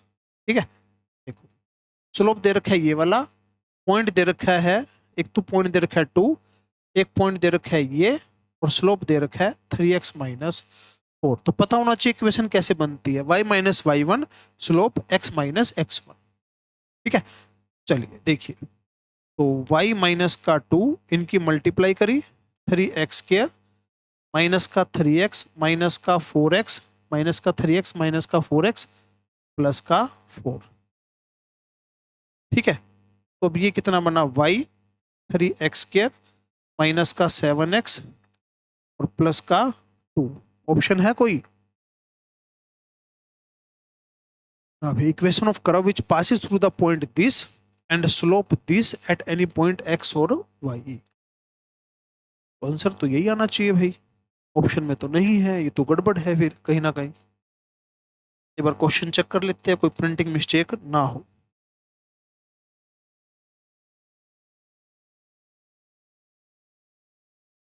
ठीक है, देखो स्लोप दे रखा है ये वाला, पॉइंट दे रखा है, एक तो पॉइंट दे रखा है 2, एक पॉइंट दे रखा है ये, और स्लोप दे रखा है 3x माइनस 4। तो पता होना चाहिए इक्वेशन कैसे बनती है, y minus y1 slope x minus x1। ठीक है, चलिए देखिए, तो y माइनस का 2 इनकी मल्टीप्लाई करी 3x स्क्वायर माइनस का 3x माइनस का 4x माइनस का 3x माइनस का 4x प्लस का 4। ठीक है, तो अब ये कितना बना, y 3x स्क्वायर माइनस का 7x और प्लस का 2। ऑप्शन है कोई? अभी equation of curve which passes through the point this and slope this at any point x और y। आंसर तो यही आना चाहिए भाई, ऑप्शन में तो नहीं है, ये तो गड़बड़ है फिर कहीं ना कहीं। एक बार क्वेश्चन चेक कर लेते हैं, कोई प्रिंटिंग मिस्टेक ना हो।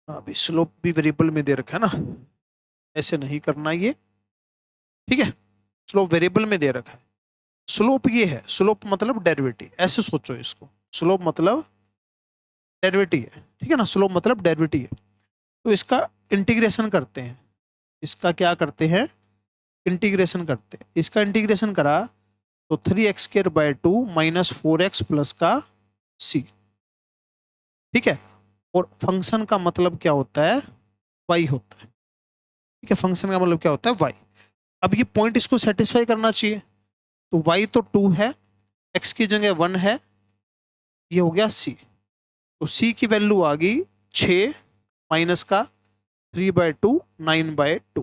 अभी स्लोप भी वेरिएबल में दे रखा है ना, ऐसे नहीं करना ये। ठीक है, स्लोप वेरिएबल में दे रखा है, स्लोप ये है, स्लोप मतलब डेरिवेटिव, ऐसे सोचो इसको, स्लोप मतलब डेरिवेटिव है। ठीक है ना, स्लोप मतलब डेरिवेटिव है। तो इसका इंटीग्रेशन करते हैं, इसका क्या करते हैं, इंटीग्रेशन करते हैं। इसका इंटीग्रेशन करा तो 3x square by 2 minus 4x plus का c। ठीक है, और फंक्शन का मतलब क्या होता है, y होता है। ठीक है, फंक्शन का मतलब क्या होता है, y। अब ये पॉइंट इसको सेटिस्फाई करना चाहिए, तो y तो 2 है, x की जगह 1 है, ये हो गया c। तो c की वैल्यू आ गई 6 माइनस का 3/2 9/2।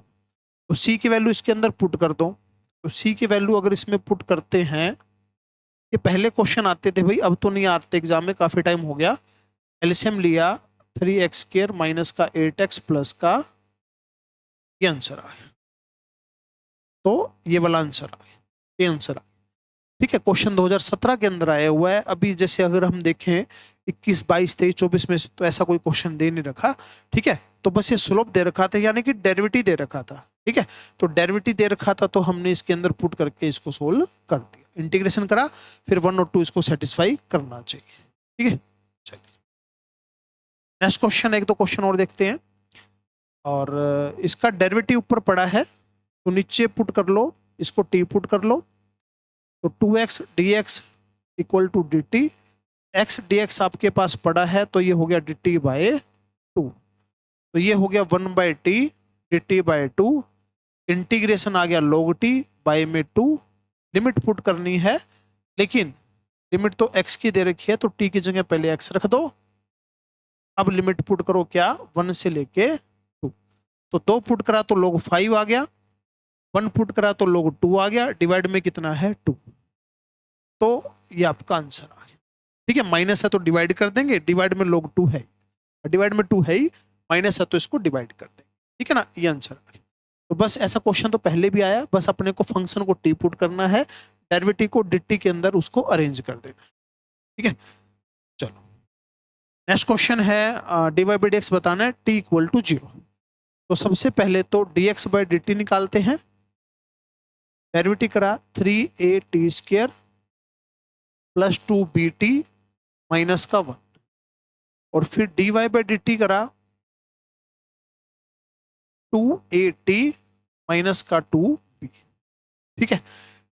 तो c की वैल्यू इसके अंदर पुट कर दो। तो c की वैल्यू अगर इसमें पुट करते हैं, ये पहले क्वेश्चन आते थे भाई, अब तो नहीं आते एग्जाम में, काफी टाइम हो गया। एलसीएम लिया 3x स्क्वायर माइनस का 8x प्लस का, ये आंसर आ गया। तो ये वाला आंसर आ गया, ये आंसर आ गया। ठीक है, क्वेश्चन 2017 के अंदर आया हुआ है। अभी जैसे अगर हम देखें 21 22 23 24 में तो ऐसा कोई क्वेश्चन दे नहीं रखा। ठीक है, तो बस ये स्लोप दे रखा था, यानी कि डेरिवेटिव दे रखा था। ठीक है, तो डेरिवेटिव दे रखा था तो हमने इसके अंदर पुट करके इसको सोल्व कर दिया, इंटीग्रेशन करा, फिर 1 और 2 इसको सेटिस्फाई करना चाहिए। ठीक है, चलिए नेक्स्ट क्वेश्चन, एक दो क्वेश्चन और देखते हैं। और इसका डेरिवेटिव ऊपर पड़ा है तो नीचे पुट कर लो, इसको टी पुट कर लो। तो 2x dx equal to d t, x d x आपके पास पड़ा है तो ये हो गया डी टी बाय 2। तो ये हो गया 1/t d t by 2, integration आ गया log t बाय में 2। लिमिट पुट करनी है, लेकिन लिमिट तो x की दे रखी है तो t की जगह पहले x रख दो। अब लिमिट पुट करो क्या, 1 से लेके 2। तो 2 पुट करा तो log 5 आ गया, 1 पुट करा तो log 2 आ गया, डिवाइड में कितना है 2। तो ये आपका आंसर आ गया। ठीक है, माइनस है तो डिवाइड कर देंगे, डिवाइड में log 2 है, डिवाइड में 2 है ही, माइनस है तो इसको डिवाइड कर देंगे। ठीक है ना, ये आंसर आ गया। तो बस ऐसा क्वेश्चन तो पहले भी आया, बस अपने को फंक्शन को टी पुट करना है, डेरिवेटिव को डी टी के अंदर उसको अरेंज कर देना। ठीक है, चलो नेक्स्ट क्वेश्चन है dy बाई डी एक्स बताना है t इक्वल टू 0। तो सबसे पहले तो dx बाई डी टी निकालते हैं। डेरिवेटिव करा 3at square plus 2bt minus का 1 और फिर dy बाई डी टी करा 2at माइनस का 2b। ठीक है,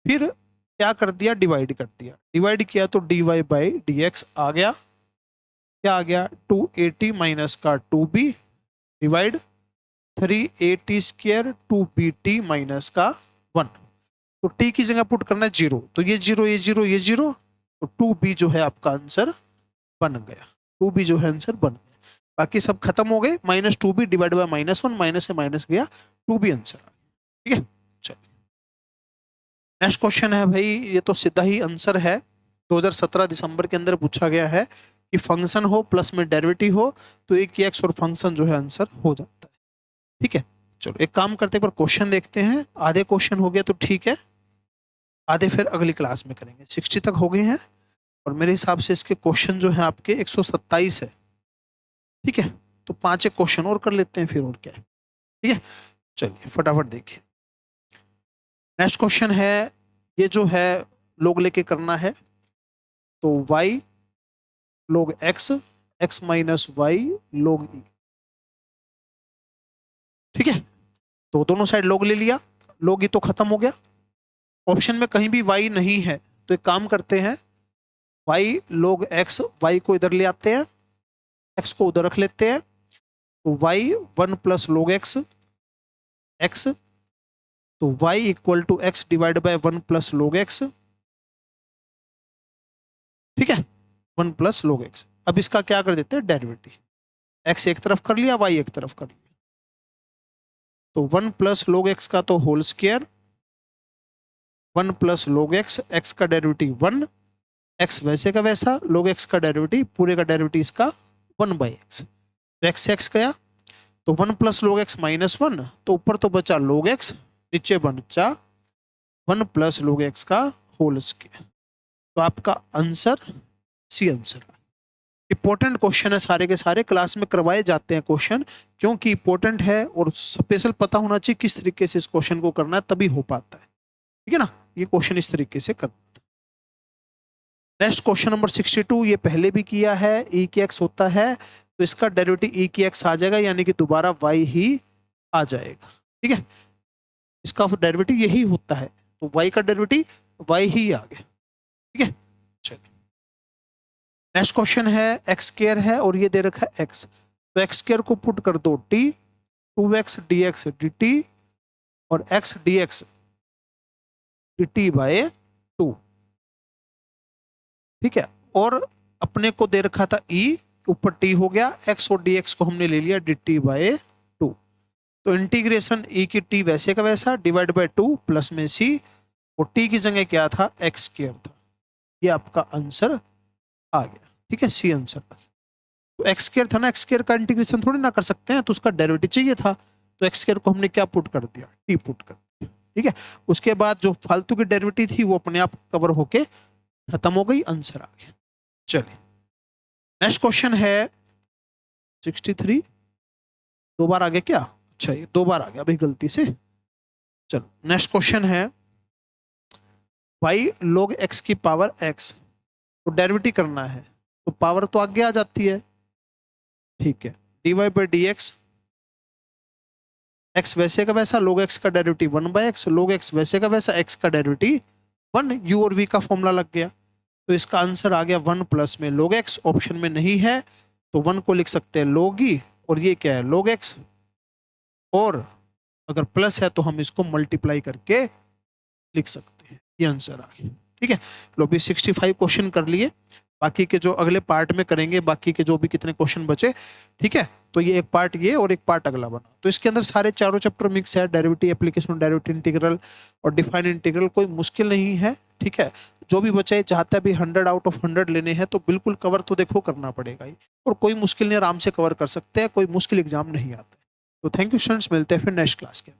फिर क्या कर दिया, डिवाइड कर दिया। डिवाइड किया तो dy बाई डी एक्स आ गया, क्या आ गया 2at माइनस का 2b divide 3at square 2bt minus का 1। तो t की जगह पुट करना है 0, तो ये 0 ये 0 ये 0, तो 2b जो है आपका आंसर बन गया। 2b जो है आंसर बन गया, बाकी सब खत्म हो गए। Minus 2b divide by minus 1, minus से माइनस गया, 2b आंसर आ गया। ठीक है, चलिए नेक्स्ट क्वेश्चन है भाई, ये तो सीधा ही आंसर है। 2017 दिसंबर के अंदर पूछा गया है कि फंक्शन हो प्लस में डेरिवेटिव हो तो एक एक्स और फंक्शन जो है आंसर हो जाता है। ठीक है, चलो एक काम करते हैं, पर क्वेश्चन देखते हैं। आधे क्वेश्चन हो गया तो ठीक है, आधे फिर अगली क्लास में करेंगे। 60 तक हो गए हैं और मेरे हिसाब से इसके क्वेश्चन जो है आपके 127 है। ठीक है, तो 5 एक क्वेश्चन और कर लेते हैं फिर, और क्या है। ठीक है, चलिए फटाफट देखिए। नेक्स्ट क्वेश्चन है, ये जो है लोग लेके करना है, तो y log x, x minus y log e। ठीक है, तो दोनों साइड log ले लिया, log e तो खत्म हो गया। ऑप्शन में कहीं भी y नहीं है तो एक काम करते हैं, y log x, y को इधर ले आते हैं, x को उधर रख लेते हैं, तो y 1 plus log x, x, तो y equal to x divide by 1 plus log x। ठीक है, 1 प्लस log x। अब इसका क्या कर देते हैं, डेरिवेटिव। x एक तरफ कर लिया, y एक तरफ कर लिया, तो 1 प्लस log x का तो whole square, 1 plus log x, x का डेरिवेटिव 1, x वैसे का वैसा, log x का डेरिवेटिव, पूरे का डेरिवेटिव इसका 1 बाई एक्स। तो x से x गया, तो 1 प्लस log x माइनस 1, तो ऊपर तो बचा log x, नीचे बचा 1 प्लस log x का होल स्क्वायर। तो आपका answer C answer. Important question है, सारे के सारे क्लास में करवाए जाते हैं क्वेश्चन, क्योंकि इंपॉर्टेंट है और स्पेशल पता होना चाहिए किस तरीके से इस क्वेश्चन को करना है, तभी हो पाता है। ठीक है ना, ये क्वेश्चन इस तरीके से करना है। नेक्स्ट क्वेश्चन नंबर 62, ये पहले भी किया है। e की x होता है तो इसका डेरिवेटिव e की x आ जाएगा, यानी कि दोबारा y ही आ जाएगा। ठीक है, इसका डेरिवेटिव यही होता है, तो y का डेरिवेटिव y ही आ गया। ठीक है, चलिए नेक्स्ट क्वेश्चन है, एक्स स्क्वायर है और ये दे रखा है x, तो एक्स स्क्वायर को पुट कर दो t, 2x dx dt और x dx dt बाय 2। ठीक है, और अपने को दे रखा था e, ऊपर t हो गया, x और dx को हमने ले लिया dt बाय 2। तो इंटीग्रेशन e की t वैसे का वैसा डिवाइड बाय 2 प्लस में c, और t की जगह क्या था, एक्स स्क्वायर था। ये आपका आंसर आ गया। ठीक है, सी आंसर। तो एक्स स्क्वायर था ना, एक्स स्क्वायर का इंटीग्रेशन थोड़ी ना कर सकते हैं, तो उसका डेरिवेटिव चाहिए था, तो एक्स स्क्वायर को हमने क्या पुट कर दिया, टी पुट कर दिया। ठीक है, उसके बाद जो फालतू की डेरिवेटिव थी वो अपने आप कवर होके खत्म हो गई, आंसर आ गया। चलिए नेक्स्ट क्वेश्चन है 63, 2 बार आ गया क्या, अच्छा ये 2 बार आ गया भाई गलती से। चलो नेक्स्ट क्वेश्चन है, y log x की पावर x, तो डेरिवेटिव करना है, तो पावर तो आगे आ जाती है। ठीक है, dy by d x, x वैसे का वैसा, log x का derivative 1 by x, log x वैसे का वैसा, x का डेरिवेटिव 1, u और v का फॉर्मूला लग गया, तो इसका आंसर आ गया 1 प्लस में log x। ऑप्शन में नहीं है तो 1 को लिख सकते हैं log e, और ये क्या है log x, और अगर प्लस है तो हम इसको मल्टीप्लाई करके लिख सकते हैं। ये आंसर आ गया। ठीक है, लो भी 65 क्वेश्चन कर लिए, बाकी के जो अगले पार्ट में करेंगे, बाकी के जो भी कितने क्वेश्चन बचे। ठीक है, तो ये एक पार्ट ये और एक पार्ट अगला बना, तो इसके अंदर सारे चारों चैप्टर मिक्स है, डेरिवेटिव, एप्लीकेशन, डेरिवेटिव, इंटीग्रल और डिफाइन इंटीग्रल, कोई मुश्किल नहीं है। ठीक है, जो भी बच्चे चाहता है भी 100 आउट ऑफ 100 लेने हैं तो बिल्कुल कवर तो देखो करना पड़ेगा ही, और कोई मुश्किल नहीं, आराम से कवर कर सकते हैं, कोई मुश्किल एग्जाम नहीं आता है। तो थैंक यू स्टूडेंट्स, मिलते हैं फिर नेक्स्ट क्लास के।